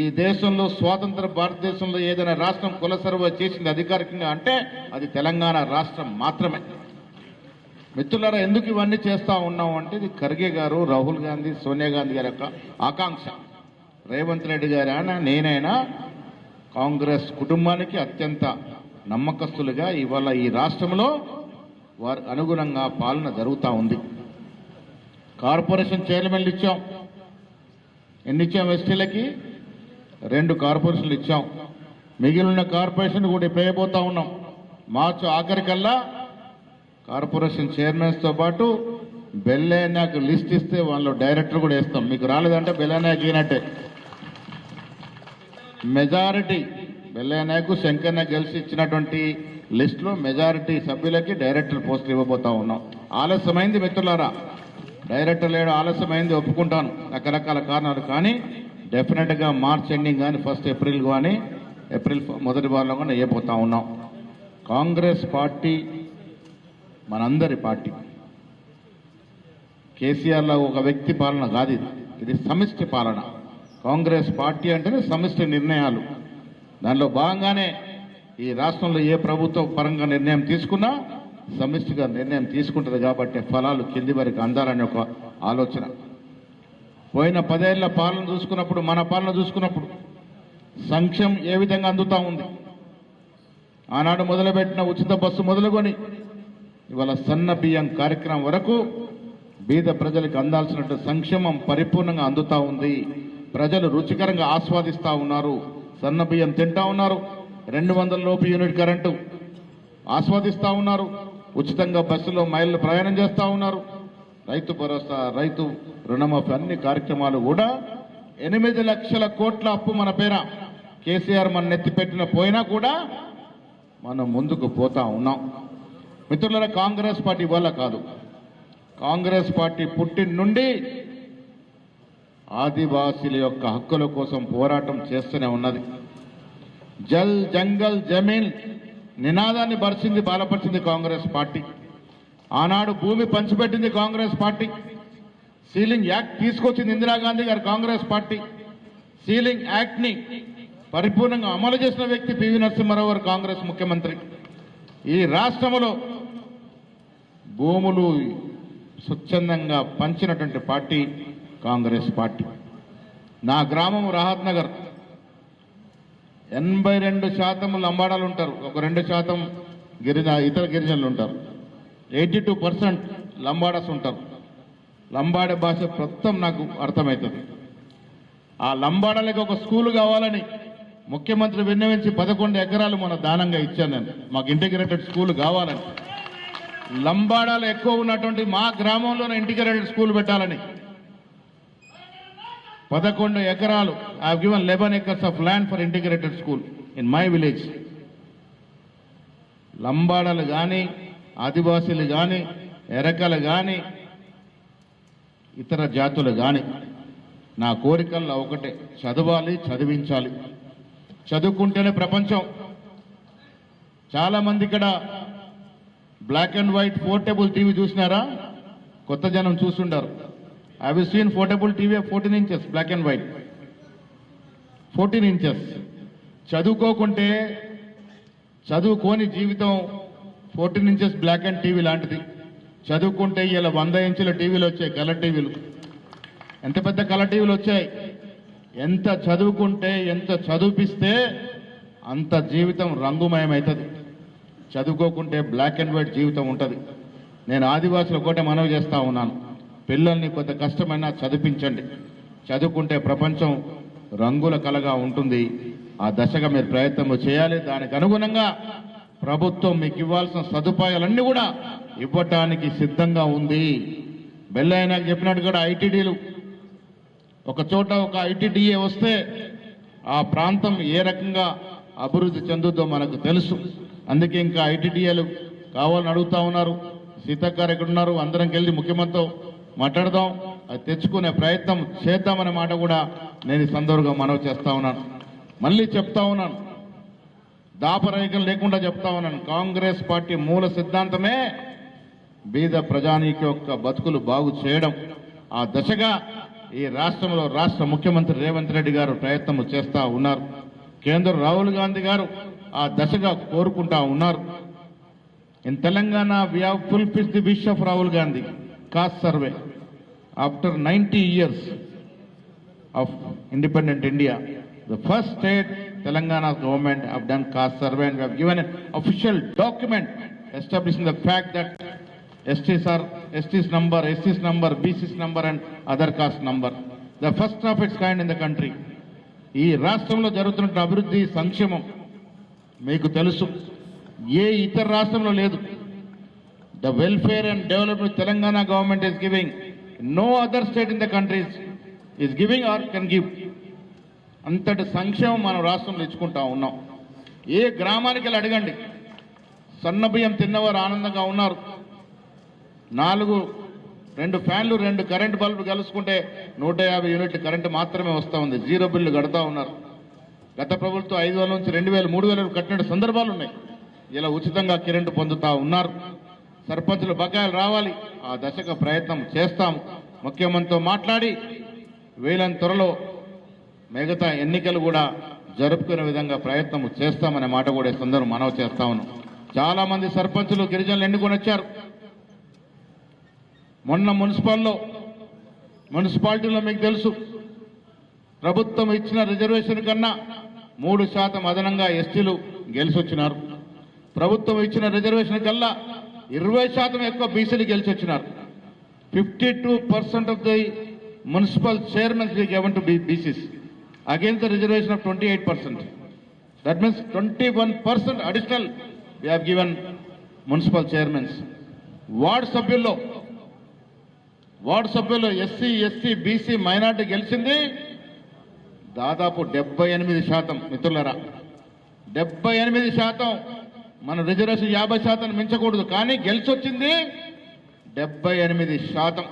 ఈ దేశంలో స్వాతంత్ర భారతదేశంలో ఏదైనా రాష్ట్రం కుల సర్వే చేసింది అధికారికంగా అంటే అది తెలంగాణ రాష్ట్రం మాత్రమే. మిత్రులారా, ఎందుకు ఇవన్నీ చేస్తూ ఉన్నాం అంటే ఇది ఖర్గే గారు, రాహుల్ గాంధీ, సోనియా గాంధీ గారి యొక్క ఆకాంక్ష. రేవంత్ రెడ్డి గారైనా నేనైనా కాంగ్రెస్ కుటుంబానికి అత్యంత నమ్మకస్తులుగా ఇవాళ ఈ రాష్ట్రంలో వారి అనుగుణంగా పాలన జరుగుతూ ఉంది. కార్పొరేషన్ చైర్మన్లు ఇచ్చాం. ఎన్ని ఇచ్చాం? ఎస్టీలకి 2 కార్పొరేషన్లు ఇచ్చాం. మిగిలిన కార్పొరేషన్ కూడా వేయబోతా ఉన్నాం. మార్చి ఆఖరికల్లా కార్పొరేషన్ చైర్మన్స్తో పాటు బెల్లైనాకు లిస్ట్ ఇస్తే వాళ్ళు డైరెక్టర్ కూడా వేస్తాం. మీకు రాలేదంటే బెల్లైనాకు ఇనట్టే. మెజారిటీ బెల్లైనాకు శంకర్న గెలిచి ఇచ్చినటువంటి లిస్టులో మెజారిటీ సభ్యులకి డైరెక్టర్ పోస్టులు ఇవ్వబోతా ఉన్నాం. ఆలస్యమైంది మిత్రులారా, డైరెక్టర్ లేడు, ఆలస్యమైంది ఒప్పుకుంటాను, రకరకాల కారణాలు. కానీ డెఫినెట్గా మార్చ్ ఎండింగ్ కానీ 1 ఏప్రిల్ కానీ ఏప్రిల్ మొదటి వారంలో కానీ వేయబోతా ఉన్నాం. కాంగ్రెస్ పార్టీ మనందరి పార్టీ. కేసీఆర్లో ఒక వ్యక్తి పాలన కాదు, ఇది సమిష్టి పాలన. కాంగ్రెస్ పార్టీ అంటేనే సమిష్టి నిర్ణయాలు. దానిలో భాగంగానే ఈ రాష్ట్రంలో ఏ ప్రభుత్వ పరంగా నిర్ణయం తీసుకున్నా సమిష్టిగా నిర్ణయం తీసుకుంటుంది. కాబట్టి ఫలాలు కింది వరకు అందాలనే ఒక ఆలోచన. పోయిన 10 ఏళ్ల పాలన చూసుకున్నప్పుడు, మన పాలన చూసుకున్నప్పుడు సంక్షేమం ఏ విధంగా అందుతూ ఉంది. ఆనాడు మొదలుపెట్టిన ఉచిత బస్సు మొదలుకొని ఇవాళ సన్న బియ్యం కార్యక్రమం వరకు బీద ప్రజలకు అందాల్సినట్టు సంక్షేమం పరిపూర్ణంగా అందుతూ ఉంది. ప్రజలు రుచికరంగా ఆస్వాదిస్తూ ఉన్నారు. సన్న బియ్యం తింటా ఉన్నారు. 200 లోపు యూనిట్ కరెంటు ఆస్వాదిస్తూ ఉన్నారు. ఉచితంగా బస్సులో మైళ్ళు ప్రయాణం చేస్తూ ఉన్నారు. రైతు భరోసా, రైతు రుణమాఫీ అన్ని కార్యక్రమాలు కూడా 8 లక్షల కోట్ల అప్పు మన పేర కేసీఆర్ మన నెత్తిపెట్టిన పోయినా కూడా మనం ముందుకు పోతా ఉన్నాం. మిత్రులారా, కాంగ్రెస్ పార్టీ వల్ల కాదు, కాంగ్రెస్ పార్టీ పుట్టిన నుండి ఆదివాసీల యొక్క హక్కుల కోసం పోరాటం చేస్తూనే ఉన్నది. జల్ జంగల్ జమీన్ నినాదాన్ని బలపరిచింది కాంగ్రెస్ పార్టీ. ఆనాడు భూమి పంచిపెట్టింది కాంగ్రెస్ పార్టీ. సీలింగ్ యాక్ట్ తీసుకొచ్చింది ఇందిరాగాంధీ గారు కాంగ్రెస్ పార్టీ. సీలింగ్ యాక్ట్ని పరిపూర్ణంగా అమలు చేసిన వ్యక్తి పివి నరసింహారావు గారు కాంగ్రెస్ ముఖ్యమంత్రి. ఈ రాష్ట్రంలో భూములు స్వచ్ఛందంగా పంచినటువంటి పార్టీ కాంగ్రెస్ పార్టీ. నా గ్రామం రాహత్ నగర్ 82% లంబాడాలు ఉంటారు, ఒక 2% ఇతర గిరిజనులు ఉంటారు. 82% లంబాడాస్ ఉంటారు. లంబాడే భాష మొత్తం నాకు అర్థమవుతుంది. ఆ లంబాడాలకి ఒక స్కూల్ కావాలని ముఖ్యమంత్రి విన్నవించి 11 ఎకరాలు మన దానంగా ఇచ్చాను నేను. మాకు ఇంటిగ్రేటెడ్ స్కూల్ కావాలని. లంబాడాలు ఎక్కువ ఉన్నటువంటి మా గ్రామంలోనే ఇంటిగ్రేటెడ్ స్కూల్ పెట్టాలని 11 ఎకరాలు I have given 11 acres of land for integrated school in my village. లంబాడాలు కానీ ఆదివాసీలు కానీ ఎరకలు కానీ ఇతర జాతులు కానీ నా కోరికల్లో ఒకటే, చదవాలి, చదివించాలి. చదువుకుంటేనే ప్రపంచం. చాలామంది ఇక్కడ black and white portable TV చూసినారా? కొత్త జనం చూస్తుంటారు. I have seen portable TV 14 inches black and white, 14 inches. చదువుకోకుంటే చదువుకోని జీవితం 14 inches బ్లాక్ అండ్ టీవీ లాంటిది. చదువుకుంటే ఇలా 100 inch టీవీలు వచ్చాయి, కలర్ టీవీలు. ఎంత పెద్ద కలర్ టీవీలు వచ్చాయి. ఎంత చదువుకుంటే, ఎంత చదివిపిస్తే అంత జీవితం రంగుమయమవుతుంది. చదువుకోకుంటే బ్లాక్ అండ్ వైట్ జీవితం ఉంటుంది. నేను ఆదివాసులు ఒకటే మనవి చేస్తూ ఉన్నాను, పిల్లల్ని కొంత కష్టమైనా చదివించండి. చదువుకుంటే ప్రపంచం రంగుల కలగా ఉంటుంది. ఆ దశగా మీరు ప్రయత్నం చేయాలి. దానికి అనుగుణంగా ప్రభుత్వం మీకు ఇవ్వాల్సిన సదుపాయాలన్నీ కూడా ఇవ్వటానికి సిద్ధంగా ఉంది. బెల్లయ్య చెప్పినట్టు కూడా ఐటీడీలు ఒక చోట ఒక ఐటీడీఏ వస్తే ఆ ప్రాంతం ఏ రకంగా అభివృద్ధి చెందుద్దో మనకు తెలుసు. అందుకే ఇంకా ఐటీడీఏలు కావాలని అడుగుతా ఉన్నారు. సీతక్క గారు ఎక్కడ ఉన్నారు? అందరం కలిసి ముఖ్యమంత్రితో మాట్లాడదాం, అది తెచ్చుకునే ప్రయత్నం చేద్దామనే మాట కూడా నేను ఈ సందర్భంగా మనవి చేస్తా ఉన్నాను. మళ్ళీ చెప్తా ఉన్నాను, దాపరేఖలు లేకుండా చెప్తా ఉన్నాను, కాంగ్రెస్ పార్టీ మూల సిద్ధాంతమే బీద ప్రజానీకి యొక్క బతుకులు బాగు చేయడం. ఆ దశగా ఈ రాష్ట్రంలో రాష్ట్ర ముఖ్యమంత్రి రేవంత్ రెడ్డి గారు ప్రయత్నం చేస్తూ ఉన్నారు. కేంద్ర రాహుల్ గాంధీ గారు ఆ దశగా కోరుకుంటా ఉన్నారు. In Telangana we have fulfilled the wish of Rahul Gandhi caste survey after 90 years of independent India. The first state Telangana government have done caste survey and we have given an official document establishing the fact that ST's number, SC's number, BC's number and other caste number. The first of its kind in the country. ఈ రాష్ట్రంలో జరుగుతున్న అభివృద్ధి సంక్షేమం మీకు తెలుసు, ఏ ఇతర రాష్ట్రంలో లేదు. The welfare and development Telangana government is giving, no other state in the country is giving or can give. అంతటి సంక్షేమం మనం రాష్ట్రంలో ఇచ్చుకుంటా ఉన్నాం. ఏ గ్రామానికి వెళ్ళి అడగండి, సన్న బియ్యం తిన్నవారు ఆనందంగా ఉన్నారు. 2 ఫ్యాన్లు 2 కరెంటు బల్బులు కలుసుకుంటే 150 యూనిట్ల కరెంటు మాత్రమే వస్తూ ఉంది. 0 బిల్లు కడతా ఉన్నారు. గత ప్రభుత్వం 5,000 నుంచి 2,000, 3,000 కట్టిన సందర్భాలు ఉన్నాయి. ఇలా ఉచితంగా కరెంటు పొందుతా ఉన్నారు. సర్పంచులు బకాయిలు రావాలి, ఆ దశగా ప్రయత్నం చేస్తాం. ముఖ్యమంత్రితో మాట్లాడి వీలైన త్వరలో మిగతా ఎన్నికలు కూడా జరుపుకునే విధంగా ప్రయత్నం చేస్తామనే మాట కూడా ఈ సందర్భం మనవి చేస్తా ఉన్నాం. చాలా మంది సర్పంచులు గిరిజనులు ఎన్నుకొని వచ్చారు. మొన్న మున్సిపాలిటీలో మీకు తెలుసు, ప్రభుత్వం ఇచ్చిన రిజర్వేషన్ కన్నా 3% అదనంగా ఎస్టీలు గెలిచొచ్చినారు. ప్రభుత్వం ఇచ్చిన రిజర్వేషన్ కల్లా 20% ఎక్కువ బీసీలు గెలిచొచ్చినారు. 52% of the municipal chairmans we given to BCs against the reservation of 28%. That means 21% additional we have given municipal chairmen. Ward సభ్యుల్లో ఎస్సీ, ఎస్టీ, బీసీ, మైనార్టీ గెలిచింది దాదాపు 78%. మిత్రులరా, 78%. మన రిజర్వేషన్ 50% మించకూడదు, కానీ గెలిచొచ్చింది 78%.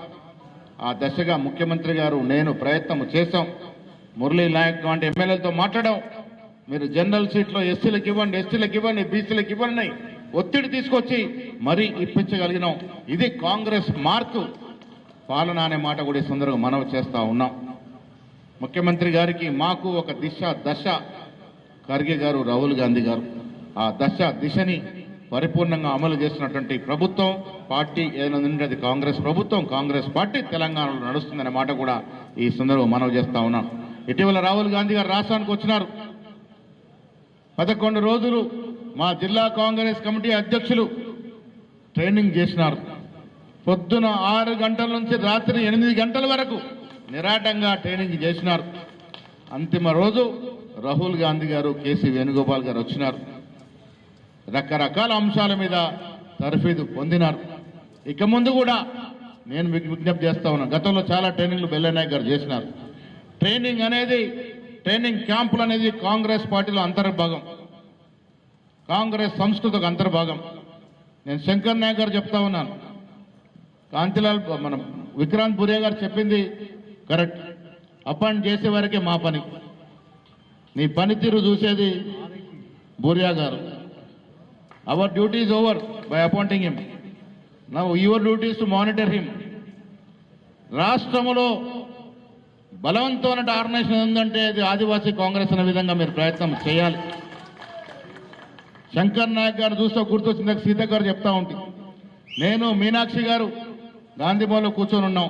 ఆ దశగా ముఖ్యమంత్రి గారు నేను ప్రయత్నం చేశాం. మురళీ నాయక్ వంటి ఎమ్మెల్యేలతో మాట్లాడాం. మీరు జనరల్ సీట్లో ఎస్సీలకు ఇవ్వండి, ఎస్టీలకు ఇవ్వండి, బీసీలకు ఇవ్వండి, ఒత్తిడి తీసుకొచ్చి మరీ ఇప్పించగలిగినాం. ఇది కాంగ్రెస్ మార్కు పాలన అనే మాట కూడా ఈ సందర్భంగా మనవి చేస్తూ ఉన్నాం. ముఖ్యమంత్రి గారికి మాకు ఒక దశ ఖర్గే గారు, రాహుల్ గాంధీ గారు ఆ దిశని పరిపూర్ణంగా అమలు చేస్తున్నటువంటి ప్రభుత్వం పార్టీ ఏదైనా ఉంటే అది కాంగ్రెస్ ప్రభుత్వం, కాంగ్రెస్ పార్టీ తెలంగాణలో నడుస్తుందనే మాట కూడా ఈ సందర్భంగా మనవి చేస్తూ ఉన్నాం. ఇటీవల రాహుల్ గాంధీ గారు రాష్ట్రానికి వచ్చినారు. 11 రోజులు మా జిల్లా కాంగ్రెస్ కమిటీ అధ్యక్షులు ట్రైనింగ్ చేసినారు. పొద్దున 6 గంటల నుంచి రాత్రి 8 గంటల వరకు నిరాటంగా ట్రైనింగ్ చేసినారు. అంతిమ రోజు రాహుల్ గాంధీ గారు, కేసీ వేణుగోపాల్ గారు వచ్చినారు. రకరకాల అంశాల మీద తర్ఫీదు పొందినారు. ఇక ముందు కూడా నేను మీకు విజ్ఞప్తి చేస్తా ఉన్నాను. గతంలో చాలా ట్రైనింగ్లు బెల్లనాయక్ గారు చేసినారు. ట్రైనింగ్ క్యాంపులు అనేది కాంగ్రెస్ పార్టీలో అంతర్భాగం, కాంగ్రెస్ సంస్కృతికి అంతర్భాగం. నేను శంకర్ నాయక్ గారు చెప్తా ఉన్నాను, కాంతిలాల్ మన విక్రాంత్ బురియా గారు చెప్పింది కరెక్ట్. అపాయింట్ చేసే వరకే మా పని, నీ పనితీరు చూసేది బురియా గారు. Our duty is over by appointing him. Now your duty is to monitor him. రాష్ట్రంలో బలవంతమైన ఆర్గనైజేషన్ ఉందంటే అది ఆదివాసీ కాంగ్రెస్ అనే విధంగా మీరు ప్రయత్నం చేయాలి. శంకర్ నాయక్ గారు చూస్తే గుర్తొచ్చింది, సీత గారు చెప్తా ఉంటుంది. నేను మీనాక్షి గారు గాంధీ భవన్లో కూర్చొని ఉన్నాం.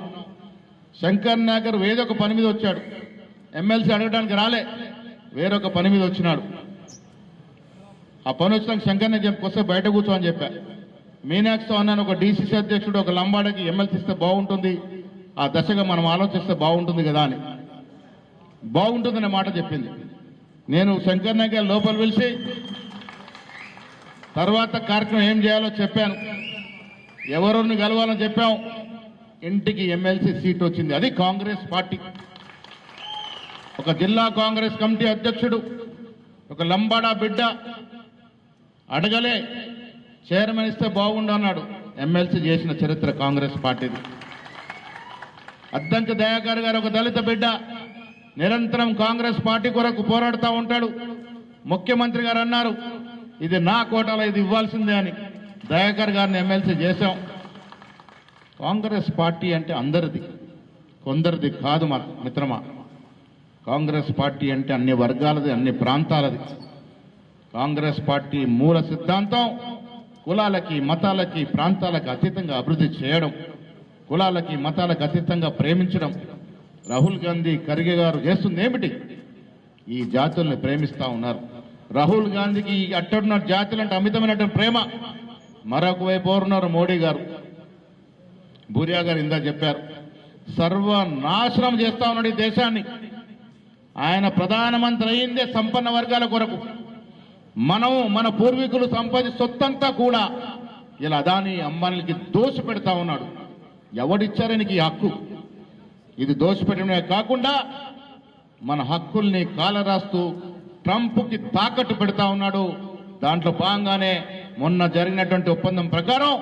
శంకర్ నాయక్ గారు వేరొక పని మీద వచ్చాడు, ఎమ్మెల్సీ అడగడానికి రాలే, వేరొక పని మీద వచ్చినాడు. ఆ పని వచ్చినాక శంకర్ నాయక్ చెప్పుకొస్తే బయట కూర్చో అని చెప్పా. మీనాక్షితో అన్నాను, ఒక డీసీసీ అధ్యక్షుడు ఒక లంబాడకి ఎమ్మెల్సీ ఇస్తే బాగుంటుంది, ఆ దశగా మనం ఆలోచిస్తే బాగుంటుంది కదా అని. బాగుంటుందనే మాట చెప్పింది. నేను శంకర్ నాయక్ గారు లోపల పిలిచి తర్వాత కార్యక్రమం ఏం చేయాలో చెప్పాను, ఎవరెవరిని కలవాలని చెప్పాం. ఇంటికి ఎమ్మెల్సీ సీట్ వచ్చింది. అది కాంగ్రెస్ పార్టీ. ఒక జిల్లా కాంగ్రెస్ కమిటీ అధ్యక్షుడు ఒక లంబాడా బిడ్డ అడగలే, చైర్మన్ ఇస్తే బాగుండు అన్నాడు, ఎమ్మెల్సీ చేసిన చరిత్ర కాంగ్రెస్ పార్టీది. అద్దంకి దయాకర్ గారు ఒక దళిత బిడ్డ నిరంతరం కాంగ్రెస్ పార్టీ కొరకు పోరాడుతూ ఉంటాడు. ముఖ్యమంత్రి గారు అన్నారు, ఇది నా కోటాలో ఇది ఇవ్వాల్సిందే అని. దయాకర్ గారిని ఎమ్మెల్సీ చేశాం. కాంగ్రెస్ పార్టీ అంటే అందరిది, కొందరిది కాదు మా మిత్రమా. కాంగ్రెస్ పార్టీ అంటే అన్ని వర్గాలది, అన్ని ప్రాంతాలది. కాంగ్రెస్ పార్టీ మూల సిద్ధాంతం కులాలకి మతాలకి ప్రాంతాలకు అతీతంగా అభివృద్ధి చేయడం, కులాలకి మతాలకు అతీతంగా ప్రేమించడం. రాహుల్ గాంధీ ఖర్గే గారు చేస్తుంది ఏమిటి? ఈ జాతుల్ని ప్రేమిస్తూ ఉన్నారు. రాహుల్ గాంధీకి అట్టడున్న జాతులంటే అమితమైనటువంటి ప్రేమ. మరొక వైపు ఉన్నారు మోడీ గారు, బూరియా గారు ఇందా చెప్పారు, సర్వనాశనం చేస్తా ఉన్నాడు ఈ దేశాన్ని. ఆయన ప్రధానమంత్రి అయిందే సంపన్న వర్గాల కొరకు. మనం మన పూర్వీకులు సంపాదించిన సొత్తంతా కూడా ఇలా అదాని అంబానీలకి దోషి పెడతా ఉన్నాడు. ఎవడిచ్చారనికి ఈ హక్కు? ఇది దోషపెట్టడమే కాకుండా మన హక్కుల్ని కాలరాస్తూ ట్రంప్కి తాకట్టు పెడతా ఉన్నాడు. దాంట్లో భాగంగానే మొన్న జరిగినటువంటి ఒప్పందం ప్రకారం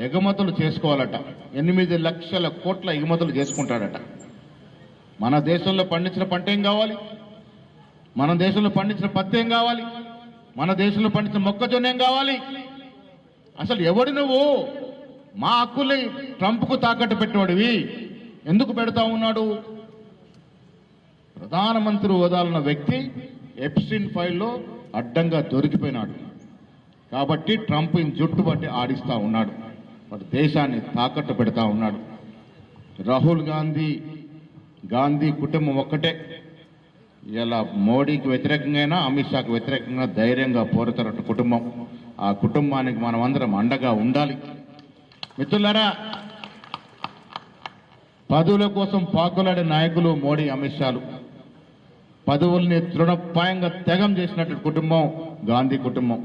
ఎగుమతులు చేసుకోవాలట. 8 లక్షల కోట్ల ఎగుమతులు చేసుకుంటాడట. మన దేశంలో పండించిన పంట ఏం కావాలి? మన దేశంలో పండించిన పత్తి ఏం కావాలి? మన దేశంలో పండించిన మొక్కజొన్న ఏం కావాలి? అసలు ఎవడు నువ్వు? మా హక్కుల్ని ట్రంప్కు తాకట్టు పెట్టినవాడివి ఎందుకు పెడతా ఉన్నాడు? ప్రధానమంత్రి హోదాలున్న వ్యక్తి ఎప్స్టీన్ ఫైల్లో అడ్డంగా దొరికిపోయినాడు కాబట్టి ట్రంప్ జుట్టు పట్టి ఆడిస్తా ఉన్నాడు, మరి దేశాన్ని తాకట్టు పెడతా ఉన్నాడు. రాహుల్ గాంధీ కుటుంబం ఒక్కటే ఇలా మోడీకి వ్యతిరేకంగా అమిత్ షాకి వ్యతిరేకంగా ధైర్యంగా పోరుతున్న కుటుంబం. ఆ కుటుంబానికి మనం అందరం అండగా ఉండాలి. మిత్రులారా, పదవుల కోసం పాకులాడే నాయకులు మోడీ అమిత్ షాలు. పదవుల్ని తృణప్రాయంగా త్యాగం చేసినటువంటి కుటుంబం గాంధీ కుటుంబం.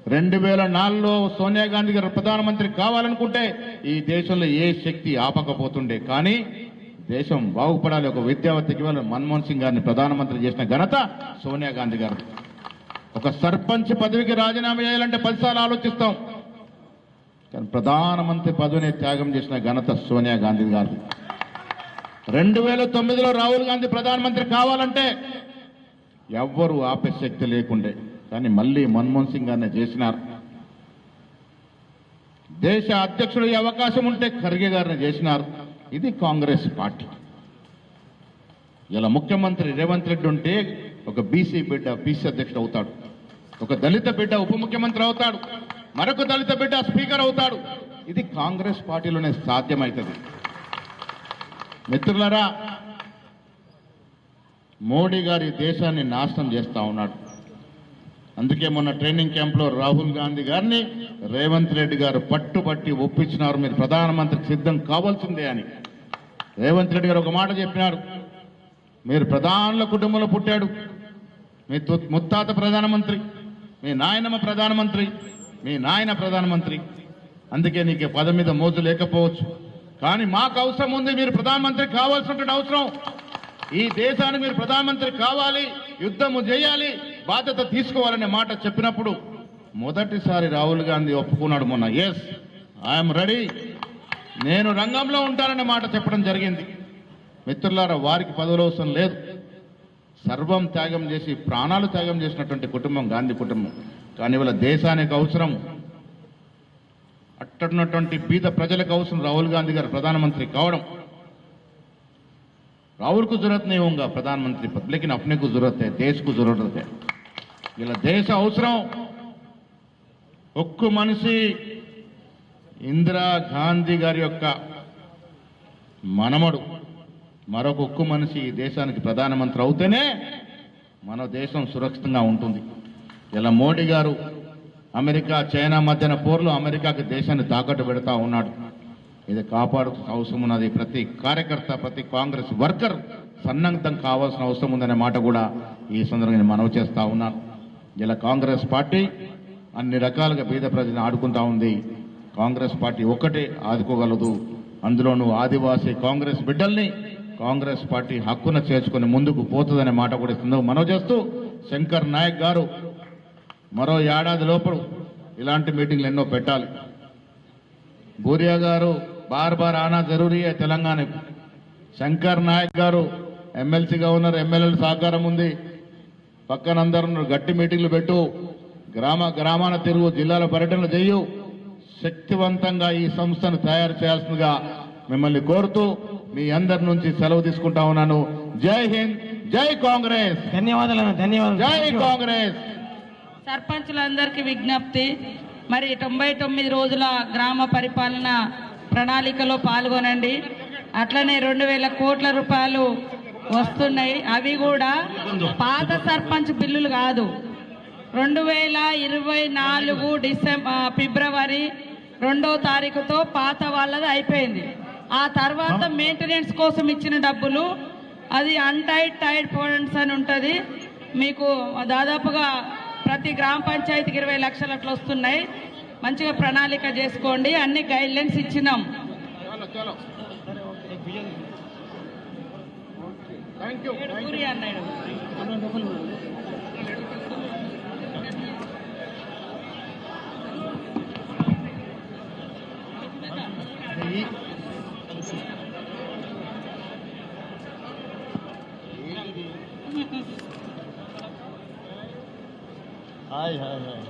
2004లో సోనియా గాంధీ గారు ప్రధానమంత్రి కావాలనుకుంటే ఈ దేశంలో ఏ శక్తి ఆపకపోతుండే. కానీ దేశం బాగుపడాలి, ఒక విద్యావేత్తకి ఇవాళ మన్మోహన్ సింగ్ గారిని ప్రధానమంత్రి చేసిన ఘనత సోనియా గాంధీ గారు. ఒక సర్పంచ్ పదవికి రాజీనామా చేయాలంటే 10 సార్లు ఆలోచిస్తాం, కానీ ప్రధానమంత్రి పదవిని త్యాగం చేసిన ఘనత సోనియా గాంధీ గారు. 2009లో రాహుల్ గాంధీ ప్రధానమంత్రి కావాలంటే ఎవ్వరూ ఆపే శక్తి లేకుండే, కానీ మళ్ళీ మన్మోహన్ సింగ్ గారిని చేసినారు. దేశ అధ్యక్షుడు అవకాశం ఉంటే ఖర్గే గారిని చేసినారు. ఇది కాంగ్రెస్ పార్టీ. ఇలా ముఖ్యమంత్రి రేవంత్ రెడ్డి ఉంటే ఒక బీసీ బిడ్డ బీసీ అధ్యక్షుడు అవుతాడు, ఒక దళిత బిడ్డ ఉప ముఖ్యమంత్రి అవుతాడు, మరొక దళిత బిడ్డ స్పీకర్ అవుతాడు. ఇది కాంగ్రెస్ పార్టీలోనే సాధ్యమవుతుంది. మిత్రులారా, మోడీ గారి దేశాన్ని నాశనం చేస్తా ఉన్నాడు. అందుకే మొన్న ట్రైనింగ్ క్యాంప్లో రాహుల్ గాంధీ గారిని రేవంత్ రెడ్డి గారు పట్టుబట్టి ఒప్పించినారు, మీరు ప్రధానమంత్రికి సిద్ధం కావాల్సిందే అని. రేవంత్ రెడ్డి గారు ఒక మాట చెప్పినారు, మీరు ప్రధానుల కుటుంబంలో పుట్టాడు, మీ ముత్తాత ప్రధానమంత్రి, మీ నాయనమ్మ ప్రధానమంత్రి, మీ నాయన ప్రధానమంత్రి, అందుకే నీకు పదం మీద మోజు లేకపోవచ్చు, కానీ మాకు అవసరం ఉంది. మీరు ప్రధానమంత్రి కావాల్సినటువంటి అవసరం. ఈ దేశానికి మీరు ప్రధానమంత్రి కావాలి, యుద్ధము చేయాలి, బాధ్యత తీసుకోవాలనే మాట చెప్పినప్పుడు మొదటిసారి రాహుల్ గాంధీ ఒప్పుకున్నాడు మొన్న. ఎస్, ఐఎమ్ రెడీ, నేను రంగంలో ఉంటాననే మాట చెప్పడం జరిగింది. మిత్రులారా, వారికి పదవులు అవసరం లేదు. సర్వం త్యాగం చేసి ప్రాణాలు త్యాగం చేసినటువంటి కుటుంబం గాంధీ కుటుంబం. కానీ ఇవాళ దేశానికి అవసరం, అట్టడున్నటువంటి బీద ప్రజలకు అవసరం రాహుల్ గాంధీ గారు ప్రధానమంత్రి కావడం. राहुल को जरूरत नहीं होगा प्रधानमंत्री पद, लेकिन अपने को जरूरत है, देश को जरूरत है. ఇలా దేశ అవసరం. ఒక్క మనిషి ఇందిరా గాంధీ గారి యొక్క మనమడు మరొక ఒక్క మనిషి ఈ దేశానికి ప్రధానమంత్రి అవుతేనే మన దేశం సురక్షితంగా ఉంటుంది. ఇలా మోడీ గారు అమెరికా చైనా మధ్యన పోరులో అమెరికాకి దేశాన్ని తాకట్టు పెడతా ఉన్నాడు. ఇది కాపాడుతున్న అవసరం ఉన్నది. ప్రతి కార్యకర్త, ప్రతి కాంగ్రెస్ వర్కర్ సన్నద్ధం కావాల్సిన అవసరం ఉందనే మాట కూడా ఈ సందర్భంగా నేను మనవి చేస్తా ఉన్నాను. ఇలా కాంగ్రెస్ పార్టీ అన్ని రకాలుగా బీద ప్రజలను ఆడుకుంటా ఉంది. కాంగ్రెస్ పార్టీ ఒక్కటే ఆదుకోగలదు. అందులోనూ ఆదివాసీ కాంగ్రెస్ బిడ్డల్ని కాంగ్రెస్ పార్టీ హక్కున చేర్చుకుని ముందుకు పోతుందనే మాట కూడా ఇస్తుందో మనవి చేస్తూ, శంకర్ నాయక్ గారు మరో ఏడాది లోపల ఇలాంటి మీటింగ్లు ఎన్నో పెట్టాలి. బూరియా గారు बार बार आना जरूरी है तेलंगाना को. शंकर नायक गारू ఎమ్మెల్సీగా ఉన్నారు, ఎమ్మెల్యేల సహకారం ఉంది. పక్కన అందరూ గట్టి మీటింగ్లు పెట్టు, గ్రామాన తిరుగు, జిల్లాల పర్యటనలు చేయు, శక్తివంతంగా ఈ సంస్థను తయారు చేయాల్సిందిగా మిమ్మల్ని కోరుతూ మీ అందరి నుంచి సెలవు తీసుకుంటా ఉన్నాను. జై హింద్, జై కాంగ్రెస్. ధన్యవాదాలు. జై కాంగ్రెస్. సర్పంచులందరికీ విజ్ఞప్తి, మరి 99 రోజుల గ్రామ పరిపాలన ప్రణాళికలో పాల్గొనండి. అట్లనే 2000 కోట్ల రూపాయలు వస్తున్నాయి. అవి కూడా పాత సర్పంచ్ బిల్లులు కాదు. 2024 ఫిబ్రవరి 2వ తారీఖుతో పాత వాళ్ళది అయిపోయింది. ఆ తర్వాత మెయింటెనెన్స్ కోసం ఇచ్చిన డబ్బులు, అది అన్టైడ్ ఫండ్స్ అని ఉంటుంది. మీకు దాదాపుగా ప్రతి గ్రామ పంచాయతీకి 20 లక్షలు అట్లా వస్తున్నాయి. మంచిగా ప్రణాళిక చేసుకోండి. అన్ని గైడ్లైన్స్ ఇచ్చినాం. हाय हाय हाय